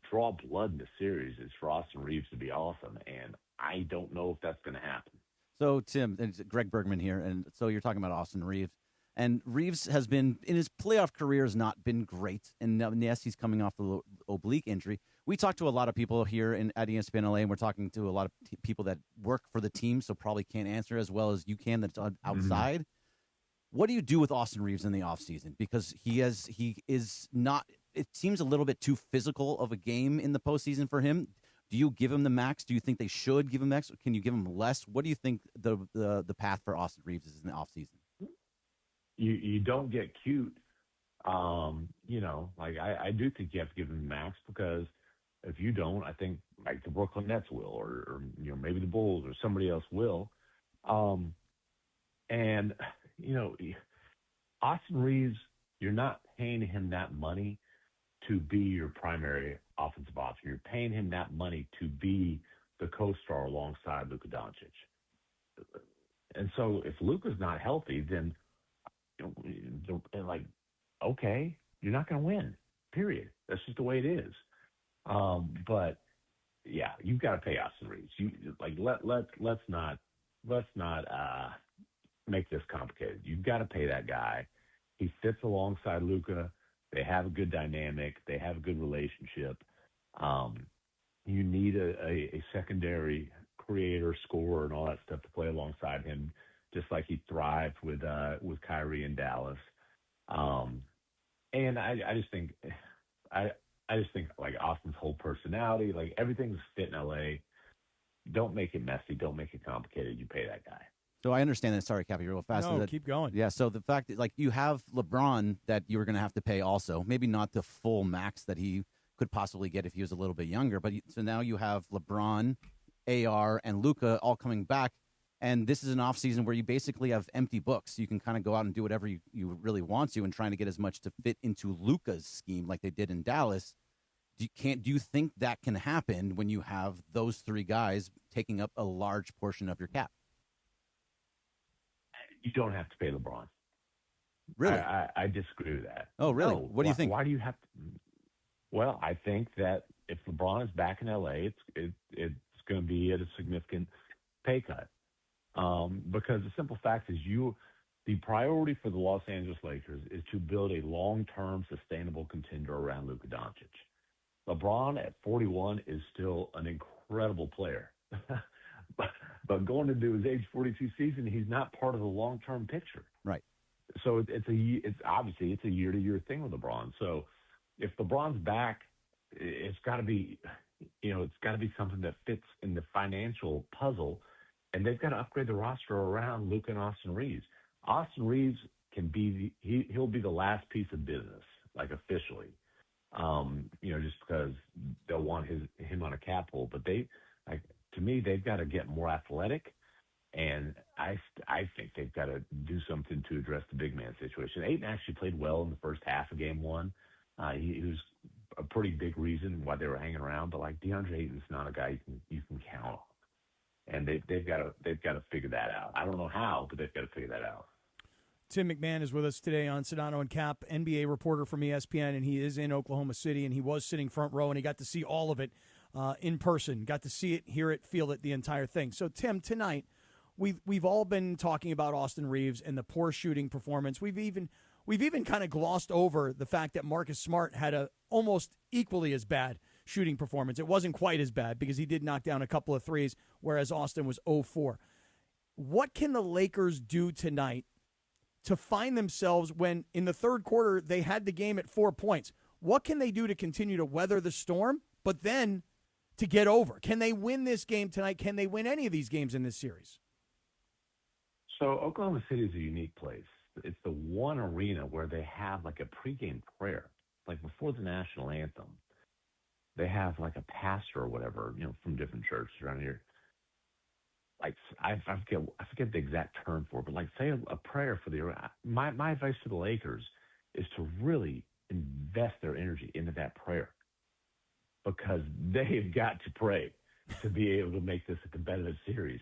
draw blood in the series is for Austin Reaves to be awesome. And I don't know if that's going to happen. So, Tim, and it's Greg Bergman here. And so you're talking about Austin Reaves. And Reaves has been, in his playoff career, has not been great. And yes, he's coming off the oblique injury. We talked to a lot of people here at ESPN LA, and we're talking to a lot of people that work for the team, so probably can't answer as well as you can that's outside. What do you do with Austin Reaves in the offseason? Because he is not, it seems a little bit too physical of a game in the postseason for him. Do you give him the max? Do you think they should give him max? Can you give him less? What do you think the path for Austin Reaves is in the offseason? You don't get cute. I do think you have to give him max, because if you don't, I think like the Brooklyn Nets will, or maybe the Bulls or somebody else will. Austin Reaves, you're not paying him that money to be your primary offensive option. You're paying him that money to be the co-star alongside Luca Doncic. And so if Luca's not healthy, then okay, you're not going to win. Period. That's just the way it is. But yeah, you've got to pay Austin Reaves. Let's not make this complicated. You've got to pay that guy. He fits alongside Luca. They have a good dynamic. They have a good relationship. You need a secondary creator, scorer, and all that stuff to play alongside him, just like he thrived with Kyrie in Dallas. And I just think like Austin's whole personality, like everything's fit in LA. Don't make it messy. Don't make it complicated. You pay that guy. So I understand that. Sorry, Cappy, real fast. No, keep going. Yeah, so the fact that, like, you have LeBron that you were going to have to pay also. Maybe not the full max that he could possibly get if he was a little bit younger. But so now you have LeBron, AR, and Luca all coming back. And this is an offseason where you basically have empty books. You can kind of go out and do whatever you really want to, and trying to get as much to fit into Luca's scheme like they did in Dallas. Do you think that can happen when you have those three guys taking up a large portion of your cap? You don't have to pay LeBron. Really? I disagree with that. Oh, really? No. What do you think? Why do you have to? Well, I think that if LeBron is back in LA, it's going to be at a significant pay cut. Because the simple fact is the priority for the Los Angeles Lakers is to build a long-term sustainable contender around Luca Doncic. LeBron at 41 is still an incredible player. But going into his age 42 season, he's not part of the long-term picture. Right. So it's obviously a year-to-year thing with LeBron. So if LeBron's back, it's got to be something that fits in the financial puzzle, and they've got to upgrade the roster around Luca and Austin Reaves. Austin Reaves he'll be the last piece of business, like officially. Just because they'll want him on a cap hold, but to me, they've got to get more athletic, and I think they've got to do something to address the big man situation. Ayton actually played well in the first half of Game 1. He was a pretty big reason why they were hanging around, but like DeAndre Ayton's not a guy you can count on, and they've got to figure that out. I don't know how, but they've got to figure that out. Tim McMahon is with us today on Sedano and Kap, NBA reporter from ESPN, and he is in Oklahoma City, and he was sitting front row, and he got to see all of it in person. Got to see it, hear it, feel it, the entire thing. So, Tim, tonight, we've all been talking about Austin Reaves and the poor shooting performance. We've even kind of glossed over the fact that Marcus Smart had a almost equally as bad shooting performance. It wasn't quite as bad because he did knock down a couple of threes, whereas Austin was 0-4. What can the Lakers do tonight to find themselves when in the third quarter they had the game at 4 points? What can they do to continue to weather the storm, but then to get over? Can they win this game tonight? Can they win any of these games in this series? So Oklahoma City is a unique place. It's the one arena where they have like a pregame prayer, like before the national anthem. They have like a pastor or whatever, from different churches around here. Like I forget the exact term for it, but like say a prayer for the. My advice to the Lakers is to really invest their energy into that prayer, because they've got to pray to be able to make this a competitive series.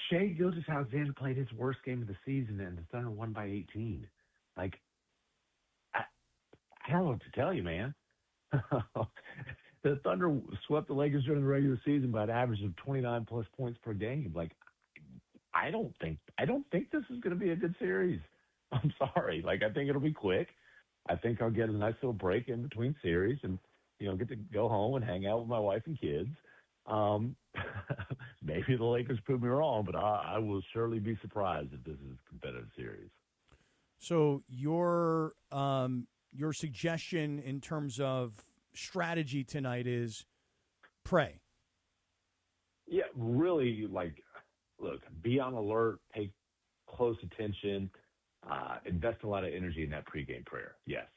Shai Gilgeous-Alexander played his worst game of the season, and the Thunder won by 18. Like, I don't know what to tell you, man. The Thunder swept the Lakers during the regular season by an average of 29+ points per game. Like, I don't think this is going to be a good series. I'm sorry. Like, I think it'll be quick. I think I'll get a nice little break in between series and, get to go home and hang out with my wife and kids. Maybe the Lakers prove me wrong, but I will surely be surprised if this is a competitive series. So your suggestion in terms of strategy tonight is pray. Yeah, really, look, be on alert, take close attention, invest a lot of energy in that pregame prayer. Yes.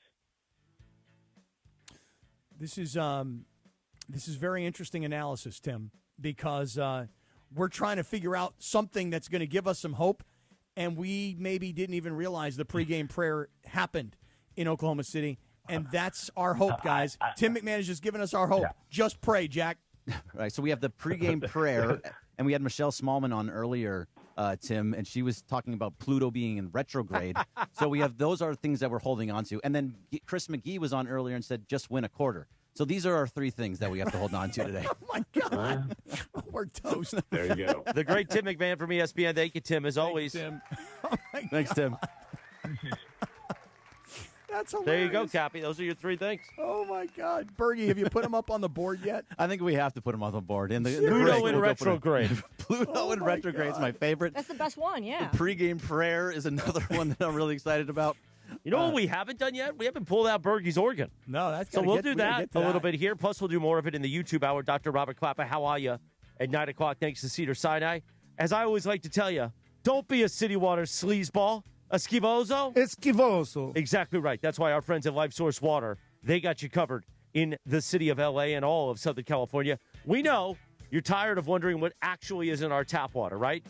This is very interesting analysis, Tim, because we're trying to figure out something that's going to give us some hope, and we maybe didn't even realize the pregame prayer happened in Oklahoma City, and that's our hope, guys. Tim McMahon has just given us our hope. Yeah. Just pray, Jack. Right, so we have the pregame prayer, and we had Michelle Smallmon on earlier, Tim, and she was talking about Pluto being in retrograde. So those are things that we're holding on to. And then Chris McGee was on earlier and said, just win a quarter. So these are our three things that we have to hold on to today. Oh, my God. We're toast. There you go. The great Tim McMahon from ESPN. Thank you, Tim, as always. Tim. Oh Thanks, Tim. That's hilarious. There you go, Cappy. Those are your three things. Oh, my God. Bergie, have you put them up on the board yet? I think we have to put them on the board. Pluto in retrograde. Pluto in retrograde is my favorite. That's the best one, yeah. The pregame prayer is another one that I'm really excited about. You know what we haven't done yet? We haven't pulled out Bergie's organ. No, that's so we'll do that a little bit here. Plus, we'll do more of it in the YouTube hour. Dr. Robert Klappa, how are you? At 9 o'clock, thanks to Cedar Sinai. As I always like to tell you, don't be a City Water sleazeball. Esquivoso? Esquivoso. Exactly right. That's why our friends at Life Source Water, they got you covered in the city of L.A. and all of Southern California. We know you're tired of wondering what actually is in our tap water, right?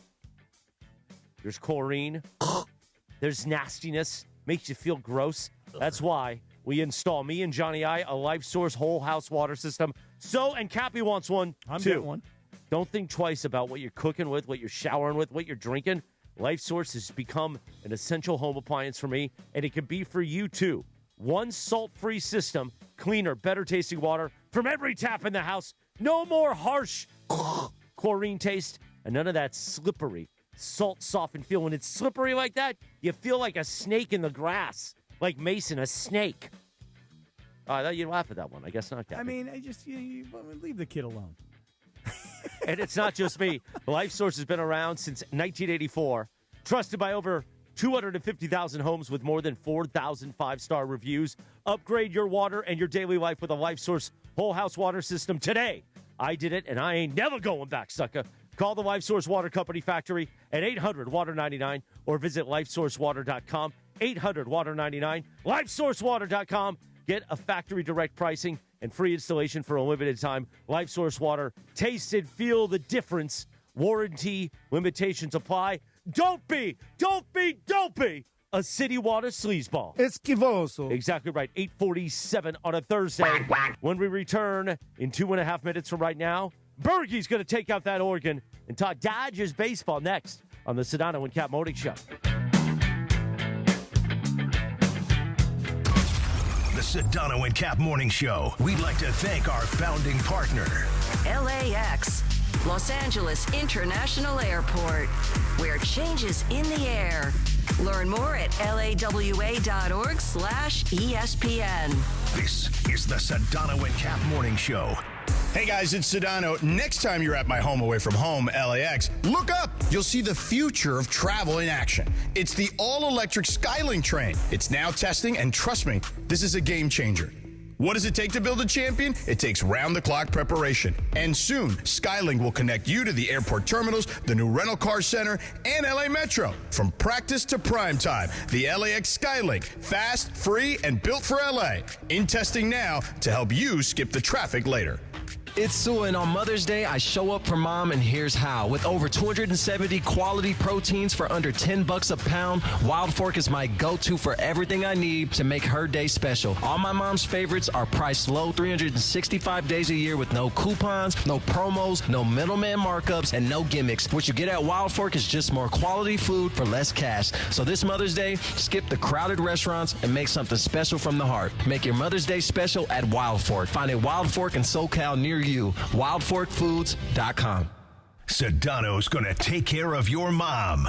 There's chlorine. There's nastiness. Makes you feel gross. That's why we install, me and Johnny I, a Life Source whole house water system. And Cappy wants one, I'm too. getting one. Don't think twice about what you're cooking with, what you're showering with, what you're drinking. Life Source has become an essential home appliance for me, and it can be for you, too. One salt-free system, cleaner, better-tasting water from every tap in the house. No more harsh chlorine taste, and none of that slippery, salt-softened feel. When it's slippery like that, you feel like a snake in the grass, like Mason, a snake. You laugh at that one. I guess not, Captain. I mean, you leave the kid alone. And it's not just me. Life Source has been around since 1984, trusted by over 250,000 homes with more than 4,000 five-star reviews. Upgrade your water and your daily life with a Life Source whole house water system today. I did it, and I ain't never going back, sucker. Call the Life Source Water Company factory at 800-WATER-99 or visit LifeSourceWater.com. 800-WATER-99. LifeSourceWater.com. Get a factory direct pricing and free installation for a limited time. Life Source Water. Taste and feel the difference. Warranty limitations apply. Don't be a City Water sleazeball. Esquivoso. Exactly right. 8:47 on a Thursday. When we return in 2.5 minutes from right now, Bergie's going to take out that organ and talk Dodgers baseball next on the Sedano and Kap Morning Show. The Sedano and Kap Morning Show. We'd like to thank our founding partner, LAX, Los Angeles International Airport, where change is in the air. Learn more at lawa.org/ESPN. This is the Sedano and Kap Morning Show. Hey guys, it's Sedano. Next time you're at my home away from home, LAX, look up. You'll see the future of travel in action. It's the all-electric Skylink train. It's now testing, and trust me, this is a game changer. What does it take to build a champion? It takes round-the-clock preparation. And soon, Skylink will connect you to the airport terminals, the new rental car center, and LA Metro. From practice to prime time, the LAX Skylink. Fast, free, and built for LA. In testing now to help you skip the traffic later. It's Sue, and on Mother's Day, I show up for Mom, and here's how. With over 270 quality proteins for under $10 a pound, Wild Fork is my go-to for everything I need to make her day special. All my mom's favorites are priced low 365 days a year with no coupons, no promos, no middleman markups, and no gimmicks. What you get at Wild Fork is just more quality food for less cash. So this Mother's Day, skip the crowded restaurants and make something special from the heart. Make your Mother's Day special at Wild Fork. Find a Wild Fork in SoCal near you. WildForkFoods.com. Sedano's gonna take care of your mom.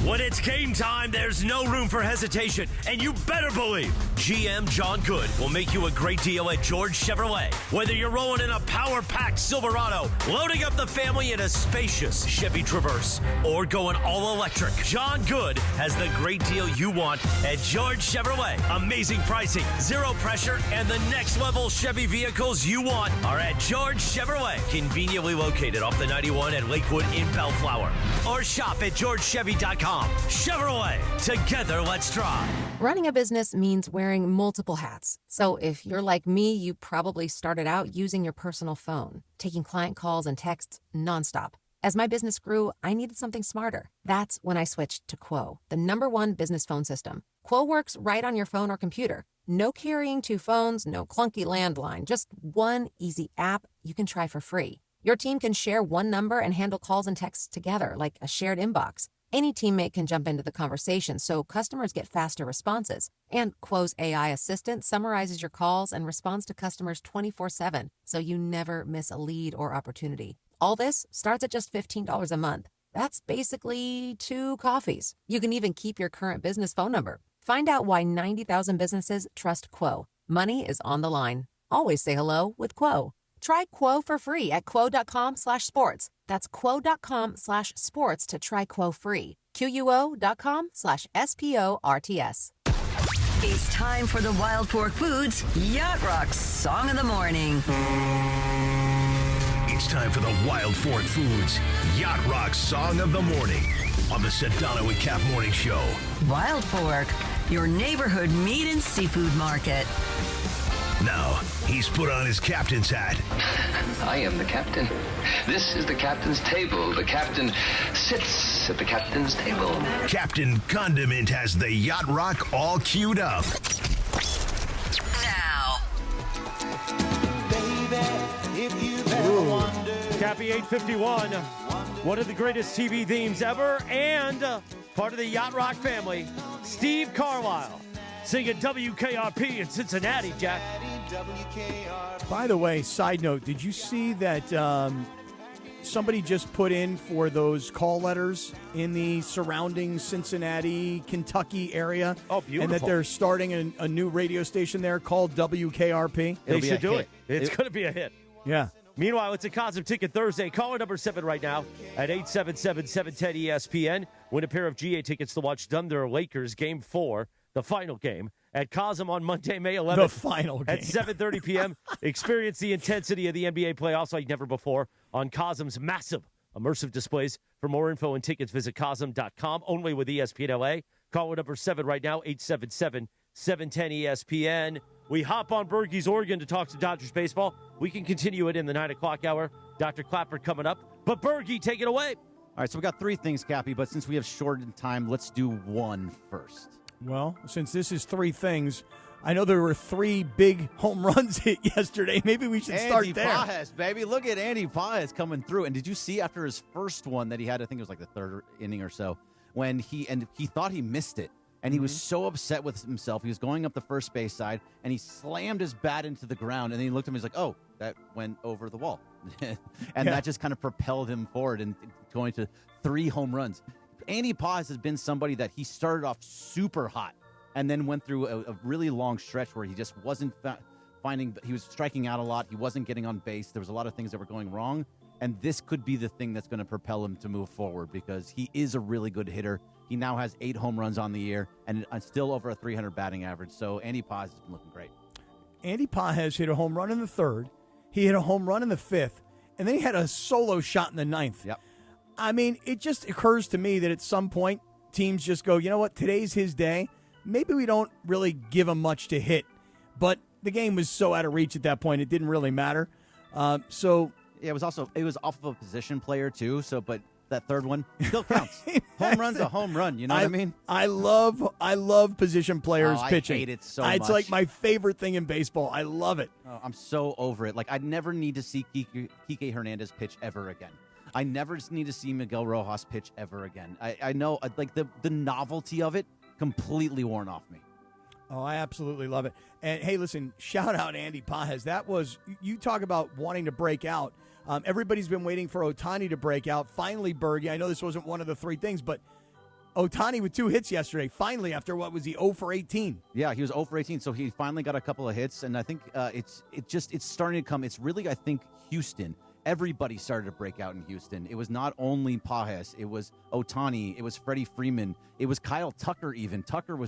When it's game time, there's no room for hesitation, and you better believe GM John Good will make you a great deal at George Chevrolet. Whether you're rolling in a power-packed Silverado, loading up the family in a spacious Chevy Traverse, or going all electric, John Good has the great deal you want at George Chevrolet. Amazing pricing, zero pressure, and the next level Chevy vehicles you want are at George Chevrolet, conveniently located off the 91 at Lakewood in Bellflower. Or shop at GeorgeChevy.com. Chevrolet, together let's drive. Running a business means wearing multiple hats. So if you're like me, you probably started out using your personal phone, taking client calls and texts nonstop. As my business grew, I needed something smarter. That's when I switched to Quo, the #1 business phone system. Quo works right on your phone or computer. No carrying 2 phones, no clunky landline, just one easy app you can try for free. Your team can share one number and handle calls and texts together like a shared inbox. Any teammate can jump into the conversation, so customers get faster responses. And Quo's AI assistant summarizes your calls and responds to customers 24/7, so you never miss a lead or opportunity. All this starts at just $15 a month. That's basically 2 coffees. You can even keep your current business phone number. Find out why 90,000 businesses trust Quo. Money is on the line. Always say hello with Quo. Try Quo for free at quo.com/sports. That's quo.com/sports to try Quo free. QUO.com/SPORTS. It's time for the Wild Fork Foods Yacht Rock Song of the Morning. It's time for the Wild Fork Foods Yacht Rock Song of the Morning on the Sedano and Kap Morning Show. Wild Fork, your neighborhood meat and seafood market. Now, he's put on his captain's hat. I am the captain. This is the captain's table. The captain sits at the captain's table. Captain Condiment has the Yacht Rock all queued up. Now. Cappy 851, one of the greatest TV themes ever, and part of the Yacht Rock family, Steve Carlisle, singing WKRP in Cincinnati, Jack. By the way, side note, did you see that somebody just put in for those call letters in the surrounding Cincinnati, Kentucky area? Oh, beautiful. And that they're starting a new radio station there called WKRP? They should do it. It's going to be a hit. Yeah. Meanwhile, it's a Cosm Ticket Thursday. Caller number 7 right now at 877-710-ESPN. Win a pair of GA tickets to watch Thunder Lakers Game 4, the final game, at Cosm on Monday, May 11th. The final game. At 7:30 p.m. Experience the intensity of the NBA playoffs like never before on Cosm's massive immersive displays. For more info and tickets, visit Cosm.com. Only with ESPN LA. Caller number 7 right now, 877-710-ESPN. We hop on Bergey's Oregon to talk to Dodgers baseball. We can continue it in the 9 o'clock hour. Dr. Clapper coming up. But Bergey, take it away. All right, so we got 3 things, Cappy, but since we have shortened time, let's do one first. Well, since this is 3 things, I know there were 3 big home runs hit yesterday. Maybe we should start there. Andy Pages, baby. Look at Andy Pages coming through. And did you see after his first one that he had, I think it was like the 3rd inning or so, when he thought he missed it. And he was so upset with himself. He was going up the first base side, and he slammed his bat into the ground. And then he looked at him, he's like, oh, that went over the wall. And that just kind of propelled him forward and going to 3 home runs. Andy Pages has been somebody that he started off super hot and then went through a really long stretch where he just wasn't finding – he was striking out a lot. He wasn't getting on base. There was a lot of things that were going wrong. And this could be the thing that's going to propel him to move forward because he is a really good hitter. He now has 8 home runs on the year and still over a 300 batting average. So Andy Pages has been looking great. Andy Pages hit a home run in the 3rd. He hit a home run in the 5th. And then he had a solo shot in the 9th. Yep. I mean, it just occurs to me that at some point, teams just go, you know what, today's his day. Maybe we don't really give him much to hit. But the game was so out of reach at that point, it didn't really matter. Yeah, it was off of a position player, too. So, but that 3rd one still counts. Home run's a home run. You know what I mean? I love position players pitching. I hate it so much. It's like my favorite thing in baseball. I love it. Oh, I'm so over it. Like, I never need to see Kike Hernandez pitch ever again. I never need to see Miguel Rojas pitch ever again. I know, like, the novelty of it completely worn off me. Oh, I absolutely love it. And, hey, listen, shout out Andy Pages. That was, you talk about wanting to break out. Everybody's been waiting for Ohtani to break out. Finally, Bergie, I know this wasn't one of the 3 things, but Ohtani with 2 hits yesterday, finally, after what was he, 0 for 18? Yeah, he was 0 for 18, so he finally got a couple of hits, and I think it's starting to come. It's really, I think, Houston. Everybody started to break out in Houston. It was not only Pages. It was Ohtani. It was Freddie Freeman. It was Kyle Tucker even. Tucker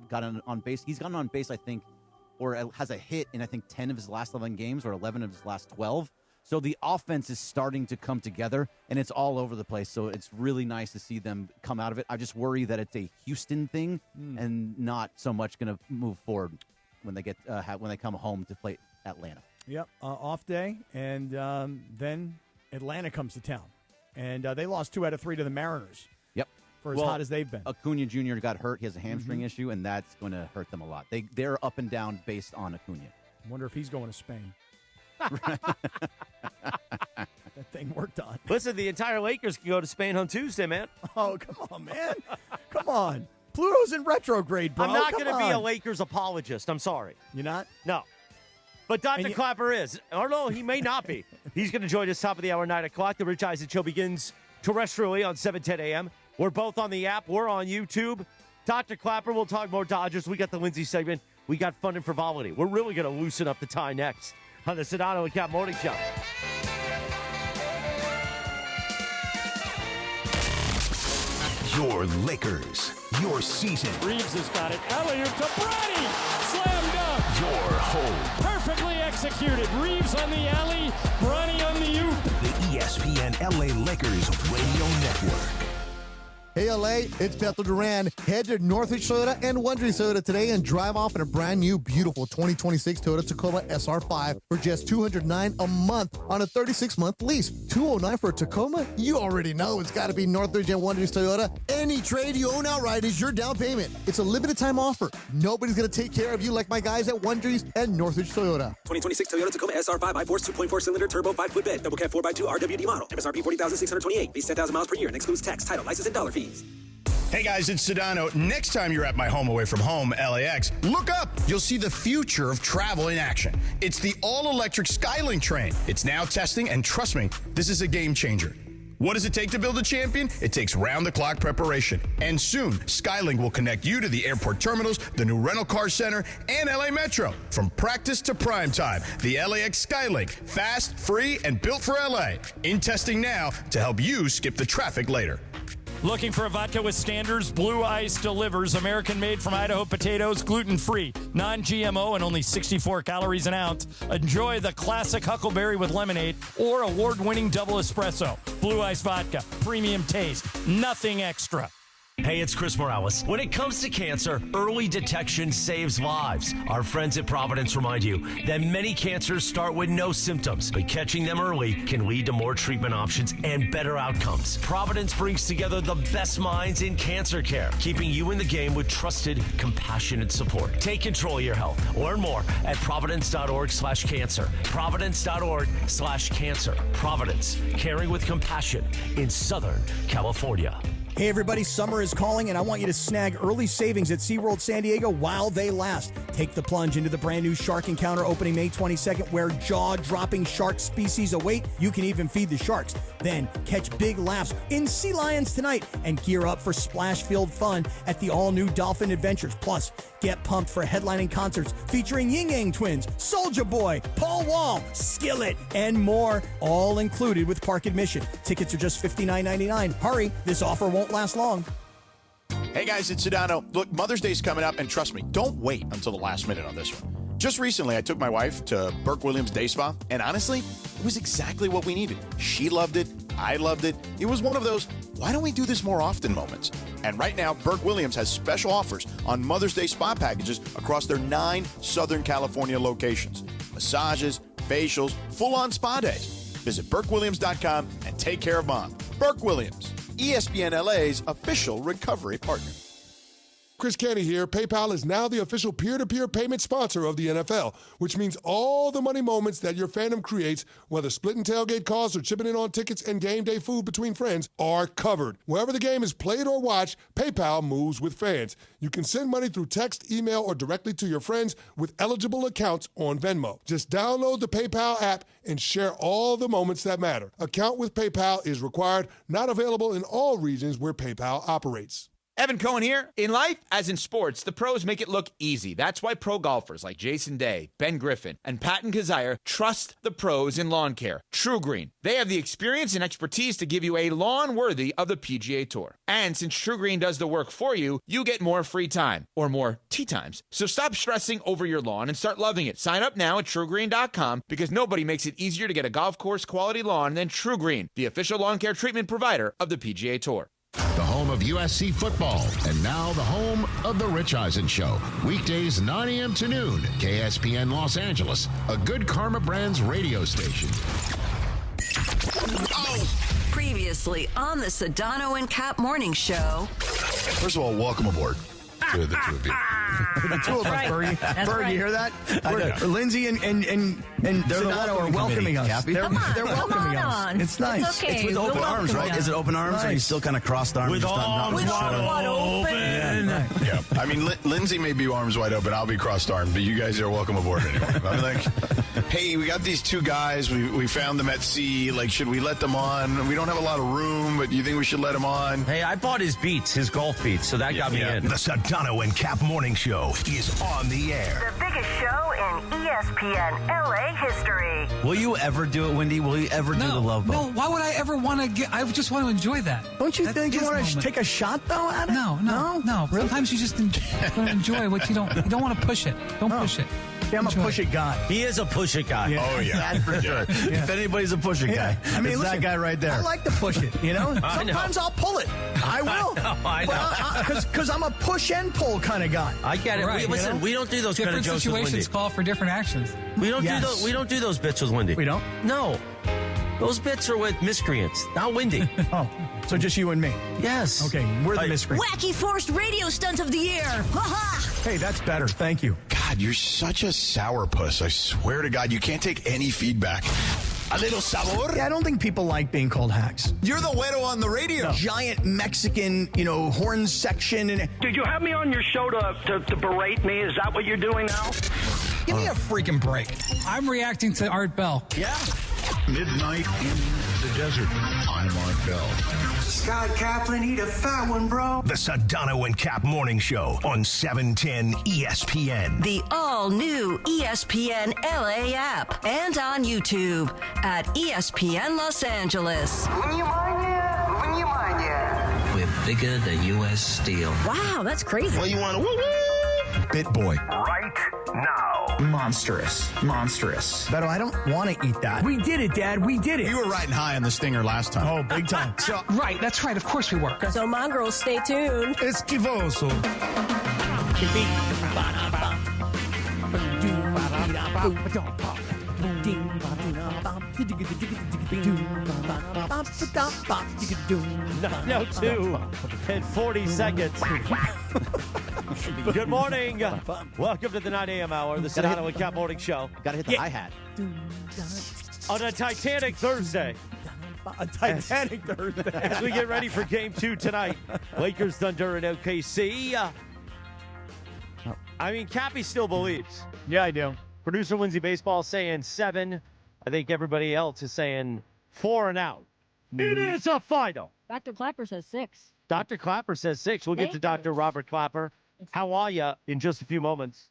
got on base. He's gotten on base, I think, or has a hit in, I think, 10 of his last 11 games or 11 of his last 12. So the offense is starting to come together, and it's all over the place. So it's really nice to see them come out of it. I just worry that it's a Houston thing and not so much going to move forward when they get when they come home to play Atlanta. Yep, off day, and then Atlanta comes to town. And they lost 2 out of 3 to the Mariners. Yep. For as hot as they've been. Acuna Jr. got hurt. He has a hamstring issue, and that's going to hurt them a lot. They're up and down based on Acuna. I wonder if he's going to Spain. That thing worked on. Listen, the entire Lakers can go to Spain on Tuesday, man. Oh, come on, man. Come on. Pluto's in retrograde, bro. I'm not going to be a Lakers apologist. I'm sorry. You're not? No. But Dr. Clapper is. Or no, he may not be. He's going to join us top of the hour, 9 o'clock. The Rich Eisen Show begins terrestrially on 7:10 a.m. We're both on the app. We're on YouTube. Dr. Clapper, we'll talk more Dodgers. We got the Lindsay segment. We got fun and frivolity. We're really going to loosen up the tie next on the Sedano and Kap Morning Show. Your Lakers, your season. Reaves has got it. Alley-oop to Brady. Slam dunk. Your home. Perfectly executed. Reaves on the alley. Bronny on the oop. The ESPN LA Lakers Radio Network. Hey, LA, it's Bethel Duran. Head to Northridge Toyota and Wondrey Toyota today and drive off in a brand new, beautiful 2026 Toyota Tacoma SR5 for just $209 a month on a 36-month lease. $209 for a Tacoma? You already know it's got to be Northridge and Wondrey Toyota. Any trade you own outright is your down payment. It's a limited time offer. Nobody's going to take care of you like my guys at Wondrey's and Northridge Toyota. 2026 Toyota Tacoma SR5 iForce 2.4-cylinder turbo 5-foot bed, double cab 4x2 RWD model. MSRP $40,628. Base 10,000 miles per year and excludes tax, title, license, and dollar fees. Hey guys, it's Sedano. Next time you're at my home away from home, LAX, look up. You'll see the future of travel in action. It's the all-electric Skylink train. It's now testing, and trust me, this is a game changer. What does it take to build a champion? It takes round-the-clock preparation. And soon, Skylink will connect you to the airport terminals, the new rental car center, and LA Metro. From practice to prime time, the LAX Skylink. Fast, free, and built for LA. In testing now to help you skip the traffic later. Looking for a vodka with standards? Blue Ice delivers. American-made from Idaho potatoes, gluten-free, non-GMO, and only 64 calories an ounce. Enjoy the classic Huckleberry with lemonade or award-winning double espresso. Blue Ice vodka, premium taste, nothing extra. Hey, it's Chris Morales. When it comes to cancer, early detection saves lives. Our friends at Providence remind you that many cancers start with no symptoms, but catching them early can lead to more treatment options and better outcomes. Providence brings together the best minds in cancer care, keeping you in the game with trusted, compassionate support. Take control of your health. Learn more at providence.org/cancer. Providence.org/cancer. Providence, caring with compassion in Southern California. Hey everybody, summer is calling and I want you to snag early savings at SeaWorld San Diego while they last. Take the plunge into the brand new Shark Encounter opening May 22nd where jaw-dropping shark species await. You can even feed the sharks. Then catch big laughs in Sea Lions tonight and gear up for splash-filled fun at the all-new Dolphin Adventures. Plus, get pumped for headlining concerts featuring Ying Yang Twins, Soulja Boy, Paul Wall, Skillet, and more, all included with park admission. Tickets are just $59.99. Hurry, this offer won't last long. Hey guys, it's Sedano. Look, Mother's Day's coming up, and trust me, don't wait until the last minute on this one. Just recently, I took my wife to Burke Williams Day Spa, and honestly, it was exactly what we needed. She loved it. I loved it. It was one of those, why don't we do this more often moments? And right now, Burke Williams has special offers on Mother's Day spa packages across their 9 Southern California locations. Massages, facials, full-on spa days. Visit BurkeWilliams.com and take care of Mom. Burke Williams, ESPN LA's official recovery partner. Chris Canty here. PayPal is now the official peer-to-peer payment sponsor of the NFL, which means all the money moments that your fandom creates, whether splitting tailgate costs or chipping in on tickets and game day food between friends, are covered. Wherever the game is played or watched, PayPal moves with fans. You can send money through text, email, or directly to your friends with eligible accounts on Venmo. Just download the PayPal app and share all the moments that matter. Account with PayPal is required, not available in all regions where PayPal operates. Evan Cohen here. In life, as in sports, the pros make it look easy. That's why pro golfers like Jason Day, Ben Griffin, and Patton Kazire trust the pros in lawn care. True Green. They have the experience and expertise to give you a lawn worthy of the PGA Tour. And since True Green does the work for you, you get more free time, or more tee times. So stop stressing over your lawn and start loving it. Sign up now at TrueGreen.com because nobody makes it easier to get a golf course quality lawn than True Green, the official lawn care treatment provider of the PGA Tour. The home of USC football, and now the home of The Rich Eisen Show. Weekdays 9 a.m. to noon, KSPN Los Angeles, a Good Karma Brands radio station. Previously on the Sedano and Kap morning show. First of all, welcome aboard to the two of you. The two of us, Bergie. Bergie, you hear that? Lindsay and Sedano are welcoming us. They're welcoming us. It's nice. It's with open arms, right? Is it open arms, or are you still kind of crossed arms? With arms wide open. Yeah. I mean, Lindsay may be arms wide open. I'll be crossed armed, but you guys are welcome aboard anyway. I'm like, hey, we got these two guys. We found them at sea. Like, should we let them on? We don't have a lot of room, but do you think we should let them on? Hey, I bought his beats, his golf beats, so that got me in. The Sedano and Kap Morning Show is on the air. The biggest show in ESPN LA history. Will you ever do it, Wendy? Will you ever do the love boat? No, why would I ever want to get? I just want to enjoy that. Don't you think you want to take a shot, though, at it? No. Really? Sometimes you just enjoy what you don't. You don't want to push it. Don't push it. Yeah, I'm a push-it guy. He is a push-it guy. Yeah. Oh, yeah. That's for sure. Yeah. If anybody's a push-it guy, I mean, it's listen, that guy right there. I like to push it, you know? I know. Sometimes I'll pull it. I will. I know. Because I'm a push and pull kind of guy. I get it. Right, Listen, we don't do those kind of different jokes with Wendy. situations call for different actions. We don't do those. We don't do those bits with Wendy. We don't? No. Those bits are with miscreants, not Wendy. Oh, so just you and me? Yes. Okay, we're the miscreants. Wacky forced radio stunt of the year. Ha ha! Hey, that's better. Thank you. God, you're such a sourpuss. I swear to God, you can't take any feedback. A little sabor? Yeah, I don't think people like being called hacks. You're the güero on the radio. Giant Mexican, horn section. And Did you have me on your show to berate me? Is that what you're doing now? give me a freaking break. I'm reacting to Art Bell. Yeah. Midnight in the desert. I'm Art Bell. Scott Kaplan, eat a fat one, bro. The Sedano and Kap Morning Show on 710 ESPN. The all-new ESPN LA app and on YouTube at ESPN Los Angeles. We're bigger than U.S. Steel. Wow, that's crazy. Well, you want to woo-woo? Bit boy. Right now. Monstrous. But I don't want to eat that. We did it, Dad. We did it. You were riding high on the stinger last time. Oh, big time. Right, that's right. Of course we were. So, mongrels, stay tuned. Esquivoso. No, 2 and 40 seconds. Good morning. Welcome to the 9 a.m. hour, the Sedano and Kap Morning Show. Gotta hit the hi-hat. On a Titanic Thursday. A Titanic Thursday. As we get ready for Game 2 tonight, Lakers, Thunder, and OKC. I mean, Cappy still believes. Yeah, I do. Producer Lindsay Baseball saying 7. I think everybody else is saying 4 and out. It is a final. Dr. Clapper says 6. Dr. Clapper says 6. We'll get to Dr. Robert Clapper. How are you in just a few moments?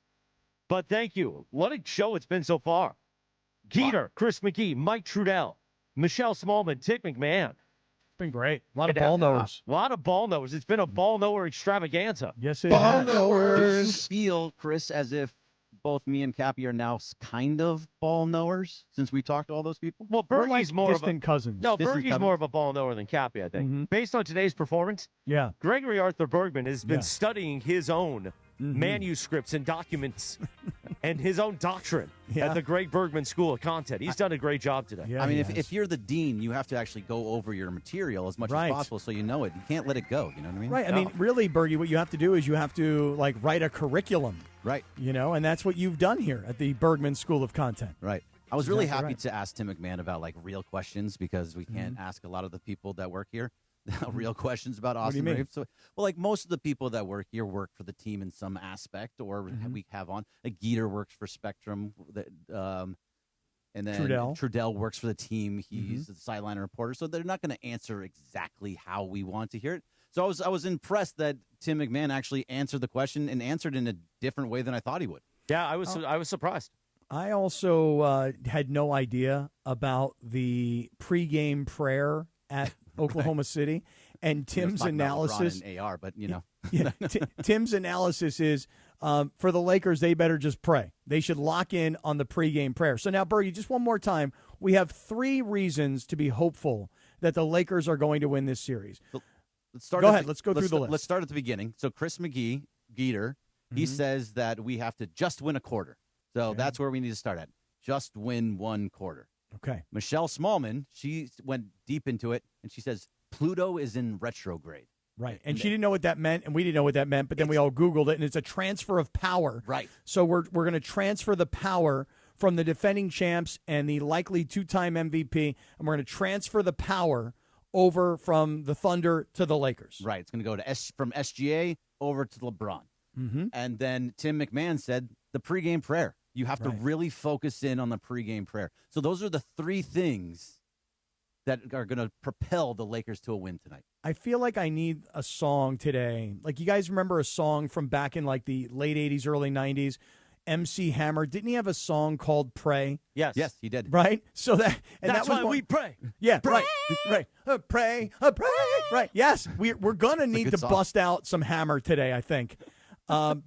But thank you. What a show it's been so far. Geeter, Chris McGee, Mike Trudell, Michelle Smallmon, Tick McMahon. It's been great. A lot of ball knowers. A lot of ball knowers. It's been a ball knower extravaganza. Yes, it Ball is. knowers. Do you feel, Chris, as if both me and Cappy are now kind of ball knowers since we talked to all those people? Well, We're Bergie's like more distant cousins. No, Distant Bergie's cousins. more of a ball knower than Cappy, I think. Based on today's performance, Yeah. Gregory Arthur Bergman has been Yeah. studying his own manuscripts and documents and his own doctrine Yeah. at the Greg Bergman School of Content. He's done a great job today. Yeah, I mean, he if has. you're the dean, you have to actually go over your material as much Right. as possible so you know it. You can't let it go. You know what I mean? Right. I mean, really, Bergie, what you have to do is you have to, write a curriculum. Right. And that's what you've done here at the Bergman School of Content. Right. I was really Exactly happy right. to ask Tim McMahon about real questions because we can't ask a lot of the people that work here real questions about What do you Austin mean? Reaves. So, well, most of the people that work here work for the team in some aspect, or we have on. Geeter works for Spectrum, and then Trudell works for the team. He's the sideline reporter, so they're not going to answer exactly how we want to hear it. So I was impressed that Tim McMahon actually answered the question and answered in a different way than I thought he would. Yeah, I was surprised. I also had no idea about the pregame prayer at Oklahoma City, and Tim's analysis. And AR, but you know, Tim's analysis is for the Lakers, they better just pray. They should lock in on the pregame prayer. So now, Bergie, just one more time, we have 3 reasons to be hopeful that the Lakers are going to win this series. Let's start. Go ahead. Let's go through the list. Let's start at the beginning. So Chris McGee, Geeter, he says that we have to just win a quarter. So that's where we need to start at. Just win 1 quarter. Okay. Michelle Smallmon, she went deep into it, and she says Pluto is in retrograde. Right. And she didn't know what that meant, and we didn't know what that meant, but then we all Googled it, and it's a transfer of power. Right. So we're going to transfer the power from the defending champs and the likely 2-time MVP, and we're going to transfer the power over from the Thunder to the Lakers. Right. It's going to go to from SGA over to LeBron. Mm-hmm. And then Tim McMahon said the pregame prayer. You have to really focus in on the pregame prayer. So those are the 3 things that are going to propel the Lakers to a win tonight. I feel like I need a song today. Like, you guys remember a song from back in like the late 80s, early 90s? MC Hammer, didn't he have a song called Pray? Yes, he did. Right? So that's that was why we pray. Yeah, Pray. right. Pray. Right. Yes, we're going to need to bust out some Hammer today, I think.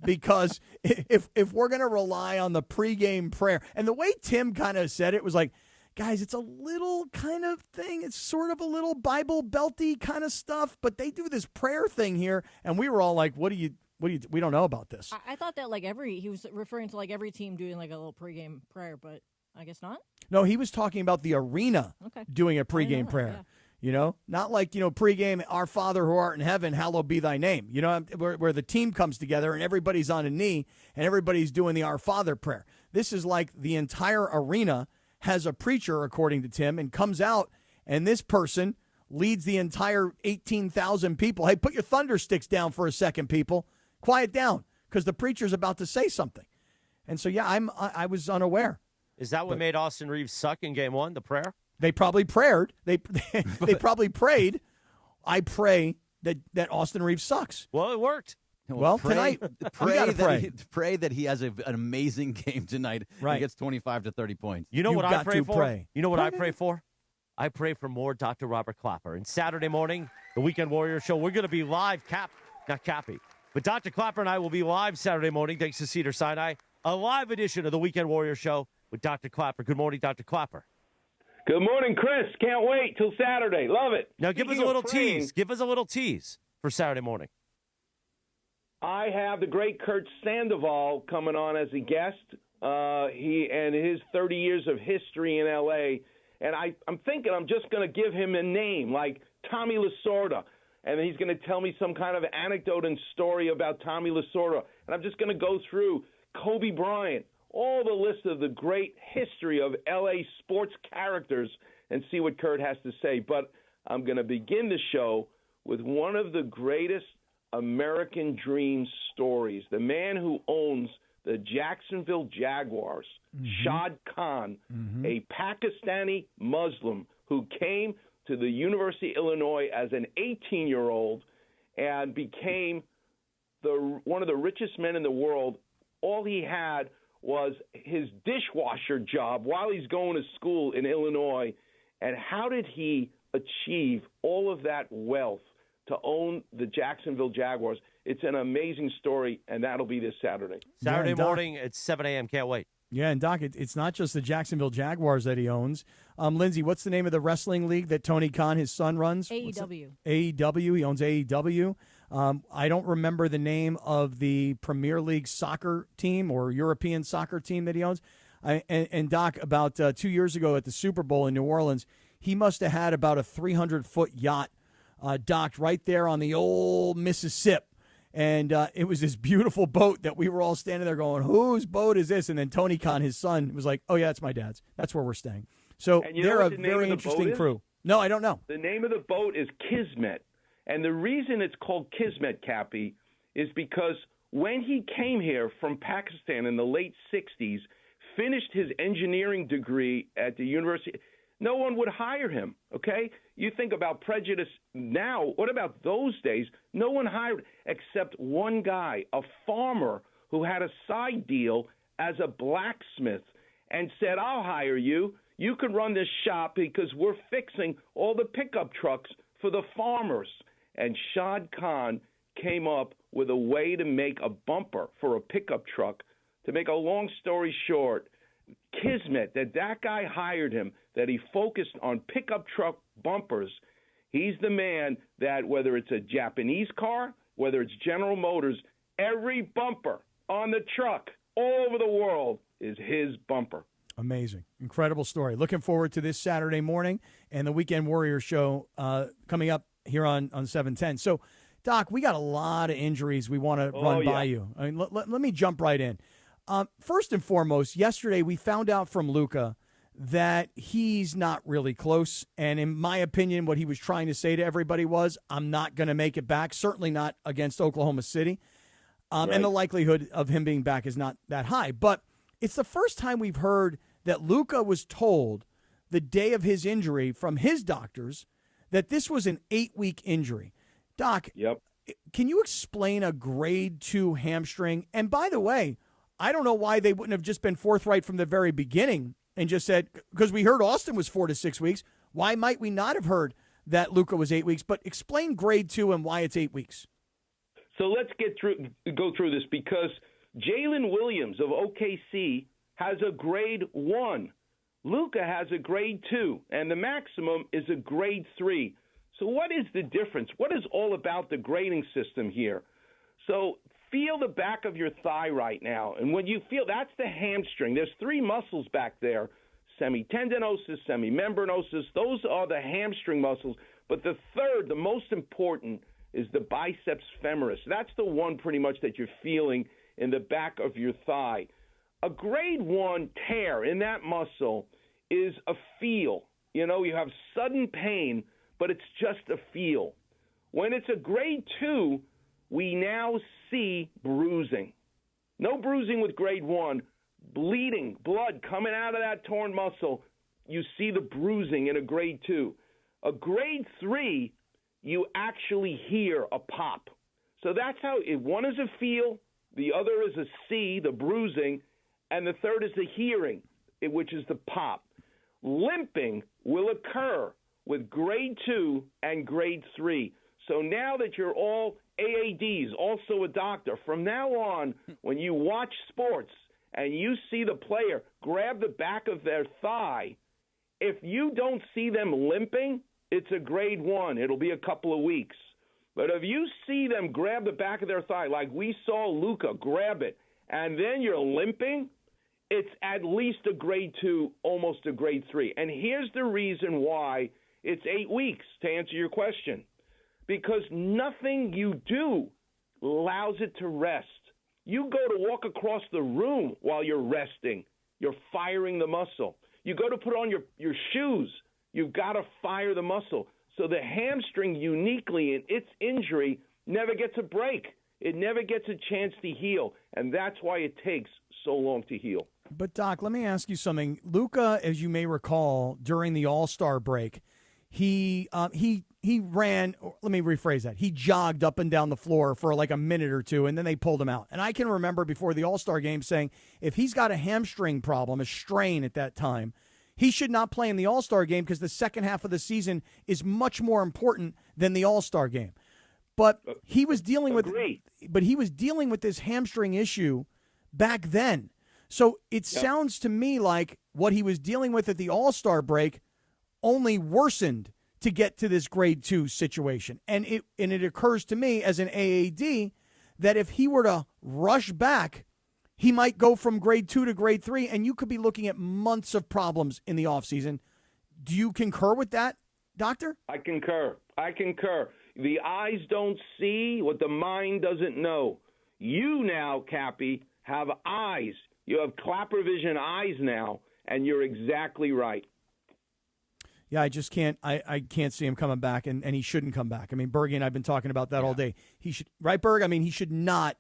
Because if we're going to rely on the pregame prayer, and the way Tim kind of said it was like, guys, it's a little kind of thing. It's sort of a little Bible belty kind of stuff, but they do this prayer thing here, and we were all like, we don't know about this. I thought that he was referring to like every team doing like a little pregame prayer, but I guess not. No, he was talking about the arena doing a pregame prayer. Yeah. You know, not like, pregame, Our Father who art in heaven, hallowed be thy name. You know, where the team comes together and everybody's on a knee and everybody's doing the Our Father prayer. This is like the entire arena has a preacher, according to Tim, and comes out, and this person leads the entire 18,000 people. Hey, put your thunder sticks down for a second, people. Quiet down, because the preacher's about to say something. And so, I was unaware. Is that what made Austin Reaves suck in Game 1, the prayer? They probably prayed. They probably prayed. I pray that Austin Reaves sucks. Well, it worked. Well, tonight, pray that he has an amazing game tonight. Right. He gets 25 to 30 points. You know what I pray for? Pray. You know what I pray for? I pray for more Dr. Robert Clapper. And Saturday morning, the Weekend Warrior Show, we're going to be live, not Cappy, but Dr. Clapper and I will be live Saturday morning, thanks to Cedar Sinai, a live edition of the Weekend Warrior Show with Dr. Clapper. Good morning, Dr. Clapper. Good morning, Chris. Can't wait till Saturday. Love it. Now, give us a little tease. Give us a little tease for Saturday morning. I have the great Kurt Sandoval coming on as a guest. He and his 30 years of history in L.A. And I'm thinking I'm just going to give him a name like Tommy Lasorda. And he's going to tell me some kind of anecdote and story about Tommy Lasorda. And I'm just going to go through Kobe Bryant, all the list of the great history of L.A. sports characters, and see what Kurt has to say. But I'm going to begin the show with one of the greatest American dream stories. The man who owns the Jacksonville Jaguars, Shad Khan, a Pakistani Muslim who came to the University of Illinois as an 18-year-old and became one of the richest men in the world. All he had was his dishwasher job while he's going to school in Illinois. And how did he achieve all of that wealth to own the Jacksonville Jaguars? It's an amazing story, and that'll be this Saturday. Saturday morning at 7 a.m. Can't wait. Yeah, and Doc, it's not just the Jacksonville Jaguars that he owns. Lindsay, what's the name of the wrestling league that Tony Khan, his son, runs? AEW. AEW. He owns AEW. I don't remember the name of the Premier League soccer team or European soccer team that he owns. And Doc, about 2 years ago at the Super Bowl in New Orleans, he must have had about a 300-foot yacht docked right there on the old Mississippi. And it was this beautiful boat that we were all standing there going, whose boat is this? And then Tony Khan, his son, was like, oh, yeah, it's my dad's. That's where we're staying. So they're a very interesting crew. No, I don't know. The name of the boat is Kismet. And the reason it's called Kismet, Cappy, is because when he came here from Pakistan in the late 60s, finished his engineering degree at the University no one would hire him, okay? You think about prejudice now. What about those days? No one hired except one guy, a farmer who had a side deal as a blacksmith and said, I'll hire you. You can run this shop because we're fixing all the pickup trucks for the farmers. And Shad Khan came up with a way to make a bumper for a pickup truck. To make a long story short, kismet that guy hired him, that he focused on pickup truck bumpers. He's the man that whether it's a Japanese car, whether it's General Motors, every bumper on the truck all over the world is his bumper. Amazing. Incredible story. Looking forward to this Saturday morning and the Weekend Warrior show coming up here on 710. So, Doc, we got a lot of injuries we want to run by you. I mean, let me jump right in. First and foremost, yesterday we found out from Luca that he's not really close. And in my opinion, what he was trying to say to everybody was, I'm not going to make it back, certainly not against Oklahoma City. Right. And the likelihood of him being back is not that high. But it's the first time we've heard that Luca was told the day of his injury from his doctors that this was an 8-week injury. Doc, can you explain a grade 2 hamstring? And by the way, I don't know why they wouldn't have just been forthright from the very beginning and just said, because we heard Austin was 4 to 6 weeks. Why might we not have heard that Luca was 8 weeks? But explain grade 2 and why it's 8 weeks. So let's go through this because Jalen Williams of OKC has a grade 1. Luca has a grade 2, and the maximum is a grade 3. So what is the difference? What is all about the grading system here? So feel the back of your thigh right now. And when you feel, that's the hamstring. There's 3 muscles back there, semitendinosus, semimembranosus. Those are the hamstring muscles. But the third, the most important, is the biceps femoris. That's the one pretty much that you're feeling in the back of your thigh. A grade 1 tear in that muscle is a feel. You know, you have sudden pain, but it's just a feel. When it's a grade 2, we now see bruising. No bruising with grade 1. Bleeding, blood coming out of that torn muscle. You see the bruising in a grade 2. A grade 3, you actually hear a pop. So that's how one is a feel, the other is a see, the bruising, and the third is the hearing, which is the pop. Limping will occur with grade 2 and grade 3. So now that you're all AADs, also a doctor, from now on, when you watch sports and you see the player grab the back of their thigh, if you don't see them limping, it's a grade 1. It'll be a couple of weeks. But if you see them grab the back of their thigh, like we saw Luca grab it, and then you're limping, it's at least a grade 2, almost a grade 3. And here's the reason why it's 8 weeks, to answer your question. Because nothing you do allows it to rest. You go to walk across the room while you're resting. You're firing the muscle. You go to put on your shoes. You've got to fire the muscle. So the hamstring uniquely in its injury never gets a break. It never gets a chance to heal. And that's why it takes so long to heal. But, Doc, let me ask you something. Luca, as you may recall, during the All-Star break, he ran, let me rephrase that. He jogged up and down the floor for like a minute or two, and then they pulled him out. And I can remember before the All-Star game saying if he's got a hamstring problem, a strain at that time, he should not play in the All-Star game because the second half of the season is much more important than the All-Star game. But he was dealing with this hamstring issue back then. So it sounds to me like what he was dealing with at the All-Star break only worsened to get to this grade 2 situation. And it occurs to me as an AAD that if he were to rush back, he might go from grade 2 to grade 3, and you could be looking at months of problems in the offseason. Do you concur with that, Doctor? I concur. The eyes don't see what the mind doesn't know. You now, Cappy, have eyes. You have clapper vision eyes now, and you're exactly right. Yeah, I just can't. I can't see him coming back, and he shouldn't come back. I mean, Bergie and I've been talking about that all day. He should, right, Berg? I mean, he should not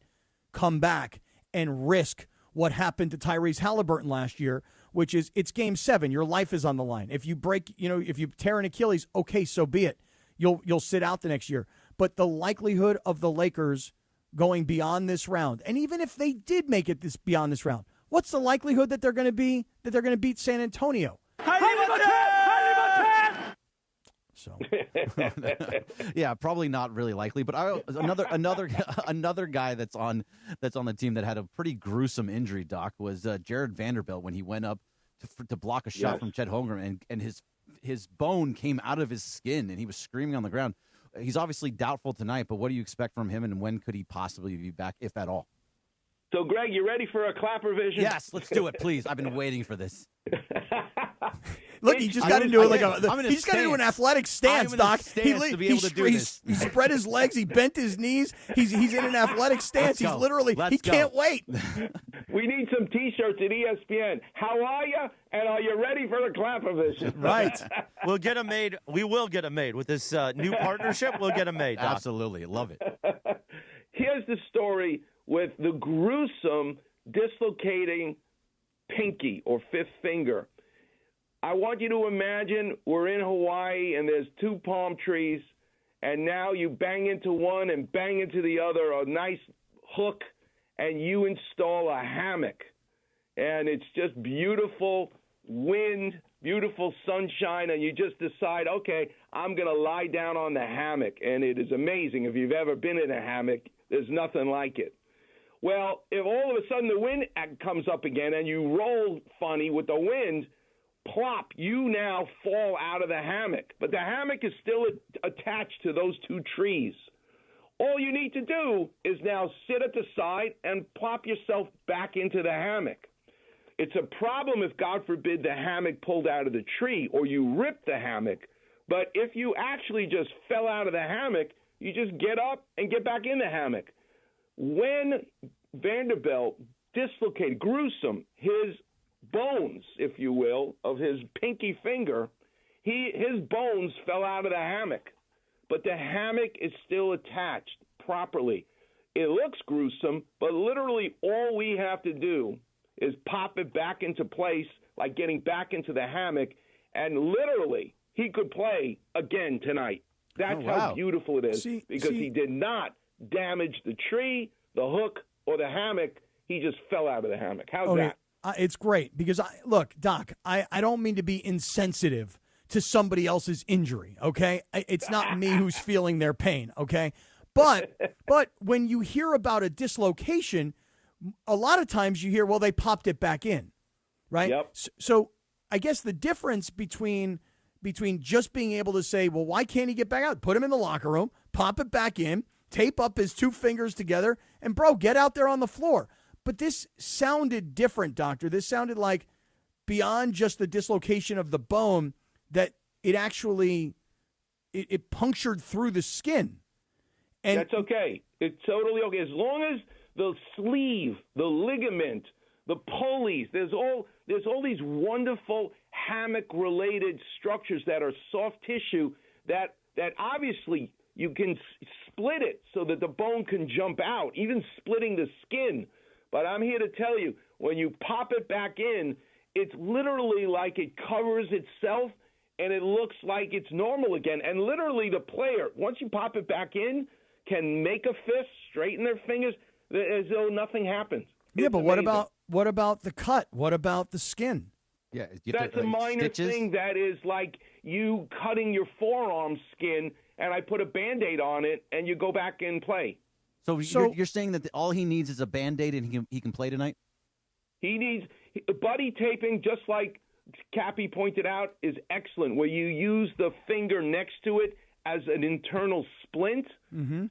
come back and risk what happened to Tyrese Halliburton last year, which is it's Game 7. Your life is on the line. If you break, if you tear an Achilles, okay, so be it. You'll sit out the next year. But the likelihood of the Lakers going beyond this round, and even if they did make it beyond this round, what's the likelihood that they're going to beat San Antonio? So, yeah, probably not really likely. But another guy that's on the team that had a pretty gruesome injury, Doc, was Jared Vanderbilt when he went up to block a shot from Chet Holmgren, and his bone came out of his skin, and he was screaming on the ground. He's obviously doubtful tonight, but what do you expect from him, and when could he possibly be back, if at all? So, Greg, you ready for a clap revision? Yes, let's do it, please. I've been waiting for this. Look, he just got into it he just got into an athletic stance, Doc. He spread his legs. He bent his knees. He's in an athletic stance. He's literally he can't wait. We need some T-shirts at ESPN. How are you? And are you ready for the clap revision? Right. We'll get them made. We will get them made with this new partnership. We'll get them made, Doc. Absolutely, love it. Here's the story with the gruesome dislocating pinky or fifth finger. I want you to imagine we're in Hawaii and there's two palm trees, and now you bang into one and bang into the other, a nice hook, and you install a hammock. And it's just beautiful wind, beautiful sunshine, and you just decide, okay, I'm going to lie down on the hammock. And it is amazing. If you've ever been in a hammock, there's nothing like it. Well, if all of a sudden the wind comes up again and you roll funny with the wind, plop, you now fall out of the hammock. But the hammock is still attached to those two trees. All you need to do is now sit at the side and plop yourself back into the hammock. It's a problem if, God forbid, the hammock pulled out of the tree or you ripped the hammock. But if you actually just fell out of the hammock, you just get up and get back in the hammock. When Vanderbilt dislocated, gruesome, his bones, if you will, of his pinky finger, his bones fell out of the hammock. But the hammock is still attached properly. It looks gruesome, but literally all we have to do is pop it back into place, like getting back into the hammock, and literally he could play again tonight. That's how beautiful it is, because he did not damage the tree, the hook, or the hammock. He just fell out of the hammock. How's that? It's great because, look, Doc, I don't mean to be insensitive to somebody else's injury, okay? It's not me who's feeling their pain, okay? But when you hear about a dislocation, a lot of times you hear, well, they popped it back in, right? Yep. So I guess the difference between just being able to say, well, why can't he get back out? Put him in the locker room, pop it back in, tape up his two fingers together, and, bro, get out there on the floor. But this sounded different, Doctor. This sounded like beyond just the dislocation of the bone, that it actually it punctured through the skin. And that's okay. It's totally okay. As long as the sleeve, the ligament, the pulleys, there's all these wonderful hammock-related structures that are soft tissue that obviously you can split it so that the bone can jump out, even splitting the skin. But I'm here to tell you, when you pop it back in, it's literally like it covers itself and it looks like it's normal again. And literally the player, once you pop it back in, can make a fist, straighten their fingers as though nothing happened. Yeah, but amazing. what about the cut? What about the skin? Yeah, that's a minor thing. That is like you cutting your forearm skin, and I put a Band-Aid on it, and you go back and play. So you're saying that all he needs is a Band-Aid and he can play tonight? He needs buddy taping, just like Cappy pointed out, is excellent, where you use the finger next to it as an internal splint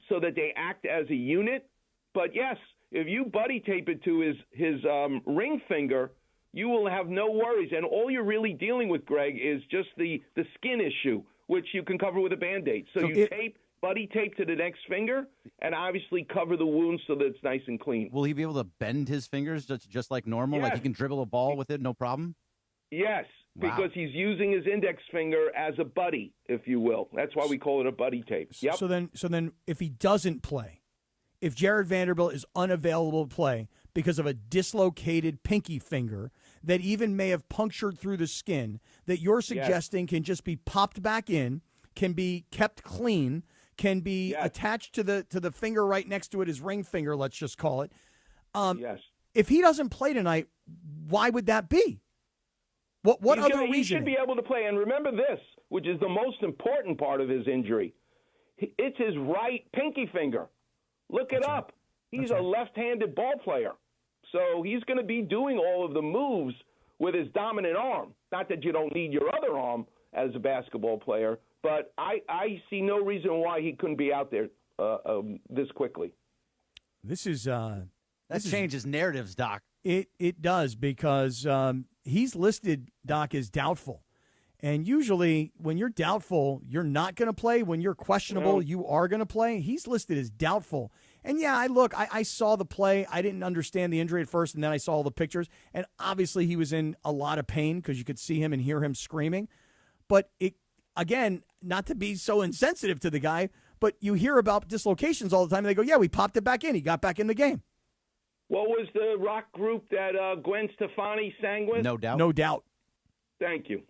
so that they act as a unit. But, yes, if you buddy tape it to his ring finger, you will have no worries. And all you're really dealing with, Greg, is just the skin issue, which you can cover with a Band-Aid. So you buddy tape to the next finger and obviously cover the wound so that it's nice and clean. Will he be able to bend his fingers just like normal? Yes. Like he can dribble a ball with it, no problem? Yes, because he's using his index finger as a buddy, if you will. That's why we call it a buddy tape. Yep. So then if he doesn't play, if Jared Vanderbilt is unavailable to play because of a dislocated pinky finger that even may have punctured through the skin that you're suggesting can just be popped back in, can be kept clean, can be attached to the finger right next to it, his ring finger, let's just call it. If he doesn't play tonight, why would that be? What other reason? He should be able to play. And remember this, which is the most important part of his injury. It's his right pinky finger. Look it up. He's a left-handed ball player. So he's going to be doing all of the moves with his dominant arm. Not that you don't need your other arm as a basketball player, but I see no reason why he couldn't be out there this quickly. This is that changes narratives, Doc. It does, because he's listed, Doc, as doubtful. And usually when you're doubtful, you're not going to play. When you're questionable, you are going to play. He's listed as doubtful. And, I saw the play. I didn't understand the injury at first, and then I saw all the pictures. And obviously he was in a lot of pain because you could see him and hear him screaming. But, again, not to be so insensitive to the guy, but you hear about dislocations all the time. And they go, we popped it back in. He got back in the game. What was the rock group that Gwen Stefani sang with? No Doubt. No Doubt. Thank you.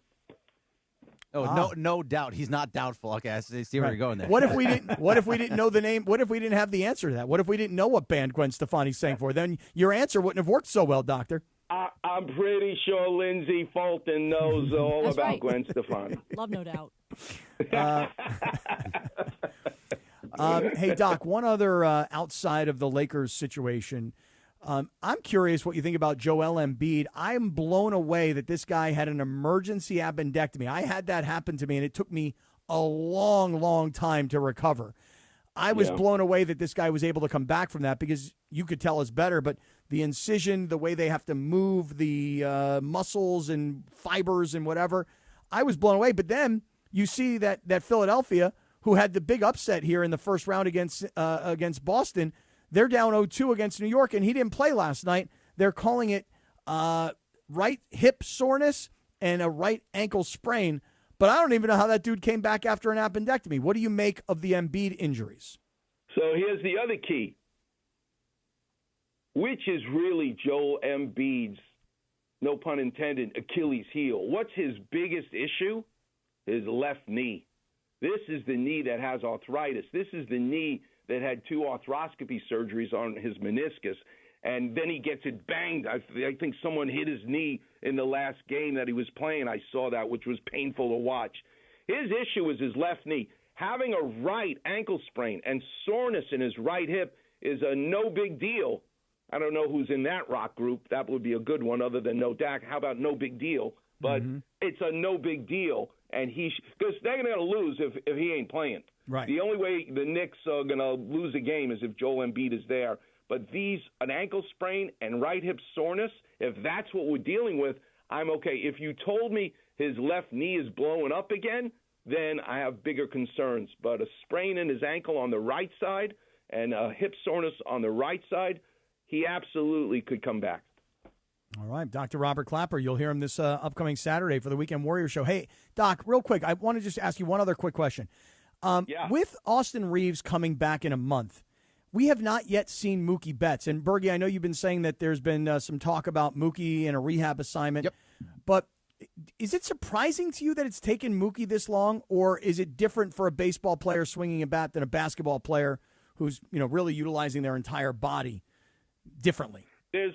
Oh, no doubt. He's not doubtful. Okay, I see where you're going there. What if we didn't know the name? What if we didn't have the answer to that? What if we didn't know what band Gwen Stefani sang for? Then your answer wouldn't have worked so well, Doctor. I'm pretty sure Lindsay Fulton knows all That's about right. Gwen Stefani. Love No Doubt. Hey, Doc, one other outside of the Lakers situation. I'm curious what you think about Joel Embiid. I'm blown away that this guy had an emergency appendectomy. I had that happen to me, and it took me a long, long time to recover. I was blown away that this guy was able to come back from that, because you could tell us better, but the incision, the way they have to move the muscles and fibers and whatever, I was blown away. But then you see that Philadelphia, who had the big upset here in the first round against Boston, they're down 0-2 against New York, and he didn't play last night. They're calling it right hip soreness and a right ankle sprain. But I don't even know how that dude came back after an appendectomy. What do you make of the Embiid injuries? So here's the other key. Which is really Joel Embiid's, no pun intended, Achilles heel? What's his biggest issue? His left knee. This is the knee that has arthritis. This is the knee that had 2 arthroscopy surgeries on his meniscus, and then he gets it banged. I think someone hit his knee in the last game that he was playing. I saw that, which was painful to watch. His issue is his left knee. Having a right ankle sprain and soreness in his right hip is a no big deal. I don't know who's in that rock group. That would be a good one other than No Dak. How about no big deal? But it's a no big deal, and because they're going to lose if he ain't playing. Right. The only way the Knicks are going to lose a game is if Joel Embiid is there. But an ankle sprain and right hip soreness, if that's what we're dealing with, I'm okay. If you told me his left knee is blowing up again, then I have bigger concerns. But a sprain in his ankle on the right side and a hip soreness on the right side, he absolutely could come back. All right, Dr. Robert Clapper, you'll hear him this upcoming Saturday for the Weekend Warrior Show. Hey, Doc, real quick, I want to just ask you one other quick question. With Austin Reaves coming back in a month, we have not yet seen Mookie Betts. And, Bergie, I know you've been saying that there's been some talk about Mookie and a rehab assignment. Yep. But is it surprising to you that it's taken Mookie this long, or is it different for a baseball player swinging a bat than a basketball player who's really utilizing their entire body differently? There's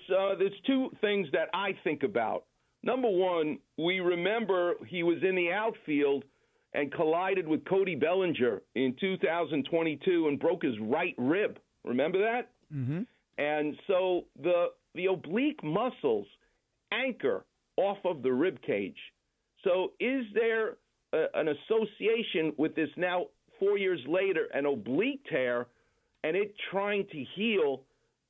2 things that I think about. Number one, we remember he was in the outfield and collided with Cody Bellinger in 2022 and broke his right rib. Remember that? Mm-hmm. And so the oblique muscles anchor off of the rib cage. So is there an association with this now 4 years later, an oblique tear, and it trying to heal?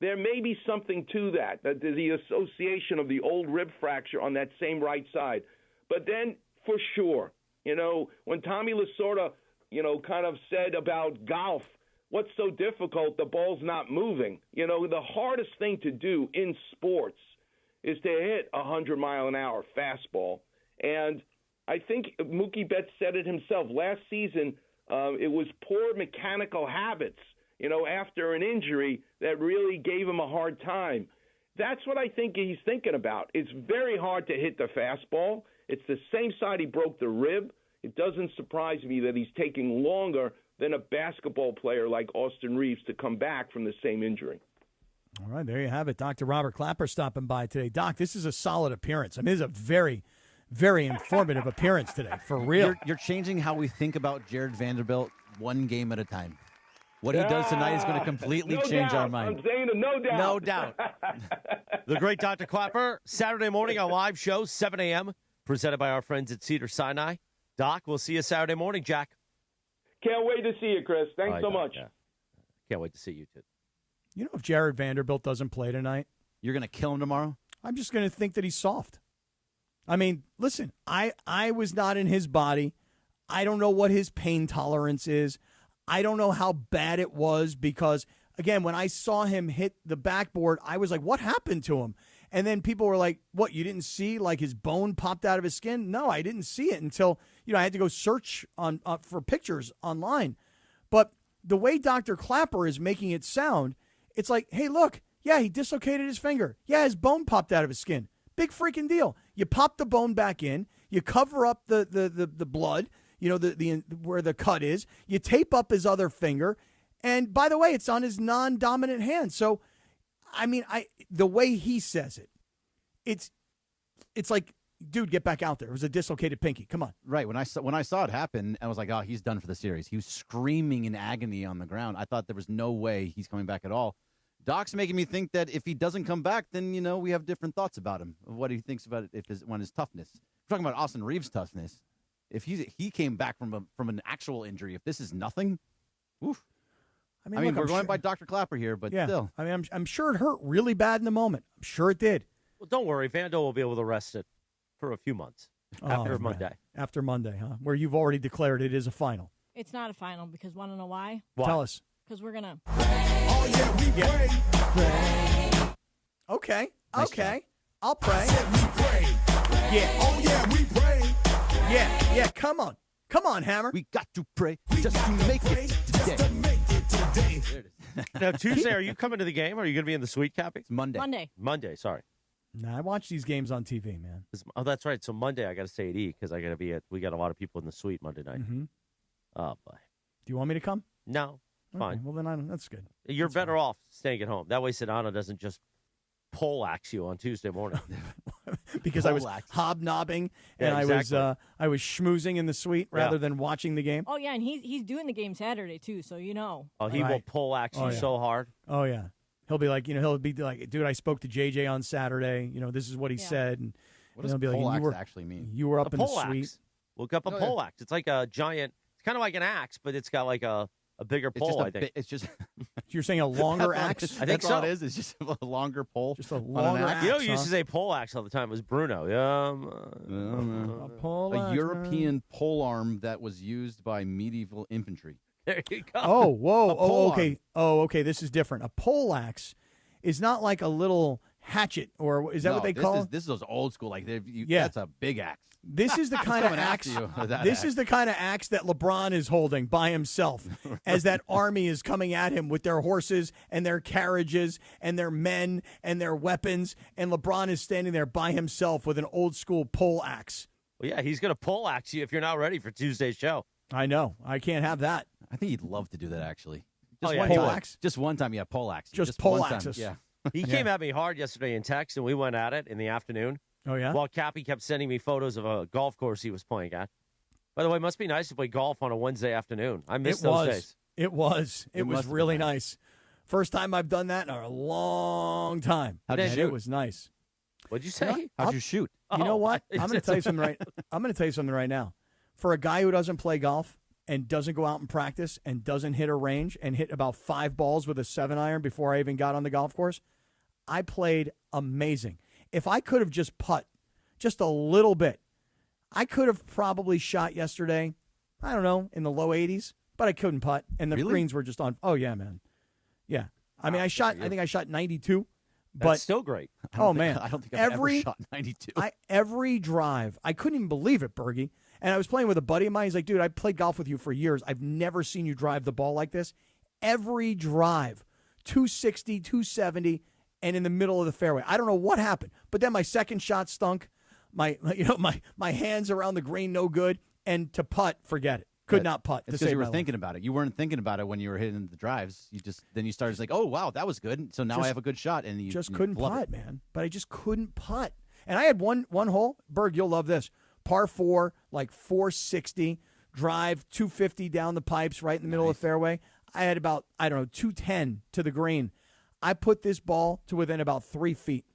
There may be something to that the association of the old rib fracture on that same right side. But then, for sure, when Tommy Lasorda, kind of said about golf, what's so difficult? The ball's not moving. The hardest thing to do in sports is to hit 100-mile-an-hour fastball. And I think Mookie Betts said it himself. Last season, it was poor mechanical habits, after an injury that really gave him a hard time. That's what I think he's thinking about. It's very hard to hit the fastball. It's the same side he broke the rib. It doesn't surprise me that he's taking longer than a basketball player like Austin Reaves to come back from the same injury. All right, there you have it. Dr. Robert Clapper stopping by today. Doc, this is a solid appearance. I mean, this is a very, very informative appearance today, for real. You're changing how we think about Jared Vanderbilt one game at a time. What he does tonight is going to completely change our mind. I'm saying no doubt. No doubt. The great Dr. Clapper, Saturday morning, a live show, 7 a.m., presented by our friends at Cedars-Sinai. Doc, we'll see you Saturday morning, Jack. Can't wait to see you, Chris. Thanks so much. Yeah. Can't wait to see you, too. You know, if Jared Vanderbilt doesn't play tonight, you're going to kill him tomorrow? I'm just going to think that he's soft. I mean, listen, I was not in his body. I don't know what his pain tolerance is. I don't know how bad it was because, again, when I saw him hit the backboard, I was like, what happened to him? And then people were like, what, you didn't see like his bone popped out of his skin? No, I didn't see it until, I had to go search on for pictures online. But the way Dr. Clapper is making it sound, it's like, hey, look, yeah, he dislocated his finger. Yeah, his bone popped out of his skin. Big freaking deal. You pop the bone back in. You cover up the blood, the where the cut is. You tape up his other finger. And by the way, it's on his non-dominant hand. So, I mean, the way he says it, it's like, dude, get back out there. It was a dislocated pinky. Come on. Right. When I saw it happen, I was like, oh, he's done for the series. He was screaming in agony on the ground. I thought there was no way he's coming back at all. Doc's making me think that if he doesn't come back, then, we have different thoughts about him, of what he thinks about it when his toughness. We're talking about Austin Reaves' toughness. If he came back from an actual injury, if this is nothing, oof. I mean, look, we're going by Dr. Clapper here, but still. I mean, I'm sure it hurt really bad in the moment. I'm sure it did. Well, don't worry. Vando will be able to rest it for a few months after Monday. After Monday, huh? Where you've already declared it is a final. It's not a final because want to know why? Tell us. Because we're going to. Oh, yeah, we pray. Okay. Nice okay. job. I'll pray. Yeah. Oh, yeah, we pray. Yeah. Come on. Come on, Hammer. We got to pray just to make it today. There it is. Now, Tuesday, are you coming to the game? Or are you going to be in the suite, Cappy? It's Monday. Monday, sorry. Nah, I watch these games on TV, man. Oh, that's right. So Monday, I got to stay at E because I got to be we got a lot of people in the suite Monday night. Mm-hmm. Oh, boy. Do you want me to come? No. Fine. Okay, well, then that's good. You're better off staying at home. That way, Sedano doesn't just poleaxe you on Tuesday morning. Because I was hobnobbing and exactly. I was schmoozing in the suite rather than watching the game. Oh, yeah, and he's doing the game Saturday, too, so you know. Oh, he will poleaxe you so hard. Oh, yeah. He'll be like, dude, I spoke to JJ on Saturday. This is what he said. And what does be like, poleaxe actually mean? You were up in the poleaxe. suite. Look up a poleaxe. It's like a giant, it's kind of like an axe, but it's got like a bigger pole, I think. It's just. You're saying a longer axe? I think so. All it is. It's just a longer pole. Just a longer axe. You know who used to say poleaxe all the time? It was Bruno. A European pole arm that was used by medieval infantry. There you go. Oh, whoa. pole Okay. arm. Oh, okay. This is different. A poleaxe is not like a little hatchet, or is that what they call it? This is those old school. Like, that's a big axe. This is the kind of coming axe. after you with that This axe. is the kind of axe that LeBron is holding by himself, as that army is coming at him with their horses and their carriages and their men and their weapons, and LeBron is standing there by himself with an old school pole axe. Well, yeah, he's going to poleaxe you if you're not ready for Tuesday's show. I know. I can't have that. I think he'd love to do that, actually. Oh, Just yeah, one he time. would. Just one time, yeah, poleaxe. Just one poleaxe time, us. Yeah. He came at me hard yesterday in text, and we went at it in the afternoon. Oh, yeah? While Cappy kept sending me photos of a golf course he was playing at. By the way, it must be nice to play golf on a Wednesday afternoon. I miss those days. It was. It was must have really been nice. First time I've done that in a long time. How'd you And shoot? It was nice. What'd you say? How'd you shoot? You know what? I'm going to it's- tell you something right. I'm going to tell you something right now. For a guy who doesn't play golf and doesn't go out and practice and doesn't hit a range and hit about 5 balls with a 7-iron before I even got on the golf course, I played amazing. If I could have just putt just a little bit, I could have probably shot yesterday, I don't know, in the low 80s, but I couldn't putt. And the greens were just on. Oh, yeah, man. Yeah. I mean, I think I shot 92. But That's still great. I don't think I've every ever shot 92. Every drive, I couldn't even believe it, Bergie. And I was playing with a buddy of mine. He's like, dude, I played golf with you for years. I've never seen you drive the ball like this. Every drive, 260, 270, and in the middle of the fairway. I don't know what happened, but then my second shot stunk. My hands around the green, no good. And to putt, forget it. Could not putt. It's because you were thinking about it. You weren't thinking about it when you were hitting the drives. Then you started like, oh wow, that was good. So now I have a good shot, and you couldn't putt, man. But I just couldn't putt. And I had one hole. Berg, you'll love this. Par 4, like 460, drive 250 down the pipes, right in the middle of the fairway. I had about 210 to the green. I put this ball to within about 3 feet.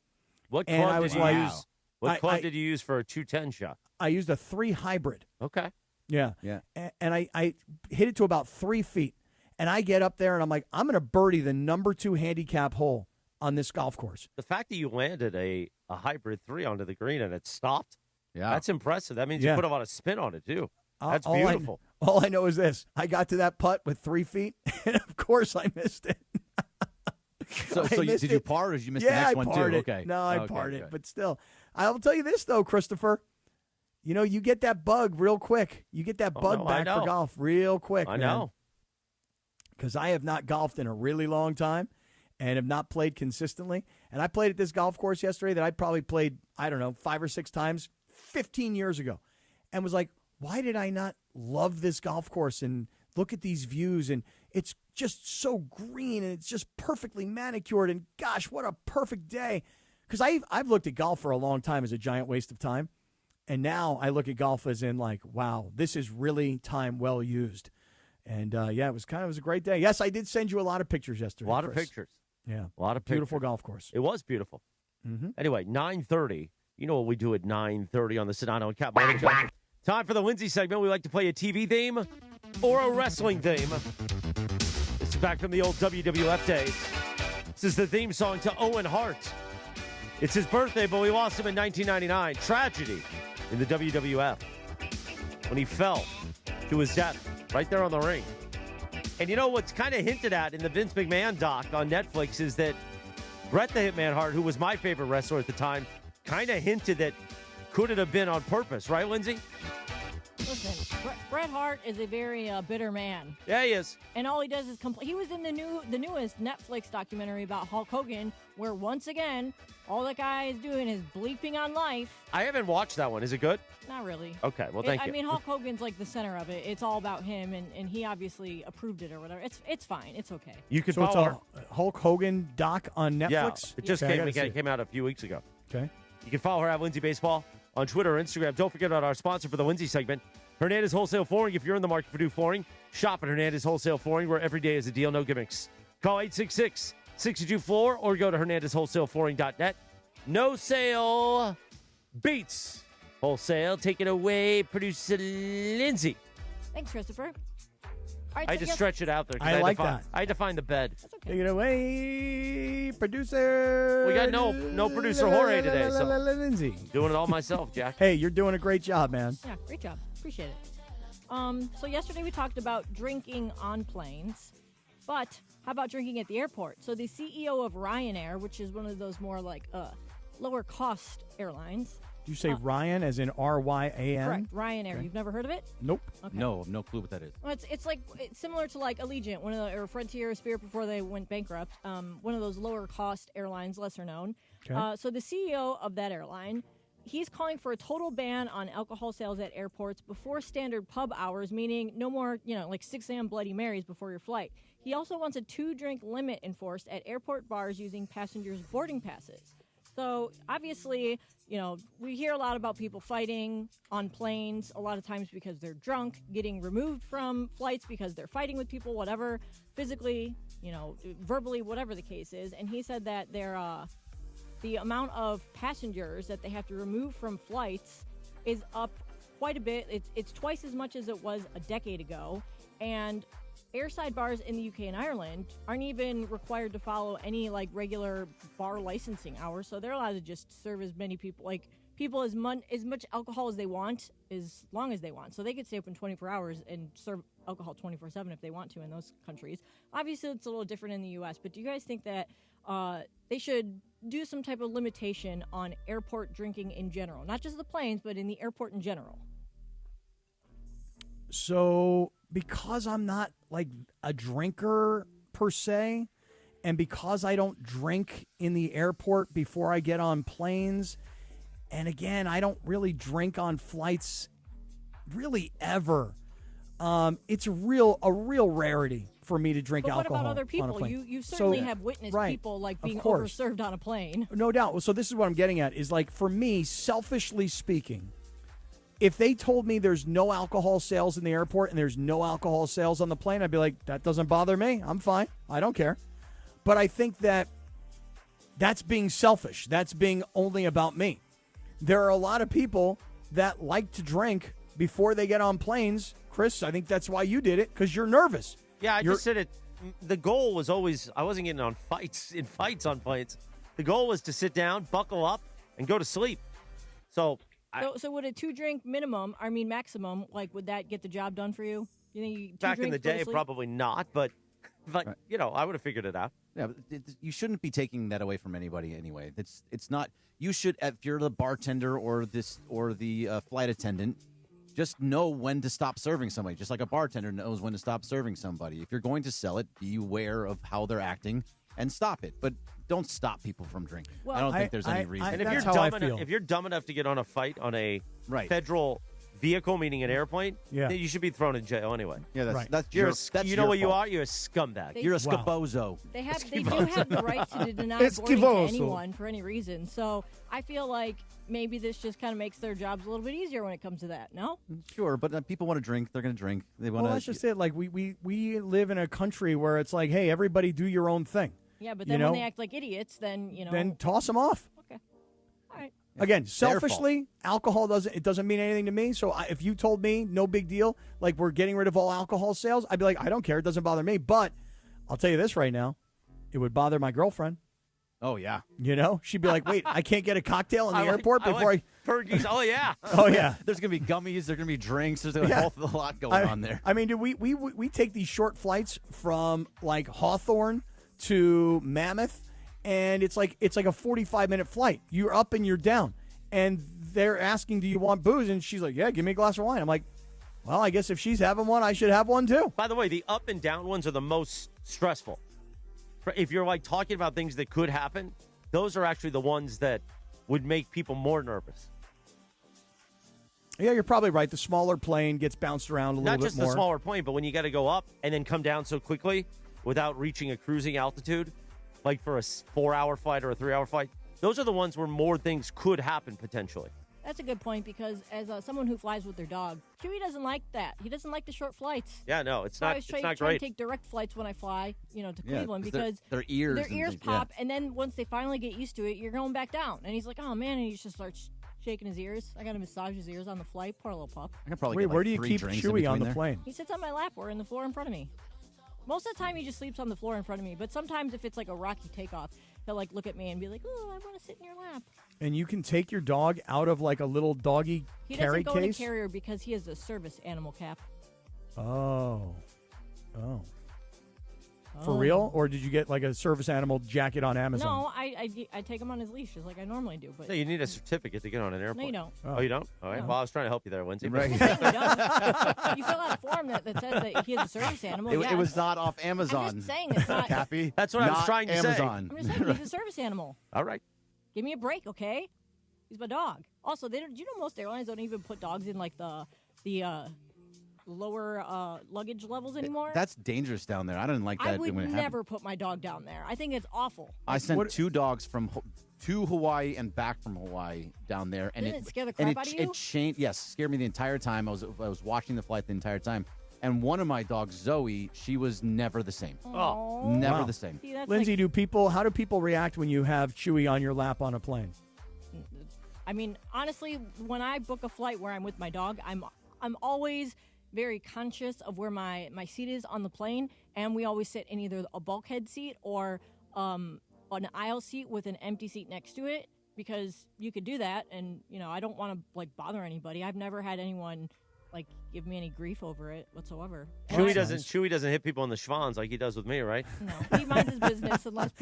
What club did you use? What club did you use for a 210 shot? I used a 3 hybrid. Okay. Yeah. And I hit it to about 3 feet. And I get up there, and I'm like, I'm going to birdie the number 2 handicap hole on this golf course. The fact that you landed a hybrid 3 onto the green and it stopped, that's impressive. That means you put a lot of spin on it, too. That's beautiful. All I know is this. I got to that putt with 3 feet, and of course I missed it. So did you par, or did you miss the next one, too? It. Okay. No, I parred it. But still, I'll tell you this, though, Christopher. You get that bug real quick. You get that bug back for golf real quick. I know. Because I have not golfed in a really long time and have not played consistently. And I played at this golf course yesterday that I probably played, 5 or 6 times 15 years ago. And was like, why did I not love this golf course and look at these views? And it's just so green and it's just perfectly manicured. And gosh, what a perfect day. Because I've looked at golf for a long time as a giant waste of time. And now I look at golf as in like, wow, this is really time well used. And, it was a great day. Yes, I did send you a lot of pictures yesterday. A lot Chris. of pictures. Yeah. A lot of beautiful pictures. golf course. It was beautiful. Mm-hmm. Anyway, 9:30. You know what we do at 9:30 on the Sedano and Kap Morning Show. Time for the Lindsay segment. We like to play a TV theme or a wrestling theme. This is back from the old WWF days. This is the theme song to Owen Hart. It's his birthday, but we lost him in 1999. Tragedy in the WWF when he fell to his death right there on the ring. And you know what's kind of hinted at in the Vince McMahon doc on Netflix is that Bret the Hitman Hart, who was my favorite wrestler at the time, kind of hinted that could it have been on purpose, right, Lindsay? Listen, Bret Hart is a very bitter man. Yeah, he is. And all he does is complain. He was in the newest Netflix documentary about Hulk Hogan, where once again, all that guy is doing is bleeping on life. I haven't watched that one. Is it good? Not really. Okay, well, thank you. I mean, Hulk Hogan's like the center of it. It's all about him, and he obviously approved it or whatever. It's fine. It's okay. You can so follow it's a Hulk Hogan doc on Netflix? Yeah, it just came out a few weeks ago. Okay. You can follow her at Lindsay Baseball on Twitter or Instagram. Don't forget about our sponsor for the Lindsay segment, Hernandez Wholesale Flooring. If you're in the market for new flooring, shop at Hernandez Wholesale Flooring, where every day is a deal, no gimmicks. Call 866-62-FLOOR or go to HernandezWholesaleFlooring.net. No sale beats wholesale. Take it away, producer Lindsay. Thanks, Christopher. All right, I had to stretch it out there. I like that. I had to find the bed. That's okay. Take it away, producer. We got no producer Jorge today, so Lindsay. Doing it all myself, Jack. Hey, you're doing a great job, man. Yeah, great job. Appreciate it. So yesterday we talked about drinking on planes, but how about drinking at the airport? So the CEO of Ryanair, which is one of those more like lower cost airlines. Do you say Ryan as in R-Y-A-N? Correct, Ryanair. Okay. You've never heard of it? Nope. Okay. No clue what that is. Well, it's similar to like Allegiant, or Frontier, Spirit before they went bankrupt. One of those lower cost airlines, lesser known. Okay. So the CEO of that airline, he's calling for a total ban on alcohol sales at airports before standard pub hours, meaning no more, like 6 a.m. Bloody Marys before your flight. He also wants a 2-drink limit enforced at airport bars using passengers' boarding passes. So obviously, we hear a lot about people fighting on planes, a lot of times because they're drunk, getting removed from flights because they're fighting with people, whatever, physically, verbally, whatever the case is. And he said that the amount of passengers that they have to remove from flights is up quite a bit. It's twice as much as it was a decade ago. And airside bars in the UK and Ireland aren't even required to follow any regular bar licensing hours, so they're allowed to just serve as many people, as much alcohol as they want, as long as they want. So they could stay open 24 hours and serve alcohol 24/7 if they want to in those countries. Obviously, it's a little different in the U.S., but do you guys think that they should do some type of limitation on airport drinking in general, not just the planes, but in the airport in general? So because I'm not a drinker per se, And because I don't drink in the airport before I get on planes, and again, I don't really drink on flights really ever. It's a real rarity for me to drink But alcohol. what about other on a people? plane. You certainly So- have witnessed right, people like of being course. overserved on a plane. No doubt. So this is what I'm getting at is like, for me, selfishly speaking, if they told me there's no alcohol sales in the airport and there's no alcohol sales on the plane, I'd be like, that doesn't bother me. I'm fine. I don't care. But I think that's being selfish. That's being only about me. There are a lot of people that like to drink before they get on planes. Chris, I think that's why you did it, because you're nervous. Yeah, I just said it. The goal was always, I wasn't getting on fights on planes. The goal was to sit down, buckle up, and go to sleep. So would a 2-drink maximum, like, would that get the job done for you? You think you, back in the day, probably not, but Right. I would have figured it out. Yeah, but you shouldn't be taking that away from anybody anyway. It's not. You should, if you're the bartender or the flight attendant, just know when to stop serving somebody. Just like a bartender knows when to stop serving somebody. If you're going to sell it, be aware of how they're acting and stop it. But don't stop people from drinking. Well, I don't think there's any reason. And if you're dumb enough to get on a fight on a federal vehicle, meaning an airplane, then you should be thrown in jail anyway. Yeah, that's You're your, a, that's you know your what you fault. are? You're a scumbag. You're a scabozo. They do have the right to deny boarding to anyone for any reason. So I feel like maybe this just kind of makes their jobs a little bit easier when it comes to that. No? Sure, but people want to drink. They're going to drink. They want Well, that's just it. Like, we live in a country where it's like, hey, everybody do your own thing. Yeah, but then when they act like idiots, then, Then toss them off. Okay. All right. Again, selfishly, alcohol doesn't mean anything to me. So if you told me no big deal, like we're getting rid of all alcohol sales, I'd be like, I don't care. It doesn't bother me. But I'll tell you this right now, it would bother my girlfriend. Oh, yeah. She'd be like, wait, I can't get a cocktail in the airport before I... Fergie's. Oh, yeah. Oh, yeah. There's going to be gummies. There's going to be drinks. There's a lot going on there. I mean, dude, we take these short flights from, like, Hawthorne to Mammoth, and it's like a 45-minute flight. You're up and you're down. And they're asking, do you want booze? And she's like, yeah, give me a glass of wine. I'm like, well, I guess if she's having one, I should have one too. By the way, the up and down ones are the most stressful. If you're like talking about things that could happen, those are actually the ones that would make people more nervous. Yeah, you're probably right. The smaller plane gets bounced around a little bit more. Not just the smaller plane, but when you got to go up and then come down so quickly without reaching a cruising altitude, like for a 4-hour flight or a 3-hour flight, those are the ones where more things could happen potentially. That's a good point because as someone who flies with their dog, Chewy doesn't like that. He doesn't like the short flights. Yeah, no, it's So not. I always It's not try to great. take direct flights when I fly, to Yeah, Cleveland 'cause because their ears their and ears things, pop, and then once they finally get used to it, you're going back down. And he's like, "Oh man!" And he just starts shaking his ears. I got to massage his ears on the flight. Poor little pup. I could probably Wait, get, like, where do you 3 keep drinks in Chewy on between the there. plane? He sits on my lap or in the floor in front of me. Most of the time, he just sleeps on the floor in front of me. But sometimes, if it's like a rocky takeoff, he'll like look at me and be like, "Oh, I want to sit in your lap." And you can take your dog out of like a little doggy He carry doesn't go case? in a carrier because he is a service animal, Cap. Oh. For real? Or did you get like a service animal jacket on Amazon? No, I take him on his leash just like I normally do. But No, you need a certificate to get on an airplane. No, you don't. Oh, you don't? All right. No. Well, I was trying to help you there, Lindsay. Right. You fill out a form that says that he has a service animal. It yes. was not off Amazon. I'm just saying it's not. Cappy. That's what I was Not trying to Amazon. I'm just saying he's a service animal. All right. Give me a break, okay? He's my dog. Also, do you know most airlines don't even put dogs in like the lower luggage levels anymore? That's dangerous down there. I didn't like that I would when it never happened. put my dog down there. I think it's awful. I sent 2 dogs to Hawaii and back from Hawaii down there, and Didn't it scare the and crap out of you? It changed. Yes, scared me the entire time. I was watching the flight the entire time, and one of my dogs, Zoe, she was never the same. Oh, Never Wow. the same. See, that's Lindsay, like, how do people react when you have Chewy on your lap on a plane? I mean, honestly, when I book a flight where I'm with my dog, I'm always very conscious of where my seat is on the plane, and we always sit in either a bulkhead seat or an aisle seat with an empty seat next to it because you could do that, and I don't want to like bother anybody. I've never had anyone like give me any grief over it whatsoever. Chewy doesn't hit people in the schwanz like he does with me, right? No, he minds his business unless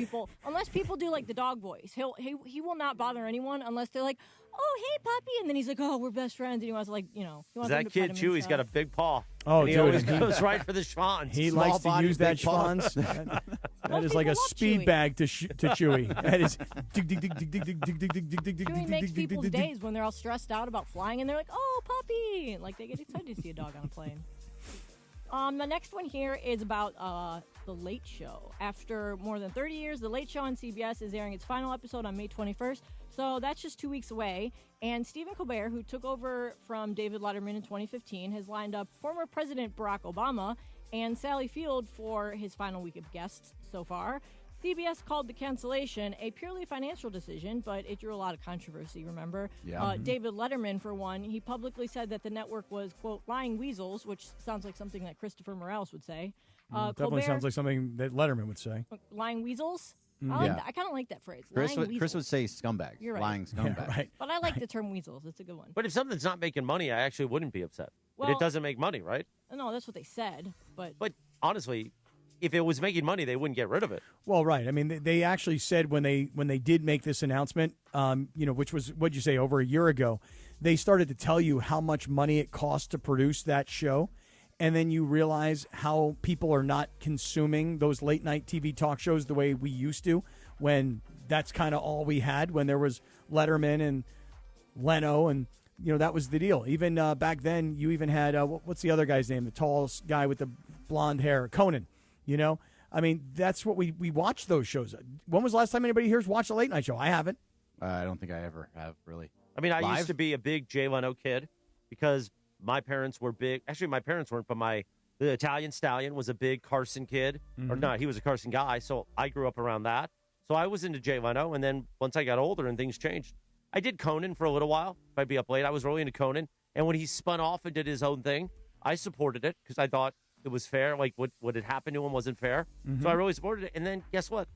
people do like the dog voice. He will not bother anyone unless they're like, "Oh, hey, puppy," and then he's like, "Oh, we're best friends," and he wants to he wants That him to kid, pet him and Chewy's got a big paw. Oh, and he dude, always he- goes right for the schwanz. He Small likes to body, use that big paw. schwanz. That is like a speed bag to Chewy. That is. Chewy makes people's days when they're all stressed out about flying, and they're like, "Oh, puppy!" Like they get excited to see a dog on a plane. The next one here is about The Late Show. After more than 30 years, The Late Show on CBS is airing its final episode on May 21st, so that's just 2 weeks away. And Stephen Colbert, who took over from David Letterman in 2015, has lined up former President Barack Obama and Sally Field for his final week of guests so far. CBS called the cancellation a purely financial decision, but it drew a lot of controversy, remember? Yeah. David Letterman, for one, he publicly said that the network was, quote, lying weasels, which sounds like something that Christopher Morales would say. Definitely sounds like something that Letterman would say. Lying weasels? Yeah. I kind of like that phrase. Chris lying would weasels. say scumbag. You're right. Lying scumbag. right. But I like the term weasels. It's a good one. But if something's not making money, I actually wouldn't be upset. But Well- it doesn't make money, right? No, that's what they said. But honestly, if it was making money, they wouldn't get rid of it. Well, right. I mean, they actually said when they did make this announcement, which was, what'd you say, over a year ago, they started to tell you how much money it cost to produce that show. And then you realize how people are not consuming those late night TV talk shows the way we used to, when that's kind of all we had, when there was Letterman and Leno, and that was the deal. Even back then, you even had what's the other guy's name, the tall guy with the blonde hair, Conan. I mean, that's what we watched those shows. When was the last time anybody here's watched a late night show? I haven't. I don't think I ever have, really. I mean, I Live? used to be a big Jay Leno kid because my parents were big. Actually, my parents weren't, but the Italian Stallion was a big Carson kid. Or not, he was a Carson guy, so I grew up around that. So I was into Jay Leno, and then once I got older and things changed, I did Conan for a little while. If I'd be up late, I was really into Conan. And when he spun off and did his own thing, I supported it because I thought it was fair. Like, what had happened to him wasn't fair. So I really supported it. And then guess what?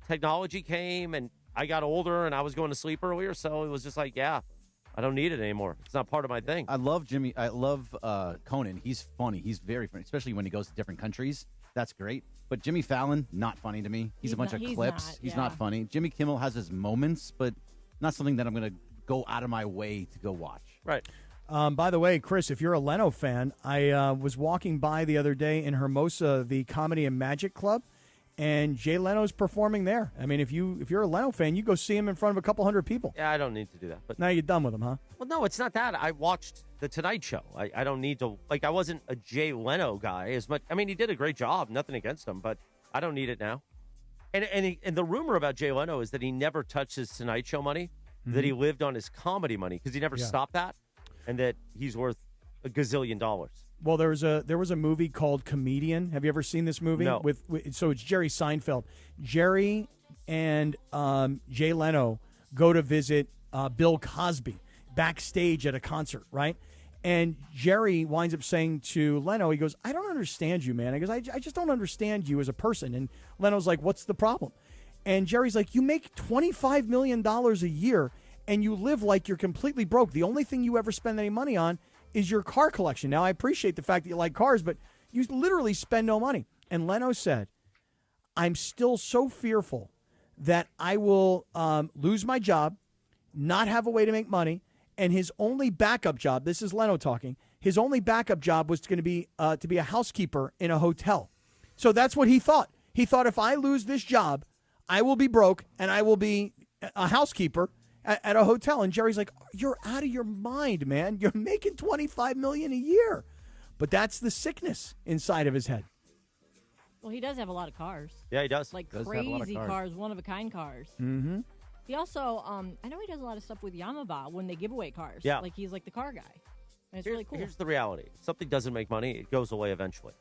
Technology came, and I got older, and I was going to sleep earlier, so it was just like, yeah, I don't need it anymore. It's not part of my thing. I love Jimmy. I love Conan. He's funny. He's very funny, especially when he goes to different countries. That's great. But Jimmy Fallon, not funny to me. He's a bunch of clips. He's not funny. Jimmy Kimmel has his moments, but not something that I'm going to go out of my way to go watch. Right. By the way, Chris, if you're a Leno fan, I was walking by the other day in Hermosa, the Comedy and Magic Club, and Jay Leno's performing there. I mean, if you're a Leno fan, you go see him in front of a couple hundred people. Yeah, I don't need to do that. But now you're done with him, huh? Well, no, it's not that. I watched The Tonight Show. I don't need to, I wasn't a Jay Leno guy as much. I mean, he did a great job. Nothing against him, but I don't need it now. And the rumor about Jay Leno is that he never touched his Tonight Show money, that he lived on his comedy money because he never stopped that, and that he's worth a gazillion dollars. Well, there was a movie called Comedian. Have you ever seen this movie? No. So it's Jerry Seinfeld. Jerry and Jay Leno go to visit Bill Cosby backstage at a concert, right? And Jerry winds up saying to Leno, he goes, "I don't understand you, man." He goes, I just don't understand you as a person. And Leno's like, "What's the problem?" And Jerry's like, "You make $25 million a year, and you live like you're completely broke. The only thing you ever spend any money on is your car collection. Now, I appreciate the fact that you like cars, but you literally spend no money." And Leno said, "I'm still so fearful that I will lose my job, not have a way to make money." And his only backup job, this is Leno talking, his only backup job was going to be a housekeeper in a hotel. So that's what he thought. He thought, if I lose this job, I will be broke and I will be a housekeeper at a hotel. And Jerry's like, "You're out of your mind, man. You're making $25 million a year." But that's the sickness inside of his head. Well, he does have a lot of cars. Yeah, he does. Like Does have a lot of crazy cars, one-of-a-kind cars. Mm-hmm. He also, I know he does a lot of stuff with Yamaba when they give away cars. Yeah. Like, he's like the car guy. And it's really cool. Here's the reality. If something doesn't make money, it goes away eventually.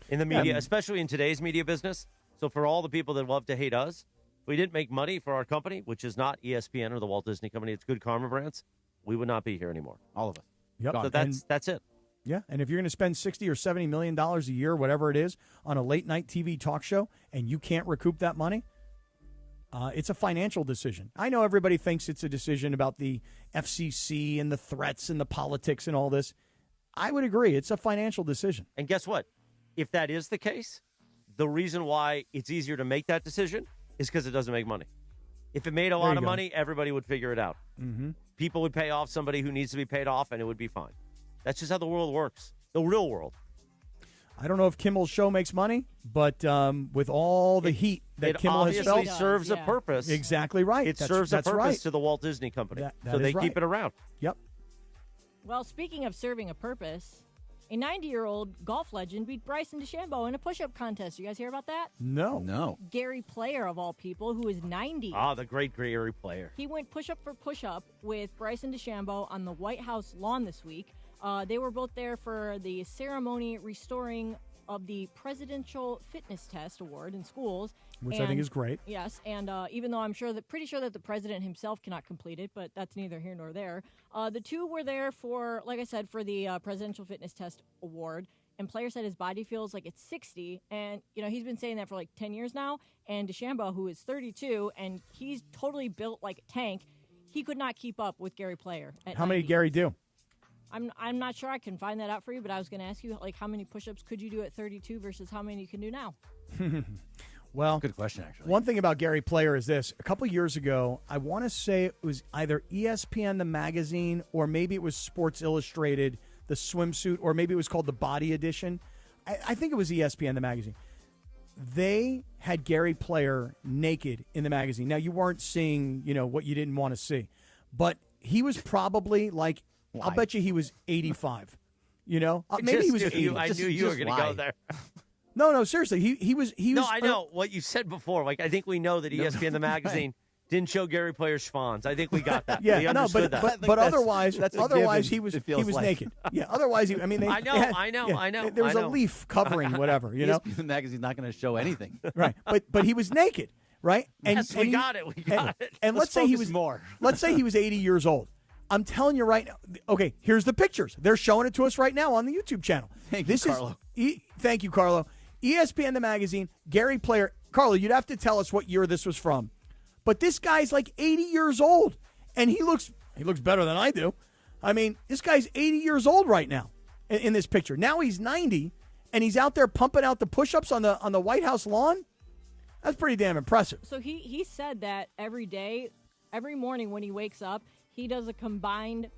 In the media, especially in today's media business. So for all the people that love to hate us, if we didn't make money for our company, which is not ESPN or the Walt Disney Company, it's Good Karma Brands, we would not be here anymore. All of us. Yep. So that's it. Yeah, and if you're going to spend $60 or $70 million a year, whatever it is, on a late-night TV talk show, and you can't recoup that money, it's a financial decision. I know everybody thinks it's a decision about the FCC and the threats and the politics and all this. I would agree. It's a financial decision. And guess what? If that is the case, the reason why it's easier to make that decision is because it doesn't make money. If it made a lot of money, everybody would figure it out. Mm-hmm. people would pay off somebody who needs to be paid off, and it would be fine. That's just how the world works, the real world. I don't know if Kimmel's show makes money, but with all the heat that Kimmel has felt, it serves a purpose. Exactly right. It serves a purpose right. to the Walt Disney Company, That so is they right. keep it around. Yep. Well, speaking of serving a purpose, a 90-year-old golf legend beat Bryson DeChambeau in a push-up contest. You guys hear about that? No. Gary Player, of all people, who is 90. Ah, the great Gary Player. He went push-up for push-up with Bryson DeChambeau on the White House lawn this week. They were both there for the ceremony restoring of the Presidential Fitness Test Award in schools. Which I think is great. Yes, and even though I'm pretty sure that the president himself cannot complete it, but that's neither here nor there. The two were there for, like I said, for the Presidential Fitness Test Award. And Player said his body feels like it's 60, and he's been saying that for like 10 years now. And DeChambeau, who is 32, and he's totally built like a tank, he could not keep up with Gary Player. How many did Gary do? I'm not sure I can find that out for you, but I was going to ask you, like, how many push-ups could you do at 32 versus how many you can do now? Well, good question, actually. One thing about Gary Player is this. A couple years ago, I want to say it was either ESPN, the magazine, or maybe it was Sports Illustrated, the swimsuit, or maybe it was called the Body Edition. I think it was ESPN, the magazine. They had Gary Player naked in the magazine. Now, you weren't seeing, what you didn't want to see. But he was probably like, I'll bet you he was 85. Maybe he was 80. I knew you were going to go there. No, seriously. He was. No, I know what you said before. Like, I think we know that ESPN, the magazine, didn't show Gary Player's schwans. I think we got that. Yeah, we understood that. But otherwise, he was like. naked. Yeah, otherwise, I know. There was a leaf covering whatever. The magazine's not going to show anything. Right, but he was naked, right? Yes, we got it. And let's say he was more. Let's say he was 80 years old. I'm telling you right now. Okay, here's the pictures. They're showing it to us right now on the YouTube channel. Thank you, Carlo. Thank you, Carlo. ESPN, the magazine, Gary Player. Carlo, you'd have to tell us what year this was from. But this guy's like 80 years old, and he looks better than I do. I mean, this guy's 80 years old right now in this picture. Now he's 90, and he's out there pumping out the push-ups on the White House lawn. That's pretty damn impressive. So he said that every morning when he wakes up, he does a combined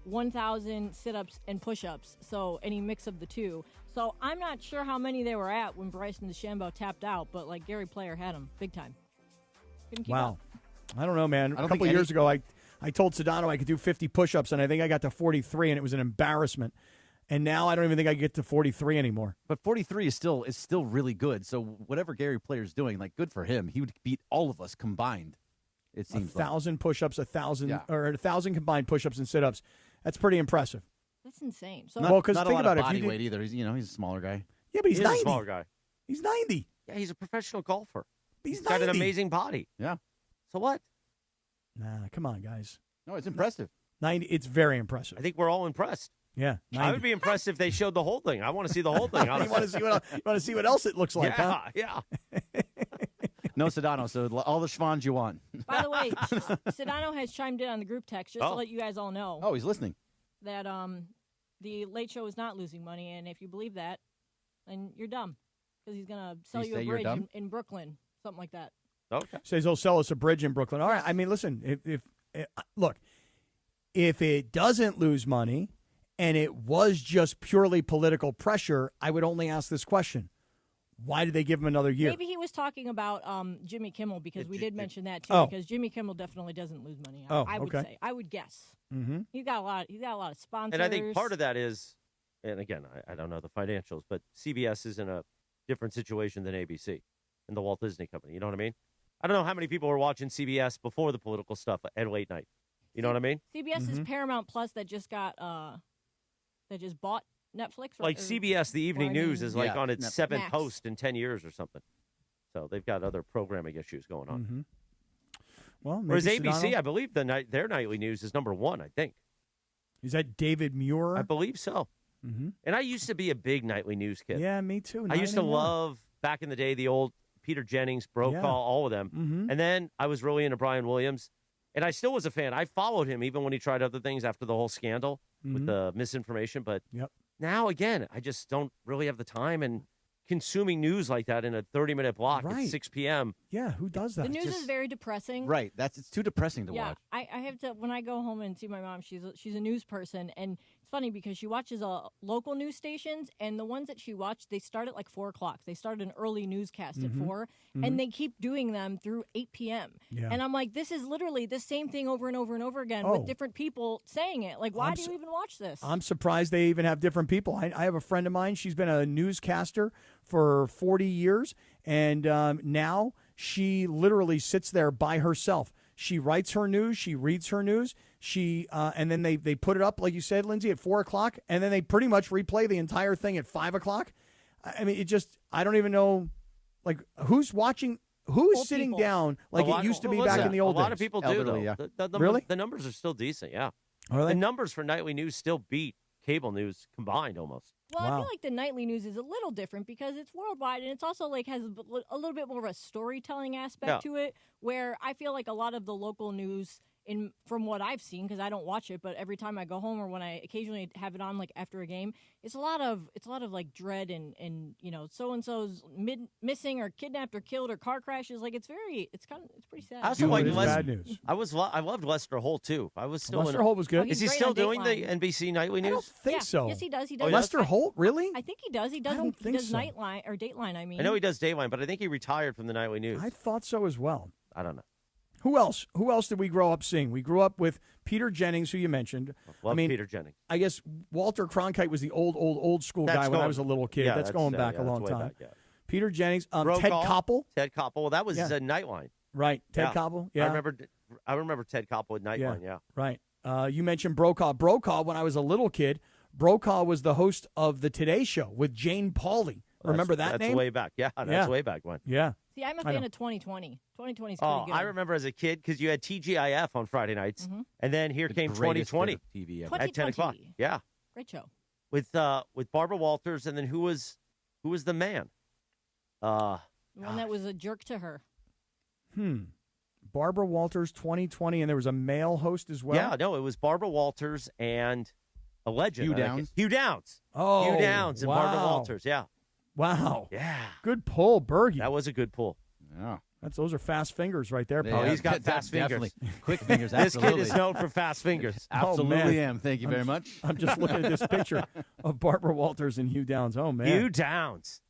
1,000 sit-ups and push-ups, so any mix of the two. So I'm not sure how many they were at when Bryson DeChambeau tapped out, but like Gary Player had him big time. Couldn't keep up. I don't know, man. A couple of years ago, I told Sedano I could do 50 push-ups, and I think I got to 43, and it was an embarrassment. And now I don't even think I can get to 43 anymore. But 43 is still really good. So whatever Gary Player's doing, like, good for him. He would beat all of us combined. It seems 1,000 push-ups, 1,000 combined push-ups and sit-ups. That's pretty impressive. That's insane. So not think a lot about of it. body weight either. He's he's a smaller guy. Yeah, but he's 90. He's a smaller guy. He's 90. Yeah, he's a professional golfer. He's got 90. an amazing body. Yeah. So what? Nah, come on, guys. No, it's impressive. 90. It's very impressive. I think we're all impressed. Yeah, 90. I would be impressed if they showed the whole thing. I want to see the whole thing. You want to see what else it looks like, huh? Yeah. No Sedano, so all the schwans you want. By the way, Sedano has chimed in on the group text just to let you guys all know. Oh, he's listening. That the Late Show is not losing money, and if you believe that, then you're dumb because he's going to sell you a bridge in Brooklyn, something like that. Okay. Says he'll sell us a bridge in Brooklyn. All right. I mean, listen, if it doesn't lose money and it was just purely political pressure, I would only ask this question. Why did they give him another year? Maybe he was talking about Jimmy Kimmel because we did mention that too. Because Jimmy Kimmel definitely doesn't lose money. I would say. I would guess. Mm-hmm. He's got a lot of sponsors. And I think part of that is, and again, I don't know the financials, but CBS is in a different situation than ABC and the Walt Disney Company. You know what I mean? I don't know how many people were watching CBS before the political stuff at late night. You know what I mean? CBS is Paramount Plus that just got that just bought Netflix. Like CBS, the evening news is like on its Max. seventh host in 10 years or something. So they've got other programming issues going on. Mm-hmm. Well, whereas ABC, Sedano? I believe their nightly news is number one, I think. Is that David Muir? I believe so. Mm-hmm. And I used to be a big nightly news kid. Yeah, me too. I used to love, back in the day, the old Peter Jennings, Brokaw, all of them. Mm-hmm. And then I was really into Brian Williams. And I still was a fan. I followed him even when he tried other things after the whole scandal with the misinformation. But now, again, I just don't really have the time. And consuming news like that in a 30-minute block at 6 p.m., Yeah, who does that? The news is very depressing. Right. It's too depressing to watch. I have to, when I go home and see my mom, she's a news person, and it's funny because she watches local news stations, and the ones that she watched, they start at like 4 o'clock. They start an early newscast at 4, and they keep doing them through 8 p.m. Yeah. And I'm like, this is literally the same thing over and over and over again with different people saying it. Like, why do you even watch this? I'm surprised they even have different people. I have a friend of mine. She's been a newscaster for 40 years, and now she literally sits there by herself. She writes her news. She reads her news. And then they put it up, like you said, Lindsay, at 4 o'clock, and then they pretty much replay the entire thing at 5 o'clock. I mean, I don't even know, like, who's watching, who's sitting down like it used to be back in the old days. A lot of people do, Elderly, though. yeah. Really? The numbers are still decent, yeah. Are they? The numbers for nightly news still beat cable news combined almost. Well, I feel like the nightly news is a little different because it's worldwide, and it's also like has a little bit more of a storytelling aspect to it, where I feel like a lot of the local news, from what I've seen, because I don't watch it, but every time I go home or when I occasionally have it on like after a game, it's a lot of like dread and so and so's missing or kidnapped or killed or car crashes. Like it's pretty sad. I also like bad news. I loved Lester Holt too. I was still Lester Holt was good. Is he still doing the NBC nightly news? I don't think so. Yes, he does. He does. Lester Holt, really? I think he does. He does. don't He think does so. Nightline or Dateline. I mean, I know he does Dateline, but I think he retired from the nightly news. I thought so as well. I don't know. Who else? Who else did we grow up seeing? We grew up with Peter Jennings, who you mentioned. Love Peter Jennings. I guess Walter Cronkite was the old school guy when I was a little kid. Yeah, that's going back a long way time. back, yeah. Peter Jennings, Ted Brokaw. Koppel. Ted Koppel. Well, that was Nightline. Right, Ted Koppel. Yeah, I remember Ted Koppel at Nightline. Yeah. Right. You mentioned Brokaw. Brokaw, when I was a little kid, Brokaw was the host of the Today Show with Jane Pauley. Remember that name? That's way back. Yeah, that's way back when. Yeah. See, I'm a fan of 2020. 2020 is pretty good. I remember as a kid because you had TGIF on Friday nights, and then here came 2020 TV at 10 o'clock. Yeah, great show with Barbara Walters, and then who was the man? The one that was a jerk to her. Barbara Walters, 2020, and there was a male host as well. Yeah, no, it was Barbara Walters and a legend. Hugh Downs. Hugh Downs. Oh, Hugh Downs and Barbara Walters. Yeah. Wow. Yeah. Good pull, Bergie. That was a good pull. Yeah. Those are fast fingers right there, Oh, Paul. he's got fast fingers. Quick fingers, This absolutely. kid is known for fast fingers. Absolutely am. Thank you very much. I'm just looking at this picture of Barbara Walters and Hugh Downs. Oh, man. Hugh Downs,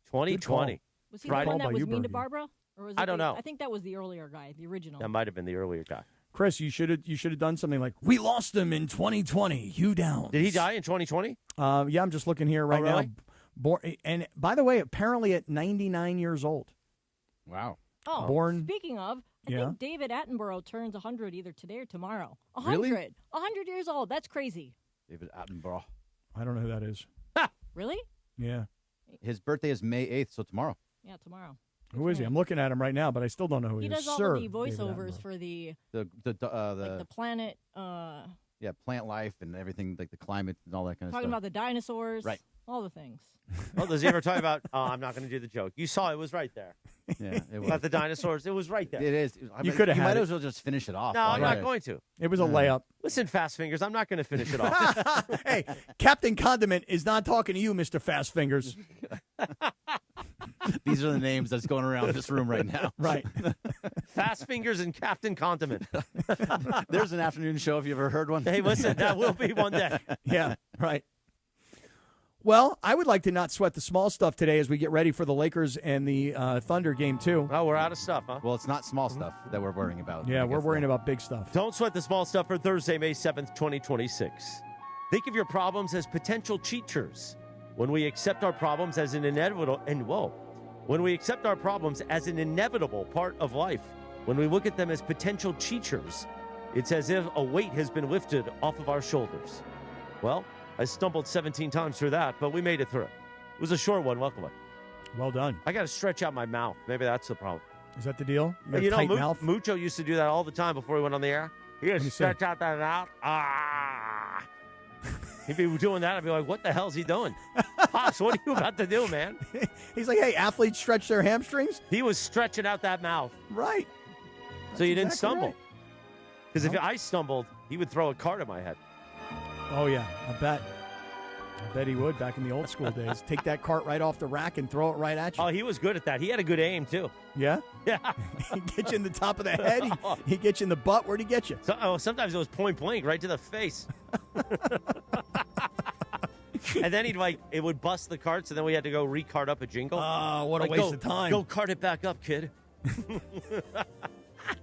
2020. Was he the one that was mean to Barbara? Or was it I don't know. I think that was the earlier guy, the original. That might have been the earlier guy. Chris, you should have done something like, we lost him in 2020, Hugh Downs. Did he die in 2020? Yeah, I'm just looking here right really? now. And by the way, apparently at 99 years old. Wow. Oh, Born- speaking of, I think David Attenborough turns 100 either today or tomorrow. 100. Really? 100 years old. That's crazy. David Attenborough. I don't know who that is. Really? Yeah. His birthday is May 8th, so tomorrow. Yeah, tomorrow. Who is he? I'm looking at him right now, but I still don't know who he is. He does all Sir of the David voiceovers Attenborough. for the The planet. plant life and everything, like the climate and all that kind of Talking stuff. about the dinosaurs. Right. All the things. Oh, does he ever talk about, I'm not going to do the joke. You saw it was right there. Yeah, it was. About the dinosaurs. It was right there. It is. You could have You had might it. as well just finish it off. No, I'm Right. not going to. It was a layup. Listen, Fast Fingers, I'm not going to finish it off. Hey, Captain Condiment is not talking to you, Mr. Fast Fingers. These are the names that's going around this room right now. Right. Fast Fingers and Captain Condiment. There's an afternoon show if you ever heard one. Hey, listen, that will be one day. Yeah, right. Well, I would like to not sweat the small stuff today as we get ready for the Lakers and the Thunder game, too. Oh, we're out of stuff, huh? Well, it's not small stuff that we're worrying about. Yeah, I we're guess worrying about big stuff. Don't sweat the small stuff for Thursday, May 7th, 2026. Think of your problems as potential teachers. When we accept our problems as an inevitable when we accept our problems as an inevitable part of life, when we look at them as potential teachers, it's as if a weight has been lifted off of our shoulders. Well, I stumbled 17 times through that, but we made it through. It was a short one, luckily. Well done. I got to stretch out my mouth. Maybe that's the problem. Is that the deal? You got a You know, tight mouth? Mucho used to do that all the time before he went on the air. He me would see. stretch out that mouth. Ah. He'd be doing that. I'd be like, what the hell's he doing? Pops, what are you about to do, man? He's like, hey, athletes stretch their hamstrings? He was stretching out that mouth. Right. So you didn't exactly stumble. right. Because if I stumbled, he would throw a card at my head. Oh, yeah, I bet. I bet he would back in the old school days. Take that cart right off the rack and throw it right at you. Oh, he was good at that. He had a good aim, too. Yeah? Yeah. He'd get you in the top of the head. He'd get you in the butt. Where'd he get you? Sometimes it was point blank, right to the face. And then it would bust the carts, and then we had to go re-cart up a jingle. Oh, what a waste of time. Go cart it back up, kid.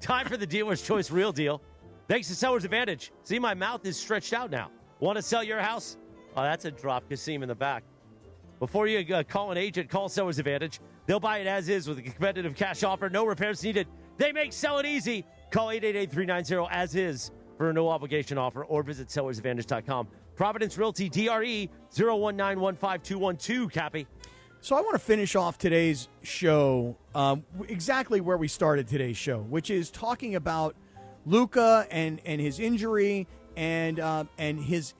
Time for the Dealer's Choice Real Deal. Thanks to Seller's Advantage. See, my mouth is stretched out now. Want to sell your house? Oh, that's a drop. Kasim in the back. Before you call an agent, call Seller's Advantage. They'll buy it as is with a competitive cash offer. No repairs needed. They make selling easy. Call 888-390-AS-IS for a no-obligation offer or visit sellersadvantage.com. Providence Realty, DRE 01915-212, Cappy. So I want to finish off today's show exactly where we started today's show, which is talking about Luca and his injury and his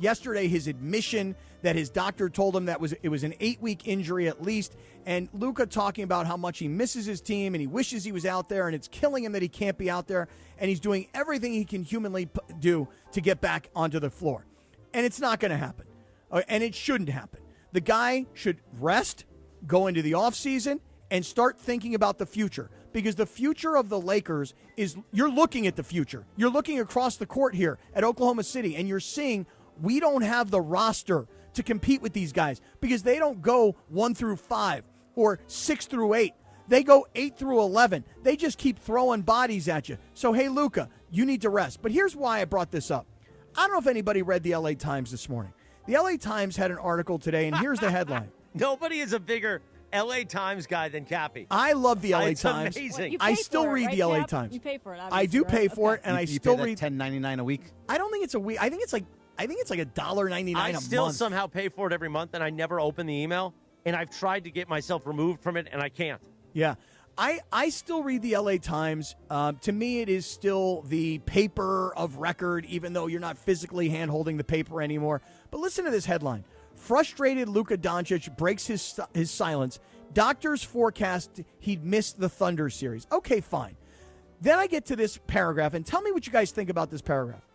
yesterday, his admission that his doctor told him it was an 8-week injury at least, and Luca talking about how much he misses his team and he wishes he was out there and it's killing him that he can't be out there, and he's doing everything he can humanly do to get back onto the floor. And it's not going to happen. And it shouldn't happen. The guy should rest, go into the offseason, and start thinking about the future. Because the future of the Lakers is, you're looking at the future. You're looking across the court here at Oklahoma City, and you're seeing we don't have the roster to compete with these guys because they don't go 1 through 5 or 6 through 8. They go 8 through 11. They just keep throwing bodies at you. So, hey, Luca, you need to rest. But here's why I brought this up. I don't know if anybody read the LA Times this morning. The LA Times had an article today, and here's the headline. Nobody is a bigger LA Times guy than Cappy. I love the LA Times. It's amazing. I still read the LA Times. You pay for it. I do pay for it, and I still read. $10.99 a week. I don't think it's a week. I think it's like $1.99 a month. I still somehow pay for it every month, and I never open the email. And I've tried to get myself removed from it, and I can't. Yeah. I still read the LA Times. To me, it is still the paper of record, even though you're not physically hand-holding the paper anymore. But listen to this headline. Frustrated Luka Doncic breaks his silence. Doctors forecast he'd miss the Thunder series. Okay, fine. Then I get to this paragraph, and tell me what you guys think about this paragraph.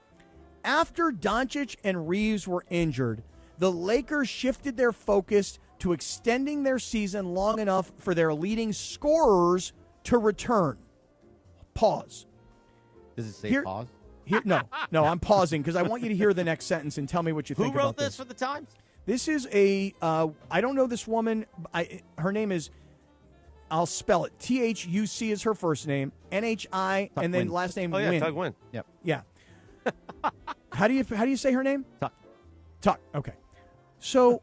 After Doncic and Reaves were injured, the Lakers shifted their focus to extending their season long enough for their leading scorers to return. Pause. Does it say pause? No, I'm pausing because I want you to hear the next sentence and tell me what you think about this. Who wrote this for the Times? This is I don't know this woman. Her name is, I'll spell it. THUC is her first name. NHI, and then last name Wynn. Tug Wynn. Yep. Yeah. How do you say her name? Tuck. Okay. So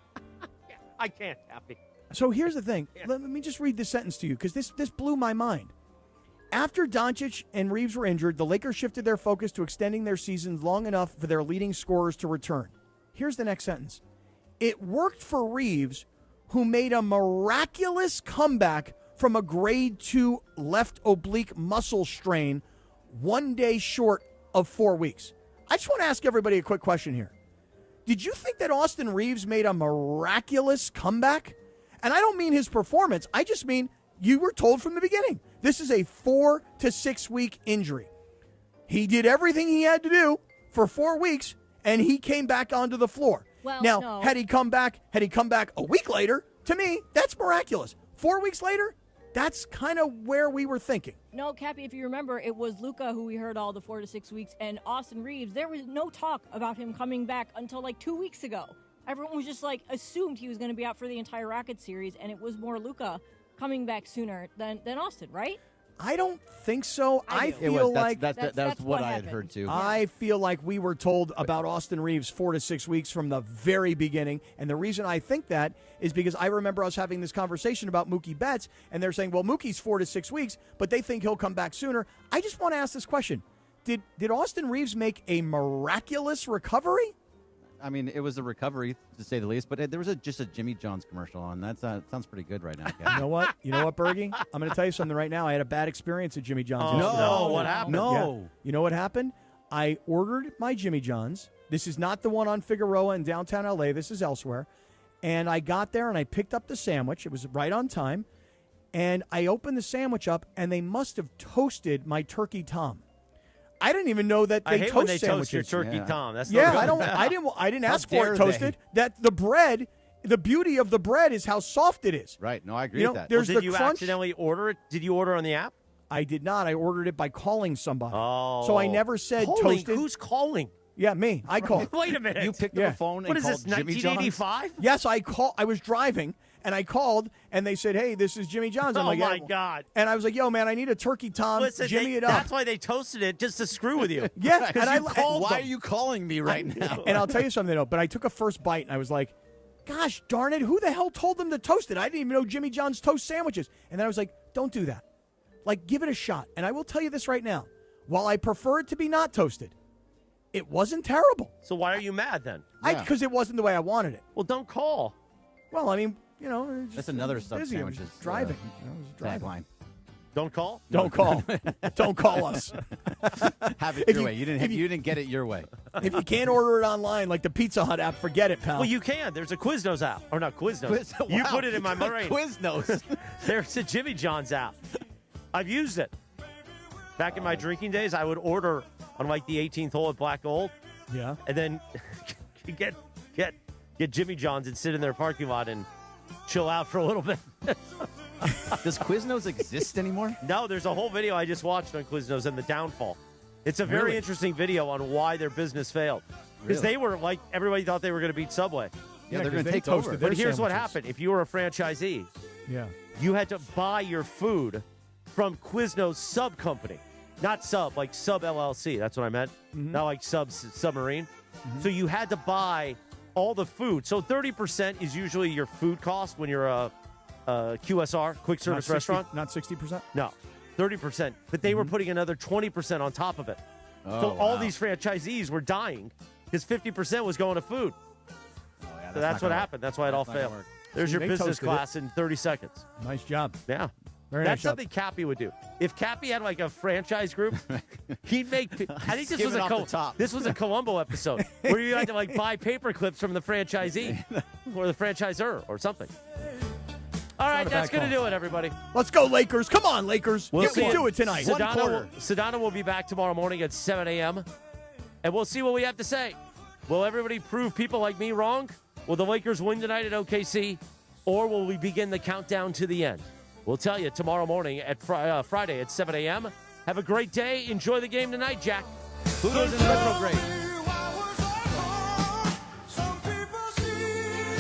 I can't, Happy. So here's the thing. Let me just read this sentence to you because this blew my mind. After Doncic and Reaves were injured, the Lakers shifted their focus to extending their seasons long enough for their leading scorers to return. Here's the next sentence. It worked for Reaves, who made a miraculous comeback from a grade 2 left oblique muscle strain 1 day short of 4 weeks. I just want to ask everybody a quick question here. Did you think that Austin Reaves made a miraculous comeback? And I don't mean his performance. I just mean you were told from the beginning. This is a 4 to 6 week injury. He did everything he had to do for 4 weeks, and he came back onto the floor. Well, now, no. had he come back a week later, to me, that's miraculous. 4 weeks later, that's kind of where we were thinking. No, Cappy, if you remember, it was Luca who we heard all the 4 to 6 weeks, and Austin Reaves, there was no talk about him coming back until like 2 weeks ago. Everyone was just assumed he was going to be out for the entire Rockets series, and it was more Luca coming back sooner than Austin, right? I don't think so. I do. feel That's what I had heard too. I feel like we were told about Austin Reaves 4 to 6 weeks from the very beginning. And the reason I think that is because I remember us having this conversation about Mookie Betts, and they're saying, well, Mookie's 4 to 6 weeks, but they think he'll come back sooner. I just want to ask this question. Did Austin Reaves make a miraculous recovery? I mean, it was a recovery, to say the least, but there was just a Jimmy John's commercial on. That sounds pretty good right now. You know what? Bergie? I'm going to tell you something right now. I had a bad experience at Jimmy John's. No, what happened? No. Yeah. You know what happened? I ordered my Jimmy John's. This is not the one on Figueroa in downtown L.A. This is elsewhere. And I got there, and I picked up the sandwich. It was right on time. And I opened the sandwich up, and they must have toasted my turkey tom. I didn't even know that I they hate toast when they sandwiches. toast your turkey Tom. That's Yeah, not good. I didn't How ask for dare it toasted. That the bread, the beauty of the bread is how soft it is. Right. No, I agree You know, with that. there's Did the you crunch. accidentally order it? Did you order on the app? I did not. I ordered it by calling somebody. Oh. So I never said Calling? toasted. Who's calling? Yeah, me. I called. Wait a minute. You picked Yeah. up a phone What and is this, called Jimmy John's? 1985? Yes, I was driving and I called and they said, "Hey, this is Jimmy John's." I'm Oh, like, my "Yeah." God. And I was like, "Yo, man, I need a turkey Tom. Listen, Jimmy it up." that's why they toasted it, just to screw with you. Yeah, Because and you I called Why them. are you calling me right now? And I'll tell you something though. But I took a first bite and I was like, "Gosh darn it, who the hell told them to toast it? I didn't even know Jimmy John's toast sandwiches." And then I was like, "Don't do that. Like, give it a shot." And I will tell you this right now: while I prefer it to be not toasted, it wasn't terrible. So why are you mad then? Because it wasn't the way I wanted it. Well, don't call. Well, I mean, you know, it's just, That's another busy. I was sandwiches driving. I was driving. Tagline. Don't call? Don't call. Don't call us. Have it If your you- way. You didn't get it your way. If you can't order it online like the Pizza Hut app, forget it, pal. Well, you can. There's a Quiznos app. Or not Quiznos. You Wow. put it in my brain. Quiznos. There's a Jimmy John's app. I've used it. Back in my drinking days, I would order on like the 18th hole at Black Gold. Yeah. And then get Jimmy John's and sit in their parking lot and chill out for a little bit. Does Quiznos exist anymore? No, there's a whole video I just watched on Quiznos and the downfall. It's a very Really? interesting video on why their business failed. Because Really? they were like, everybody thought they were going to beat Subway. Yeah, they're 'cause going to they take over. toasted their But here's what sandwiches. happened. If you were a franchisee, Yeah. you had to buy your food from Quiznos sub company. Not sub, like sub LLC. That's what I meant. Not like submarine. So you had to buy all the food. So 30% is usually your food cost when you're a QSR, quick service restaurant. Not 60%? No, 30%. But they were putting another 20% on top of it. Oh, So all wow. these franchisees were dying because 50% was going to food. Oh, yeah, So that's not what gonna happened. That's why it all That's not gonna failed. work. There's See, your they business toasted class in 30 seconds. Nice job. Yeah. Very That's nice something Cappy would do. If Cappy had like a franchise group, he'd make. I think this Skim was it a off the top. this was a Columbo episode where you had to like buy paper clips from the franchisee or the franchisor or something. All right, not a that's bad going to call. do it, everybody. Let's go, Lakers. Come on, Lakers. We'll You see can you. do it tonight. Sedano will be back tomorrow morning at 7 a.m. And we'll see what we have to say. Will everybody prove people like me wrong? Will the Lakers win tonight at OKC? Or will we begin the countdown to the end? We'll tell you tomorrow morning at Friday at 7 a.m. Have a great day. Enjoy the game tonight, Jack. Who goes in retrograde?